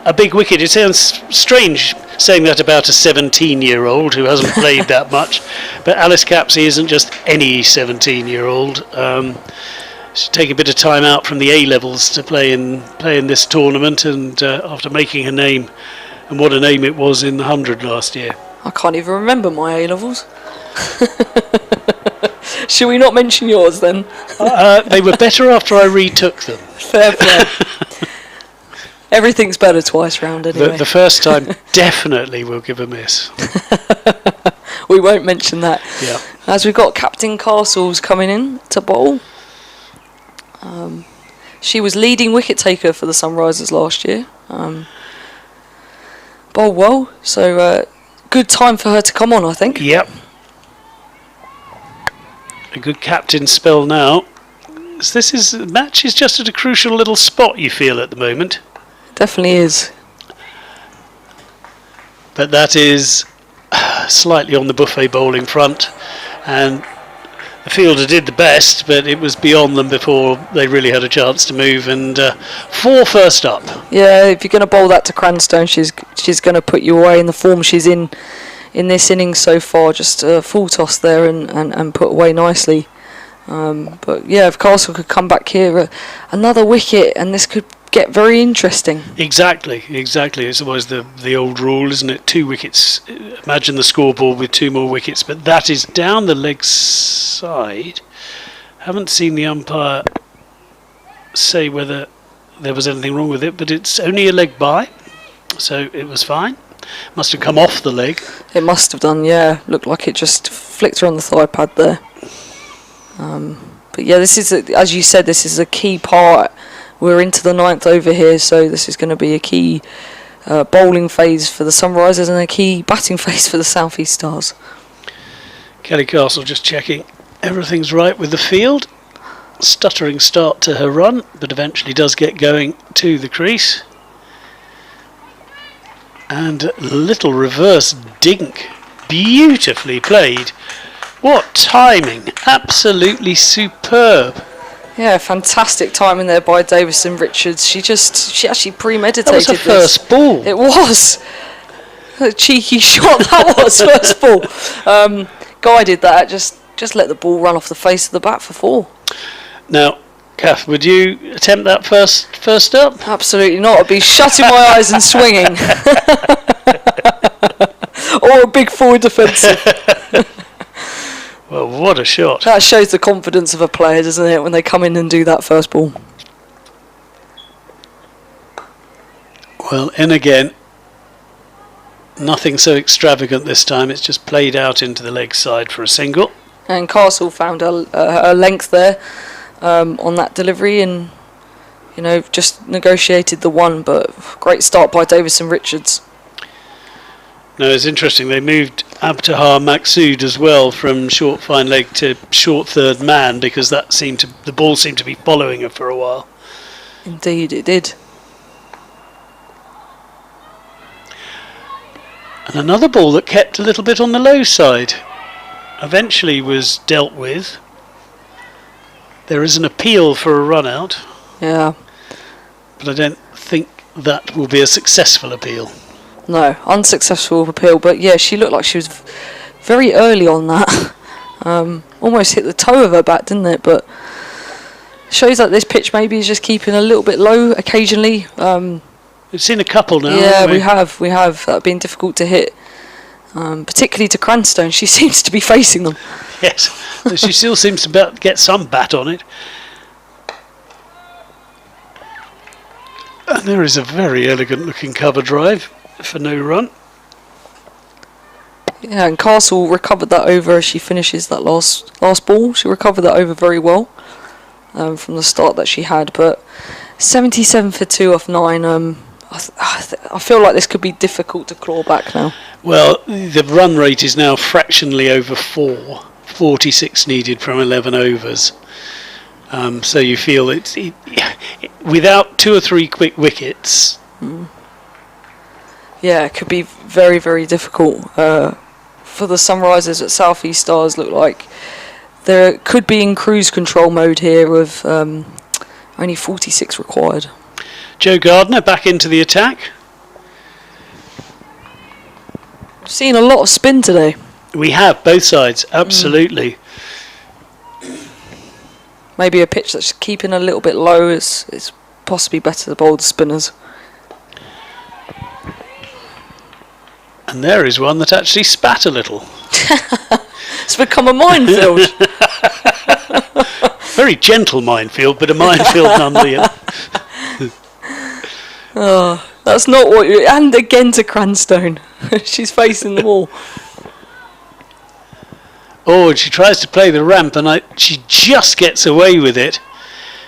a big wicket. It sounds strange saying that about a 17-year-old who hasn't played that much, but Alice Capsey isn't just any 17-year-old. She's taken a bit of time out from the A-levels to play in this tournament, and after making her name, and what a name it was in the 100 last year. I can't even remember my A-levels. Should we not mention yours then? They were better after I retook them. Fair play. Everything's better twice round anyway. The first time definitely will give a miss. We won't mention that. Yeah. As we've got Captain Castles coming in to bowl. She was leading wicket taker for the Sunrisers last year. Bowled well, so good time for her to come on, I think. Yep. A good captain spell now. The match is just at a crucial little spot, you feel, at the moment. Definitely is. But that is slightly on the buffet bowling front, and the fielder did the best, but it was beyond them before they really had a chance to move. And 4 first up. Yeah, if you're going to bowl that to Cranstone, she's going to put you away in the form she's in this innings so far. Just a full toss there and put away nicely. But yeah, if Castle could come back here, another wicket, and this could get very interesting. Exactly. It's always the old rule, isn't it? 2 wickets. Imagine the scoreboard with 2 more wickets, but that is down the leg side. Haven't seen the umpire say whether there was anything wrong with it, but it's only a leg by, so it was fine. Must have come off the leg. It must have done, yeah. Looked like it just flicked her on the thigh pad there. But yeah, this is, as you said, this is a key part. We're into the 9th over here, so this is going to be a key bowling phase for the Sunrisers and a key batting phase for the South East Stars. Kelly Castle just checking everything's right with the field. Stuttering start to her run, but eventually does get going to the crease. And little reverse dink, beautifully played. What timing, absolutely superb. Yeah, fantastic timing there by Davison Richards. She actually premeditated this. That was her first ball. It was. A cheeky shot that was, first ball. Guided that, just let the ball run off the face of the bat for 4. Now, Kath, would you attempt that first up? Absolutely not. I'd be shutting my eyes and swinging. Or a big forward defensive. Well, what a shot. That shows the confidence of a player, doesn't it, when they come in and do that first ball. Well, in again. Nothing so extravagant this time. It's just played out into the leg side for a single. And Castle found a length there on that delivery, and just negotiated the one, but great start by Davison Richards. No, it's interesting. They moved Abtahar Maqsood as well from short fine leg to short third man because the ball seemed to be following her for a while. Indeed, it did. And another ball that kept a little bit on the low side eventually was dealt with. There is an appeal for a run out. Yeah. But I don't think that will be a successful appeal. No, unsuccessful appeal, but yeah, she looked like she was very early on that. Almost hit the toe of her bat, didn't it? But shows that this pitch maybe is just keeping a little bit low occasionally. We've seen a couple now. Yeah, we have. That been difficult to hit, particularly to Cranstone. She seems to be facing them. Yes, she still seems to get some bat on it. And there is a very elegant looking cover drive for no run. Yeah, and Castle recovered that over as she finishes that last ball. She recovered that over very well from the start that she had. But 77 for 2 off 9. I feel like this could be difficult to claw back now. Well, the run rate is now fractionally over 4. 46 needed from 11 overs. So you feel without 2 or 3 quick wickets. Yeah, it could be very, very difficult. For the Sunrisers at South East Stars, look like they could be in cruise control mode here with only 46 required. Joe Gardner back into the attack. We've seen a lot of spin today. We have, both sides, absolutely. Maybe a pitch that's keeping a little bit low is possibly better to bowl the spinners. And there is one that actually spat a little. It's become a minefield. Very gentle minefield, but a minefield nonetheless. Oh, that's not what you... And again to Cranstone. She's facing the wall. Oh, and she tries to play the ramp, and she just gets away with it.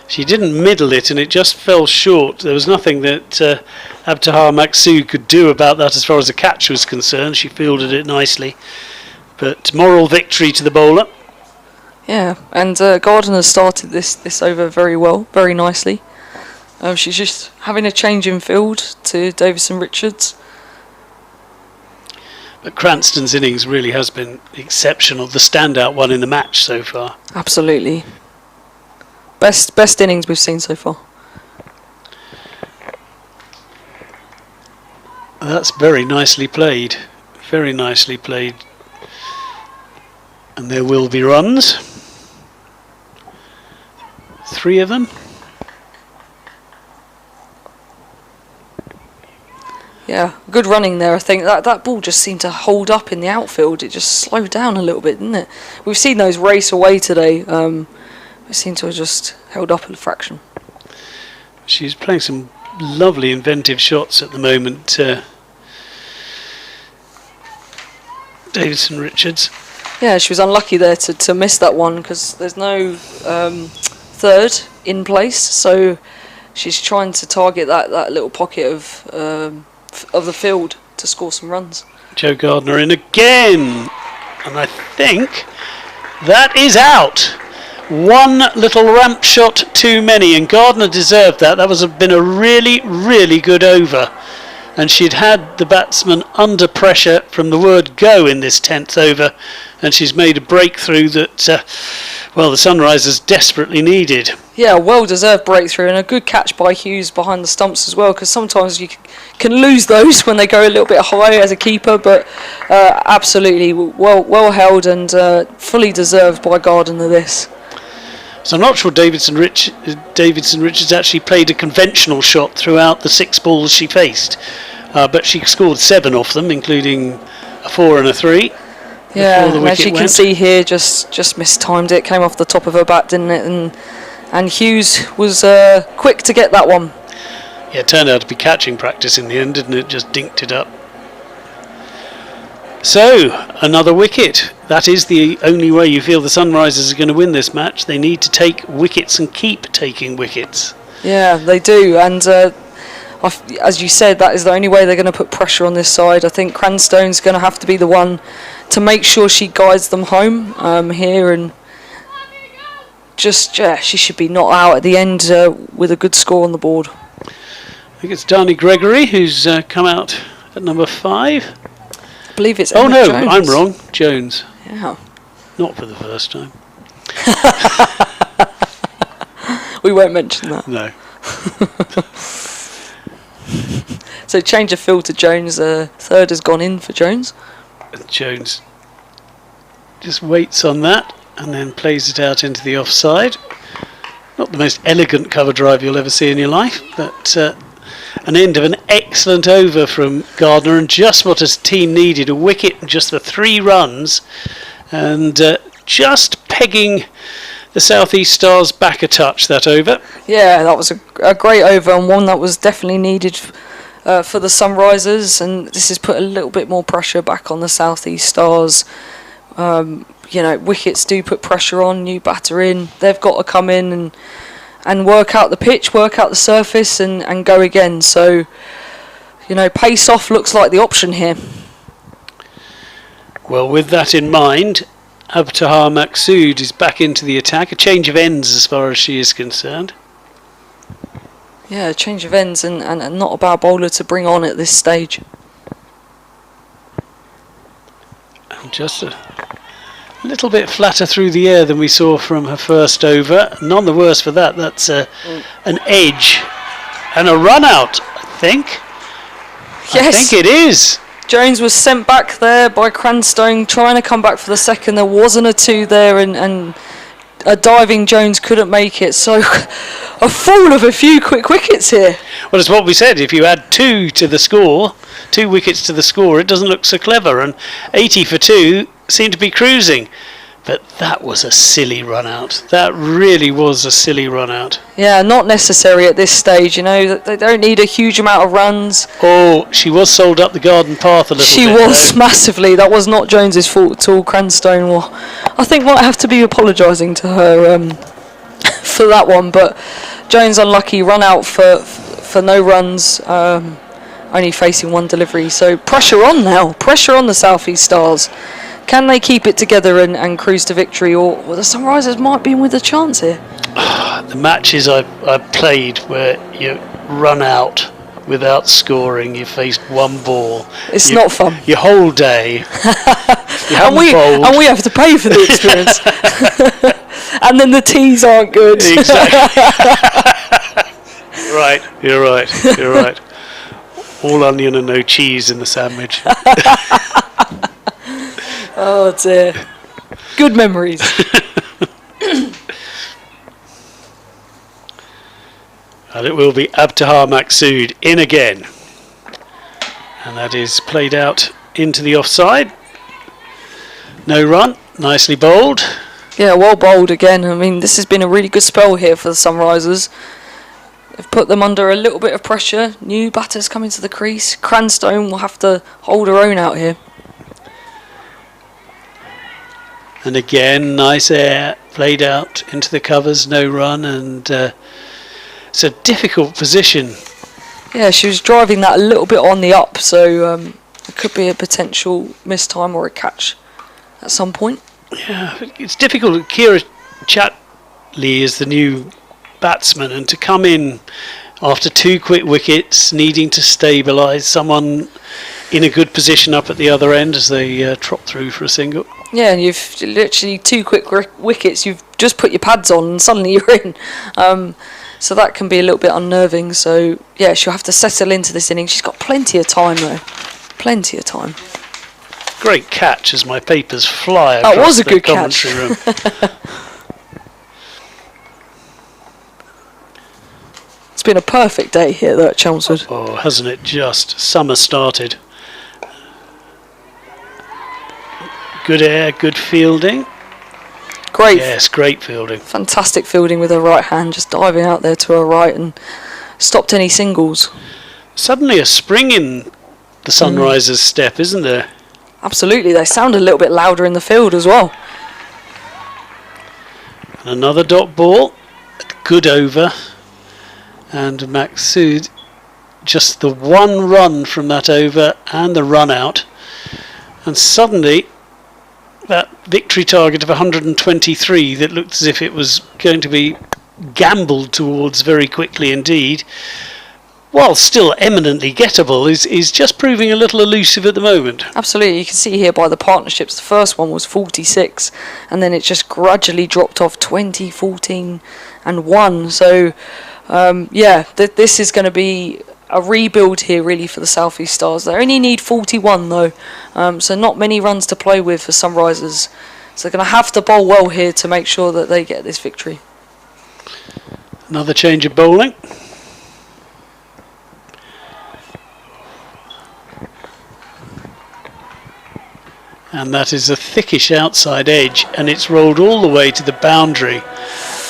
She didn't middle it, and it just fell short. There was nothing that Abtahar Maqsood could do about that as far as the catch was concerned. She fielded it nicely. But moral victory to the bowler. Yeah, and Gardner started this over very well, very nicely. She's just having a change in field to Davison Richards. But Cranstone's innings really has been exceptional. The standout one in the match so far. Absolutely. Best innings we've seen so far. That's very nicely played. Very nicely played. And there will be runs. 3 of them. Yeah, good running there. I think that ball just seemed to hold up in the outfield. It just slowed down a little bit, didn't it? We've seen those race away today. It seemed to have just held up a fraction. She's playing some lovely inventive shots at the moment. Davison Richards. Yeah, she was unlucky there to miss that one because there's no third in place. So she's trying to target that little pocket of the field to score some runs. Joe Gardner in again, and I think that is out. One little ramp shot too many, and Gardner deserved that. That was been a really, really good over, and she'd had the batsman under pressure from the word go in this 10th over, and she's made a breakthrough that the Sunrisers desperately needed. Yeah, well-deserved breakthrough and a good catch by Hughes behind the stumps as well, because sometimes you can lose those when they go a little bit high as a keeper, but absolutely well held and fully deserved by Gardner this. So I'm not sure Davison Richards actually played a conventional shot throughout the 6 balls she faced, but she scored 7 off them, including a 4 and a 3. Yeah, and as you can see here, just mistimed it, came off the top of her bat, didn't it? And Hughes was quick to get that one. Yeah, it turned out to be catching practice in the end, didn't it? Just dinked it up. So, another wicket. That is the only way you feel the Sunrisers are going to win this match. They need to take wickets and keep taking wickets. Yeah, they do, and as you said, that is the only way they're going to put pressure on this side. I think Cranstone's going to have to be the one to make sure she guides them home here, and just she should be not out at the end with a good score on the board. I think it's Dani Gregory who's come out at number 5. I believe it's Oh Emma no, Jones. I'm wrong. Jones. Yeah. Not for the first time. We won't mention that. No. So change of field to Jones. Third has gone in for Jones. Jones just waits on that and then plays it out into the offside. Not the most elegant cover drive you'll ever see in your life, but an end of an excellent over from Gardner, and just what his team needed, a wicket and just the 3 runs, and just pegging the South East Stars back a touch, that over. Yeah, that was a great over, and one that was definitely needed for the Sunrisers, and this has put a little bit more pressure back on the South East Stars. Wickets do put pressure on, new batter in, they've got to come in and work out the pitch, work out the surface, and go again. So, pace off looks like the option here. Well, with that in mind, Abtahar Maqsood is back into the attack, a change of ends as far as she is concerned. Yeah, change of ends, and not a bad bowler to bring on at this stage. And just a little bit flatter through the air than we saw from her first over. None the worse for that. That's an edge and a run out, I think. Yes. I think it is. Jones was sent back there by Cranstone, trying to come back for the second. There wasn't a 2 there, and a diving Jones couldn't make it. So a fall of a few quick wickets here. Well, it's what we said. If you add 2 to the score, 2 wickets to the score, it doesn't look so clever. And 80 for 2 seemed to be cruising. But that was a silly run out. That really was a silly run out. Yeah, not necessary at this stage. They don't need a huge amount of runs. Oh, she was sold up the garden path a little bit. She was massively. That was not Jones's fault at all. Cranstone, I think, might have to be apologising to her for that one. But Jones unlucky, run out for no runs, only facing 1 delivery. So pressure on now. Pressure on the South East Stars. Can they keep it together and cruise to victory, or the Sunrisers might be in with a chance here? The matches I've played where you run out without scoring, you faced 1 ball. It's not fun. Your whole day. You and we have to pay for the experience. And then the teas aren't good. Exactly. Right, you're right. All onion and no cheese in the sandwich. Oh dear. Good memories. And it will be Abtahar Maqsood in again. And that is played out into the offside. No run, nicely bowled. Yeah, well bowled again. I mean, this has been a really good spell here for the Sunrisers. They've put them under a little bit of pressure. New batters coming to the crease. Cranstone will have to hold her own out here. And again, nice air, played out into the covers, no run, and it's a difficult position. Yeah, she was driving that a little bit on the up, so it could be a potential mistime or a catch at some point. Yeah, it's difficult. Kira Chatley is the new batsman, and to come in after 2 quick wickets, needing to stabilise, someone in a good position up at the other end as they trot through for a single. Yeah, and you've literally 2 quick wickets, you've just put your pads on and suddenly you're in. So that can be a little bit unnerving. So, yeah, she'll have to settle into this inning. She's got plenty of time, though. Plenty of time. Great catch as my papers fly across that was a the good commentary catch. room. It's been a perfect day here, though, at Chelmsford. Oh, hasn't it just? Summer started. Good air, good fielding. Great. Yes, great fielding. Fantastic fielding with her right hand, just diving out there to her right and stopped any singles. Suddenly a spring in the Sunrisers' step, isn't there? Absolutely, they sound a little bit louder in the field as well. And another dot ball. Good over. And Maksud, just the one run from that over and the run out. And suddenly, that victory target of 123 that looked as if it was going to be gambled towards very quickly indeed, while still eminently gettable, is just proving a little elusive at the moment. Absolutely, you can see here by the partnerships, the first one was 46, and then it just gradually dropped off 20, 14 and 1. So this is going to be a rebuild here really for the South East Stars. They only need 41 though, so not many runs to play with for Sunrisers. So they're going to have to bowl well here to make sure that they get this victory. Another change of bowling. And that is a thickish outside edge, and it's rolled all the way to the boundary.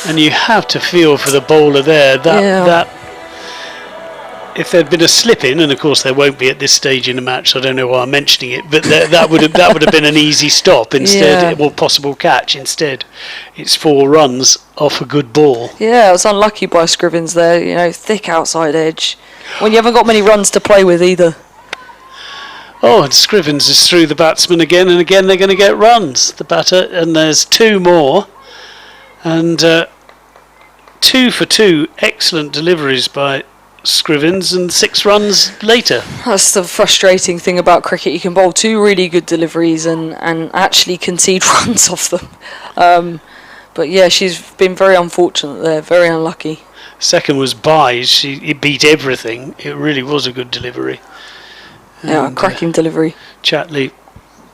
And you have to feel for the bowler there that if there'd been a slip in, and of course there won't be at this stage in the match, so I don't know why I'm mentioning it, but that would have been an easy stop instead, or possible catch. Instead, it's 4 runs off a good ball. Yeah, it was unlucky by Scrivens there. Thick outside edge when you haven't got many runs to play with either. Oh, and Scrivens is through the batsman again, and again they're going to get runs, the batter, and there's 2 more. And 2 for 2, excellent deliveries by Scrivens, and 6 runs later. That's the frustrating thing about cricket. You can bowl 2 really good deliveries and actually concede runs off them. But yeah, she's been very unfortunate there, very unlucky. Second was Buys. It beat everything. It really was a good delivery. Yeah, cracking delivery. Chatley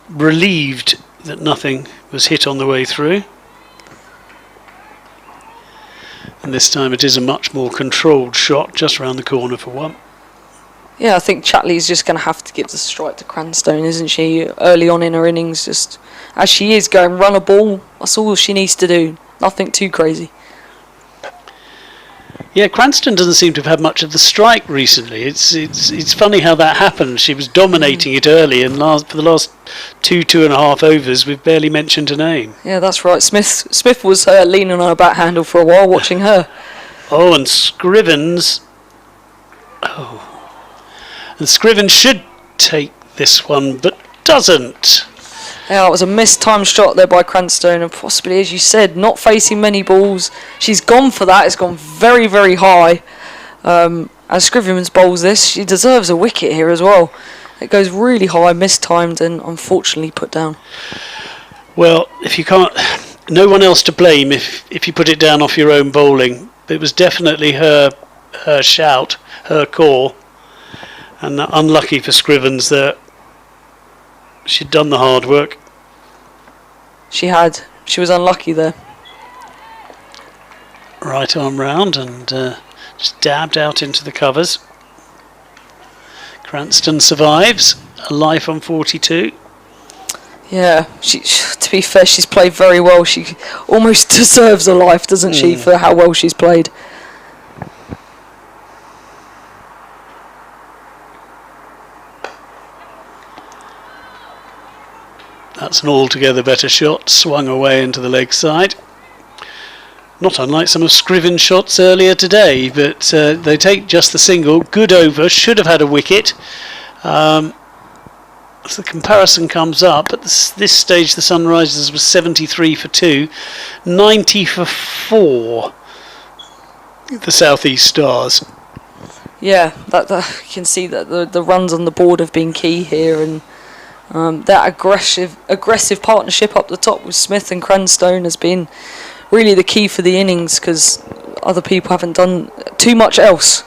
relieved that nothing was hit on the way through. And this time it is a much more controlled shot just around the corner for 1. Yeah, I think Chatley's just going to have to give the strike to Cranstone, isn't she? Early on in her innings, just as she is going, run a ball. That's all she needs to do. Nothing too crazy. Yeah, Cranston doesn't seem to have had much of the strike recently. It's funny how that happened. She was dominating it early, and for the last 2.5 overs, we've barely mentioned her name. Yeah, that's right. Smith was leaning on her back handle for a while, watching her. Oh, and Scrivens. And Scrivens should take this one, but doesn't. Yeah, it was a mistimed shot there by Cranstone, and possibly, as you said, not facing many balls. She's gone for that. It's gone very, very high. As Scrivens bowls this, she deserves a wicket here as well. It goes really high, mistimed, and unfortunately put down. Well, if you can't, no one else to blame if you put it down off your own bowling. It was definitely her shout, her call, and unlucky for Scrivens that she'd done the hard work. She had. She was unlucky there. Right arm round and just dabbed out into the covers. Cranston survives. A life on 42. Yeah, to be fair, she's played very well. She almost deserves a life, doesn't she, for how well she's played. That's an altogether better shot, swung away into the leg side. Not unlike some of Scriven's shots earlier today, but they take just the single. Good over, should have had a wicket. As the comparison comes up, at this stage the Sunrisers was 73 for 2, 90 for 4, the South East Stars. Yeah, that you can see that the runs on the board have been key here, and that aggressive partnership up the top with Smith and Cranstone has been really the key for the innings, because other people haven't done too much else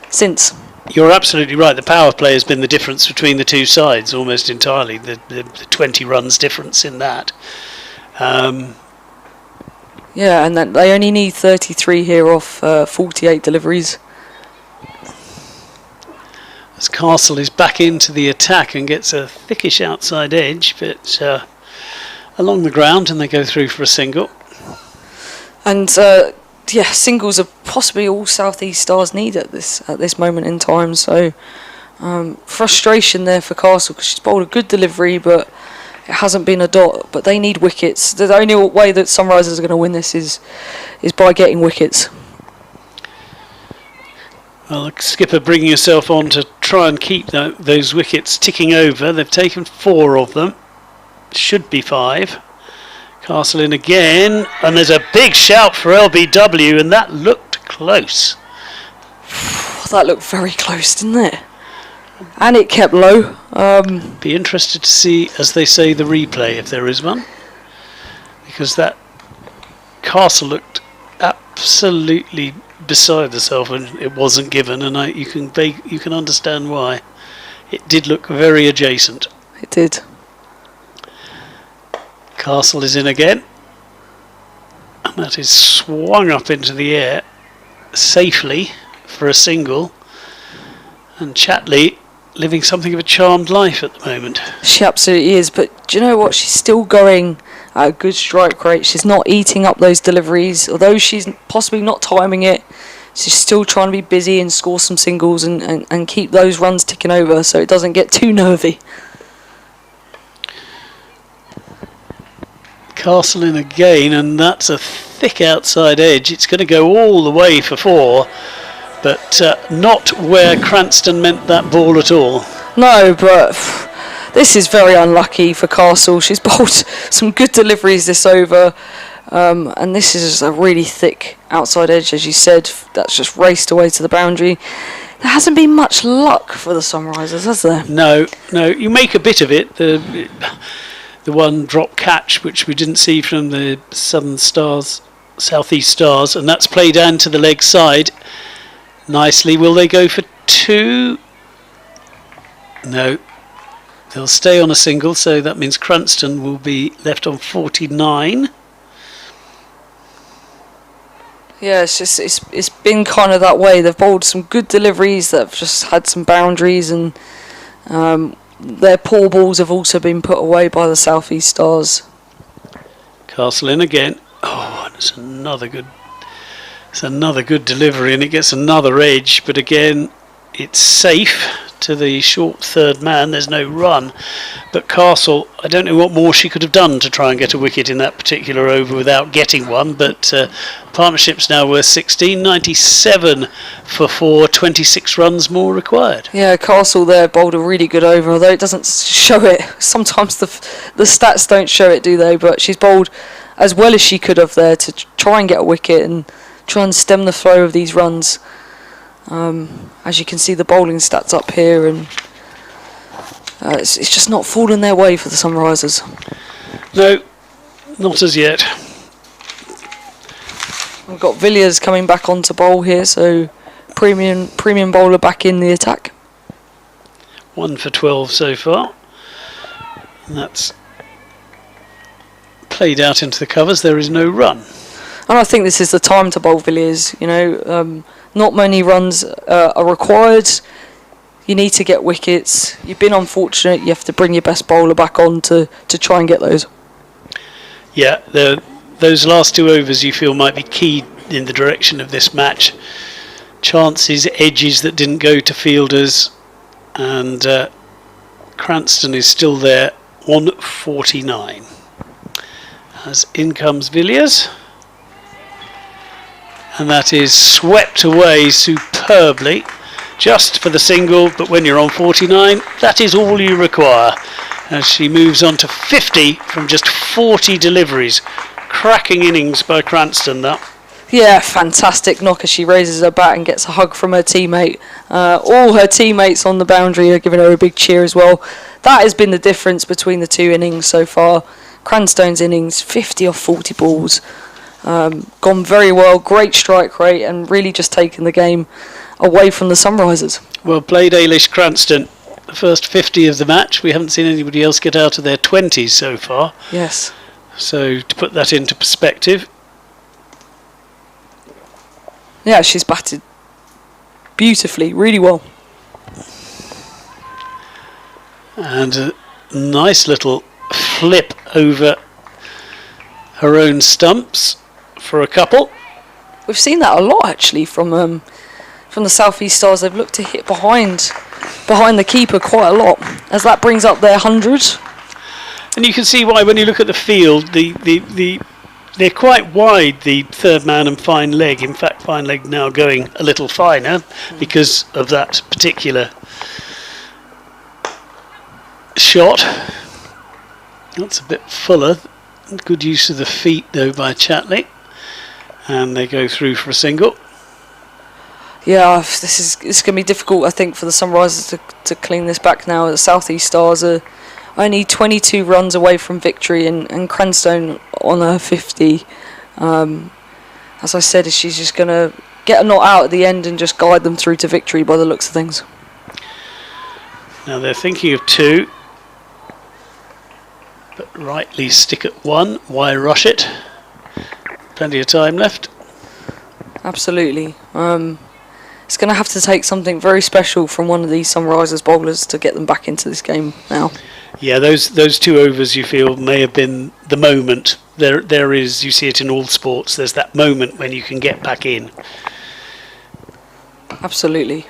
since. You're absolutely right. The power play has been the difference between the two sides almost entirely. The 20 runs difference in that. Yeah, and that they only need 33 here off 48 deliveries. As Castle is back into the attack and gets a thickish outside edge, but along the ground, and they go through for a single. And singles are possibly all South East Stars need at this moment in time. So frustration there for Castle, because she's bowled a good delivery, but it hasn't been a dot. But they need wickets. The only way that Sunrisers are going to win this is by getting wickets. Well, the skipper bringing herself on to try and keep those wickets ticking over. They've taken 4 of them. Should be 5. Castle in again, and there's a big shout for LBW, and that looked close. That looked very close, didn't it? And it kept low. Be interested to see, as they say, the replay if there is one, because that Castle looked absolutely beside herself and it wasn't given, and you can understand why. It did look very adjacent. It did. Castle is in again, and that is swung up into the air safely for a single, and Chatley living something of a charmed life at the moment. She absolutely is, but do you know what? She's still going at a good strike rate. She's not eating up those deliveries, although she's possibly not timing it. She's still trying to be busy and score some singles and keep those runs ticking over so it doesn't get too nervy. Castle in again, and that's a thick outside edge. It's going to go all the way for 4, but not where Cranston meant that ball at all. No, but this is very unlucky for Castle. She's bowled some good deliveries this over, and this is a really thick outside edge, as you said, that's just raced away to the boundary. There hasn't been much luck for the Sunrisers, has there? No, you make a bit of it. The one drop catch, which we didn't see from the Southeast Stars, and that's played down to the leg side nicely. Will they go for 2? No, they'll stay on a single, so that means Cranston will be left on 49. Yeah, it's been kind of that way. They've bowled some good deliveries that have just had some boundaries, and their poor balls have also been put away by the Southeast Stars. Castle in again. Oh, and it's another good delivery, and it gets another edge, but again it's safe to the short third man. There's no run, but Castle, I don't know what more she could have done to try and get a wicket in that particular over without getting one, but partnership's now worth 16.97 for 4, 26 runs more required. Yeah, Castle there bowled a really good over, although it doesn't show it. Sometimes the stats don't show it, do they? But she's bowled as well as she could have there to try and get a wicket and try and stem the flow of these runs. As you can see, the bowling stats up here, and it's just not fallen their way for the Sunrisers. No, not as yet. We've got Villiers coming back onto bowl here, so premium bowler back in the attack. 1 for 12 so far. And that's played out into the covers. There is no run. And I think this is the time to bowl Villiers. You know, not many runs are required. You need to get wickets. You've been unfortunate. You have to bring your best bowler back on to try and get those. Yeah, those last 2 overs you feel might be key in the direction of this match. Chances, edges that didn't go to fielders, and Cranston is still there on 49. As in comes Villiers, and that is swept away superbly, just for the single, but when you're on 49, that is all you require, as she moves on to 50 from just 40 deliveries. Cracking innings by Cranston, that. Yeah, fantastic knock as she raises her bat and gets a hug from her teammate. All her teammates on the boundary are giving her a big cheer as well. That has been the difference between the 2 innings so far. Cranstone's innings, 50 off 40 balls. Gone very well, great strike rate, and really just taken the game away from the Sunrisers. Well played, Ailish Cranston. The first 50 of the match. We haven't seen anybody else get out of their 20s so far. Yes. So to put that into perspective. Yeah, she's batted beautifully, really well. And a nice little flip over her own stumps for a couple. We've seen that a lot actually from the Southeast Stars. They've looked to hit behind the keeper quite a lot, as that brings up their 100. And you can see why when you look at the field, the they're quite wide, the third man and fine leg. In fact, fine leg now going a little finer because of that particular shot. That's a bit fuller. Good use of the feet though by Chatley, and they go through for a single. Yeah, it's going to be difficult, I think, for the Sunrisers to clean this back now. The South East Stars are only 22 runs away from victory, and Cranstone on her 50. As I said, she's just going to get a knot out at the end and just guide them through to victory by the looks of things. Now they're thinking of 2. But rightly stick at 1. Why rush it? Plenty of time left. Absolutely. It's going to have to take something very special from one of these Sunrisers bowlers to get them back into this game now. Yeah, those 2 overs you feel may have been the moment. There is, you see it in all sports, there's that moment when you can get back in. Absolutely.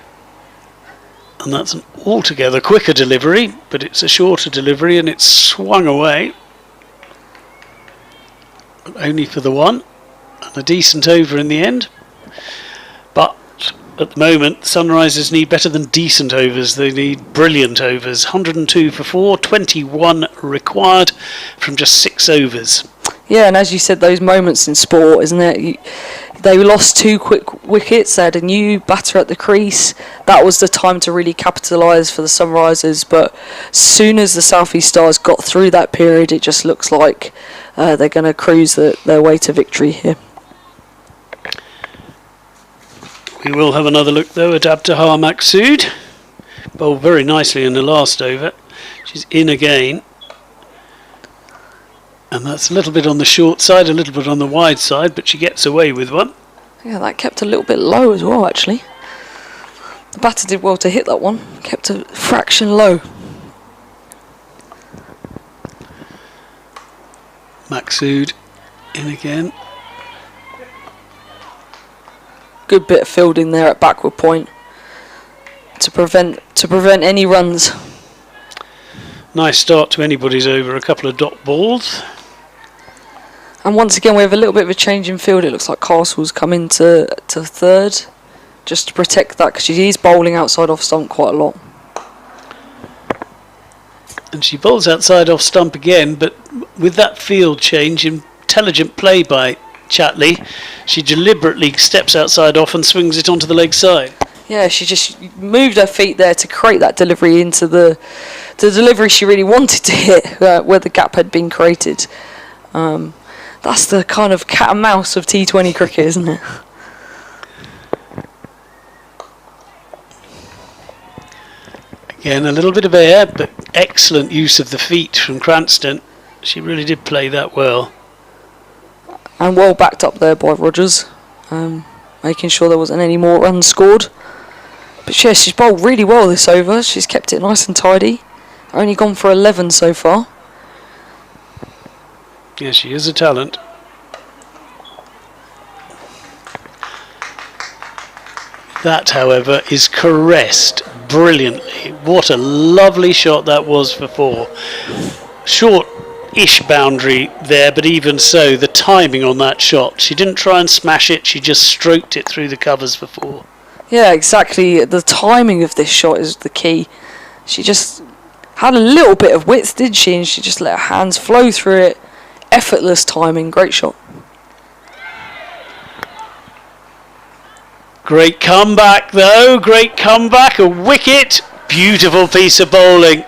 And that's an altogether quicker delivery, but it's a shorter delivery and it's swung away. But only for the 1. And a decent over in the end. But at the moment, Sunrisers need better than decent overs. They need brilliant overs. 102 for 4, 21 required from just 6 overs. Yeah, and as you said, those moments in sport, isn't it? They lost 2 quick wickets. They had a new batter at the crease. That was the time to really capitalise for the Sunrisers. But as soon as the South East Stars got through that period, it just looks like they're going to cruise their way to victory here. We will have another look though at Abtahar Maqsood. Bowled very nicely in the last over. She's in again. And that's a little bit on the short side, a little bit on the wide side, but she gets away with one. Yeah, that kept a little bit low as well, actually. The batter did well to hit that one. Kept a fraction low. Maqsood in again. Good bit of fielding there at backward point to prevent any runs. Nice start to anybody's over. A couple of dot balls. And once again, we have a little bit of a change in field. It looks like Castle's come into third, just to protect that, because she is bowling outside off stump quite a lot. And she bowls outside off stump again, but with that field change, intelligent play by Chatley, she deliberately steps outside off and swings it onto the leg side. Yeah, she just moved her feet there to create that delivery into the delivery she really wanted to hit, where the gap had been created. That's the kind of cat and mouse of T20 cricket, isn't it? Again, a little bit of air, but excellent use of the feet from Cranston. She really did play that well. And well backed up there by Rogers, making sure there wasn't any more runs scored. But yeah, she's bowled really well this over. She's kept it nice and tidy. Only gone for 11 so far. Yeah, she is a talent. That, however, is caressed brilliantly. What a lovely shot that was for 4. Short-ish boundary there, but even so, the timing on that shot. She didn't try and smash it, she just stroked it through the covers for 4. Yeah, exactly. The timing of this shot is the key. She just had a little bit of width, did she? And she just let her hands flow through it. Effortless timing, great shot. Great comeback though, great comeback, a wicket. Beautiful piece of bowling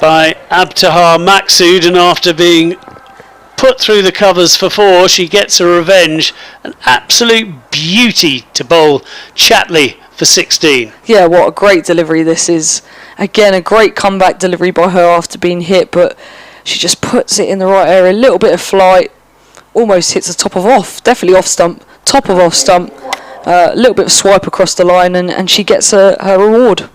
by Abtahar Maqsood, and after being put through the covers for 4, she gets her revenge. An absolute beauty to bowl Chatley for 16. Yeah, what a great delivery this is. Again, a great comeback delivery by her after being hit, but she just puts it in the right area. A little bit of flight, almost hits the top of off, definitely off stump, top of off stump. A little bit of swipe across the line, and she gets her reward.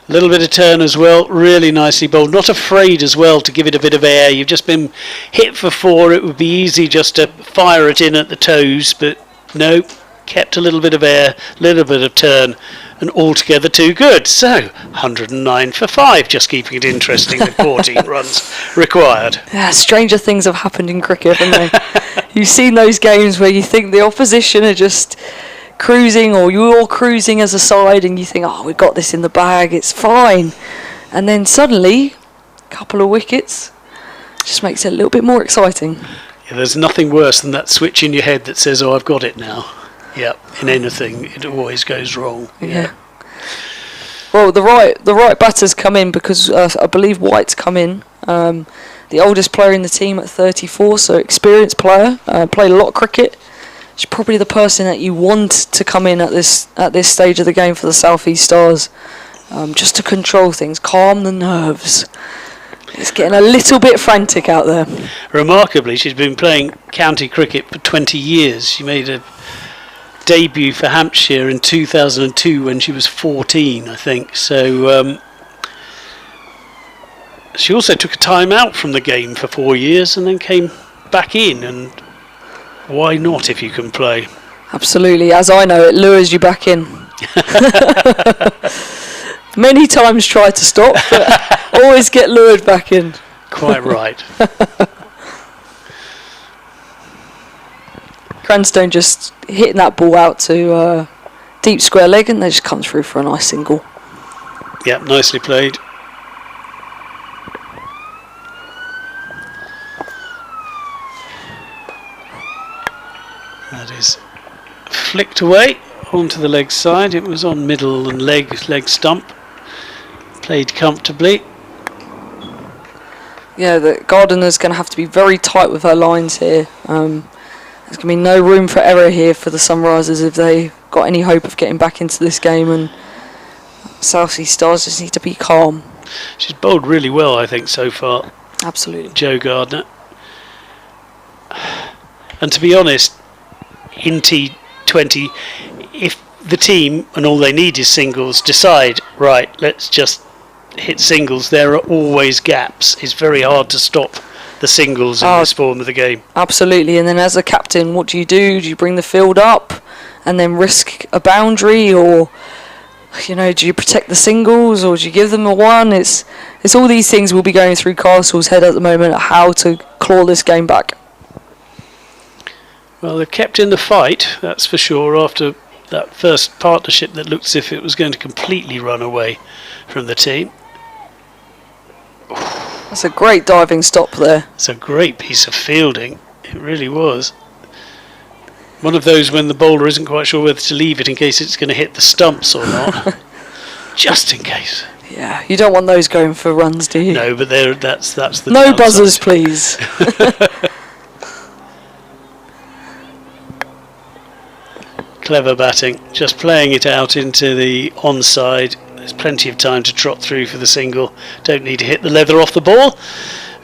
A little bit of turn as well, really nicely bowled. Not afraid as well to give it a bit of air. You've just been hit for 4. It would be easy just to fire it in at the toes, but no, kept a little bit of air, a little bit of turn, and altogether too good. So 109 for 5, just keeping it interesting with 14 runs required. Yeah, stranger things have happened in cricket, haven't they? You've seen those games where you think the opposition are just cruising, or you're cruising as a side, and you think, oh, we've got this in the bag, it's fine. And then suddenly, a couple of wickets just makes it a little bit more exciting. Yeah, there's nothing worse than that switch in your head that says, oh, I've got it now. Yeah, in anything, it always goes wrong. Yeah. Well, the right batters come in because I believe White's come in. The oldest player in the team at 34, so experienced player, played a lot of cricket. She's probably the person that you want to come in at this stage of the game for the South East Stars, just to control things, calm the nerves. It's getting a little bit frantic out there. Remarkably, she's been playing county cricket for 20 years. She made a debut for Hampshire in 2002 when she was 14, I think. So she also took a time out from the game for 4 years and then came back in, and why not if you can play? Absolutely, as I know, it lures you back in. Many times try to stop, but always get lured back in. Quite right. Cranstone just hitting that ball out to deep square leg, and they just come through for a nice single. Yep, nicely played. That is flicked away onto the leg side. It was on middle and leg stump. Played comfortably. Yeah, the Gardiner's going to have to be very tight with her lines here. There's going to be no room for error here for the Sunrisers if they got any hope of getting back into this game, and South East Stars just need to be calm. She's bowled really well, I think, so far. Absolutely. Jo Gardner. And to be honest, in T20, if the team, and all they need is singles, decide, right, let's just hit singles, there are always gaps. It's very hard to stop the singles in this form of the game. Absolutely. And then as a captain, what do? Do you bring the field up and then risk a boundary, or do you protect the singles, or do you give them a one? It's all these things we'll be going through Castle's head at the moment, how to claw this game back. Well, they're kept in the fight, that's for sure, after that first partnership that looked as if it was going to completely run away from the team. That's a great diving stop there. It's a great piece of fielding. It really was. One of those when the bowler isn't quite sure whether to leave it in case it's going to hit the stumps or not. Just in case. Yeah, you don't want those going for runs, do you? No, but that's the no downside. buzzers, please. Clever batting. Just playing it out into the onside. There's plenty of time to trot through for the single. Don't need to hit the leather off the ball.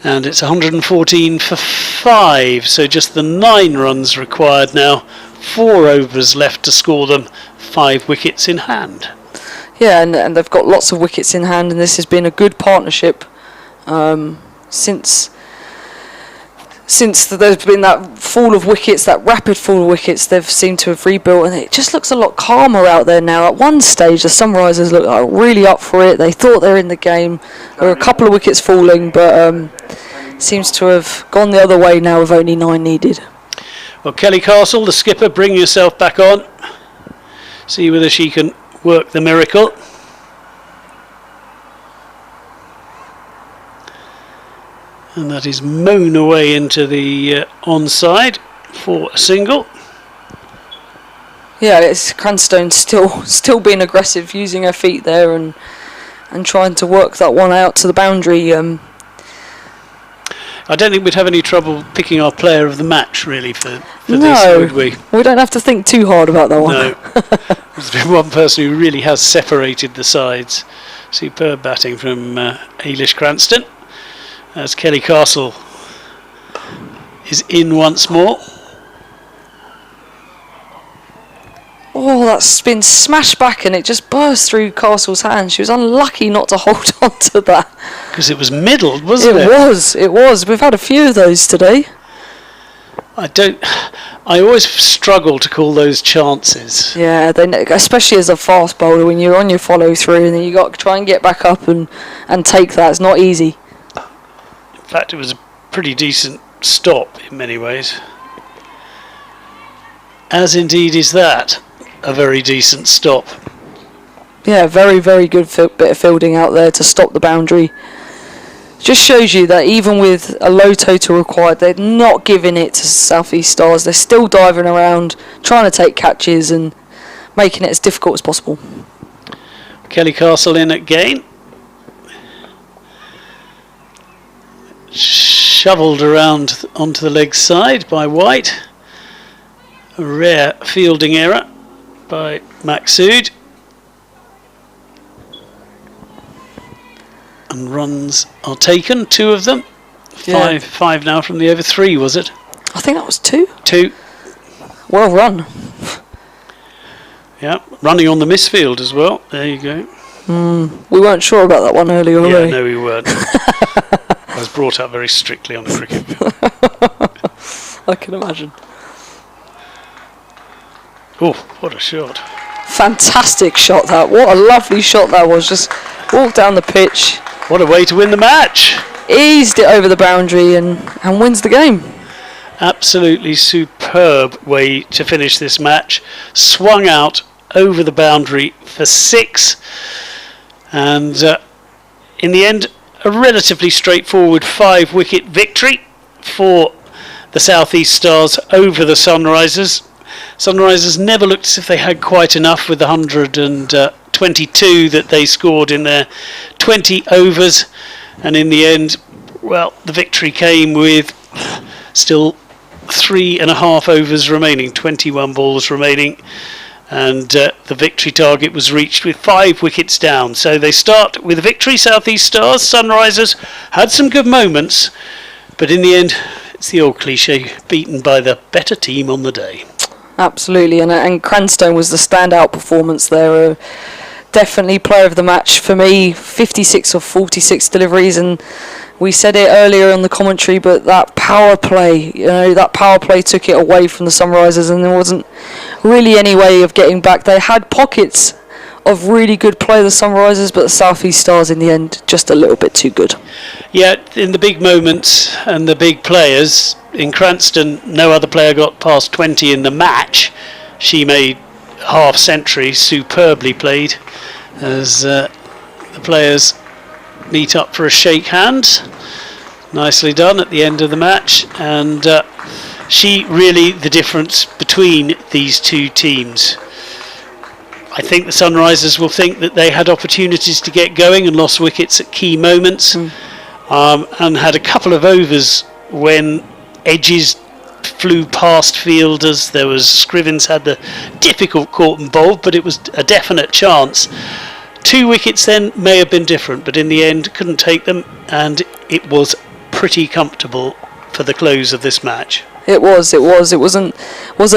And it's 114 for 5, so just the 9 runs required now. 4 overs left to score them. 5 wickets in hand. Yeah, and they've got lots of wickets in hand, and this has been a good partnership since there's been that fall of wickets, that rapid fall of wickets. They've seemed to have rebuilt, and it just looks a lot calmer out there now. At one stage, the Sunrisers looked like really up for it. They thought they were in the game. There were a couple of wickets falling, but seems to have gone the other way now with only 9 needed. Well, Kelly Castle, the skipper, bring yourself back on. See whether she can work the miracle. And that is mown away into the onside for a single. Yeah, it's Cranstone still being aggressive, using her feet there and trying to work that one out to the boundary. I don't think we'd have any trouble picking our player of the match, really, for no, this, would we? We don't have to think too hard about that one. No. There's been one person who really has separated the sides. Superb batting from Ailish Cranston, as Kelly Castle is in once more. Oh, that's been smashed back and it just burst through Castle's hand. She was unlucky not to hold on to that. Because it was middled, wasn't it? It was. We've had a few of those today. I always struggle to call those chances. Yeah, especially as a fast bowler, when you're on your follow through and then you got to try and get back up and take that. It's not easy. In fact, it was a pretty decent stop in many ways. as indeed is that a very decent stop. Yeah, very, very good bit of fielding out there to stop the boundary. Just shows you that even with a low total required, they're not giving it to South East Stars. They're still diving around, trying to take catches and making it as difficult as possible. Kelly Castle in again. Shoveled around onto the leg side by White. A rare fielding error by Maqsood. And runs are taken, 2 of them. Five now from the over 3, was it? I think that was 2. 2. Well run. Yeah, running on the misfield as well. There you go. We weren't sure about that one earlier, were Yeah, we? no, we weren't. I was brought up very strictly on the cricket field. I can imagine. Oh, what a shot. Fantastic shot that. What a lovely shot that was. Just walked down the pitch, What a way to win the match. eased it over the boundary and wins the game. Absolutely superb way to finish this match. Swung out over the boundary for 6. And in the end, a relatively straightforward 5-wicket victory for the South East Stars over the Sunrisers. Sunrisers never looked as if they had quite enough with the 122 that they scored in their 20 overs. And in the end, well, the victory came with still 3.5 overs remaining, 21 balls remaining. And the victory target was reached with 5 wickets down. So they start with a victory, South East Stars. Sunrisers had some good moments, but in the end, it's the old cliche, beaten by the better team on the day. Absolutely, and Cranstone was the standout performance there. Definitely player of the match for me. 56 of 46 deliveries, and we said it earlier on the commentary, but that power play, that power play took it away from the Sunrisers, and there wasn't really any way of getting back. They had pockets of really good play, the Sunrisers, but the South East Stars in the end just a little bit too good. Yeah, in the big moments and the big players, in Cranston, no other player got past 20 in the match. She made half century, superbly played, as the players meet up for a shake hands. Nicely done at the end of the match, and she really the difference between these two teams. I think the Sunrisers will think that they had opportunities to get going and lost wickets at key moments, and had a couple of overs when edges flew past fielders. There was Scrivens had the difficult caught and bowled, but it was a definite chance. 2 wickets then may have been different, but in the end couldn't take them, and it was pretty comfortable for the close of this match. It wasn't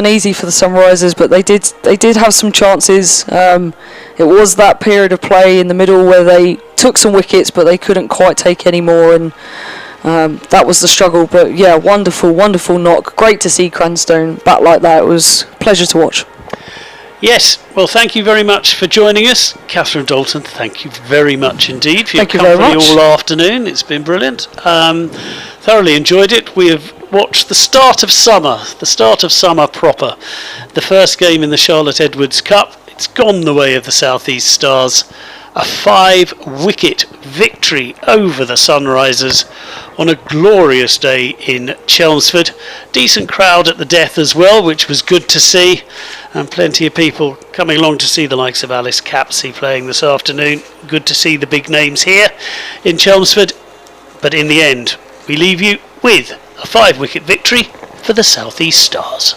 easy for the Sunrisers, but they did have some chances. It was that period of play in the middle where they took some wickets, but they couldn't quite take any more, and that was the struggle. But yeah, wonderful knock. Great to see Cranstone back like that. It was a pleasure to watch. Yes, well, thank you very much for joining us. Catherine Dalton, thank you very much indeed for your Thank you very company much. all afternoon. It's been brilliant. Thoroughly enjoyed it. We have watched the start of summer proper. The first game in the Charlotte Edwards Cup. It's gone the way of the South East Stars. A 5-wicket victory over the Sunrisers on a glorious day in Chelmsford. Decent crowd at the death as well, which was good to see, and plenty of people coming along to see the likes of Alice Capsey playing this afternoon. Good to see the big names here in Chelmsford, but in the end we leave you with a 5-wicket victory for the South East Stars.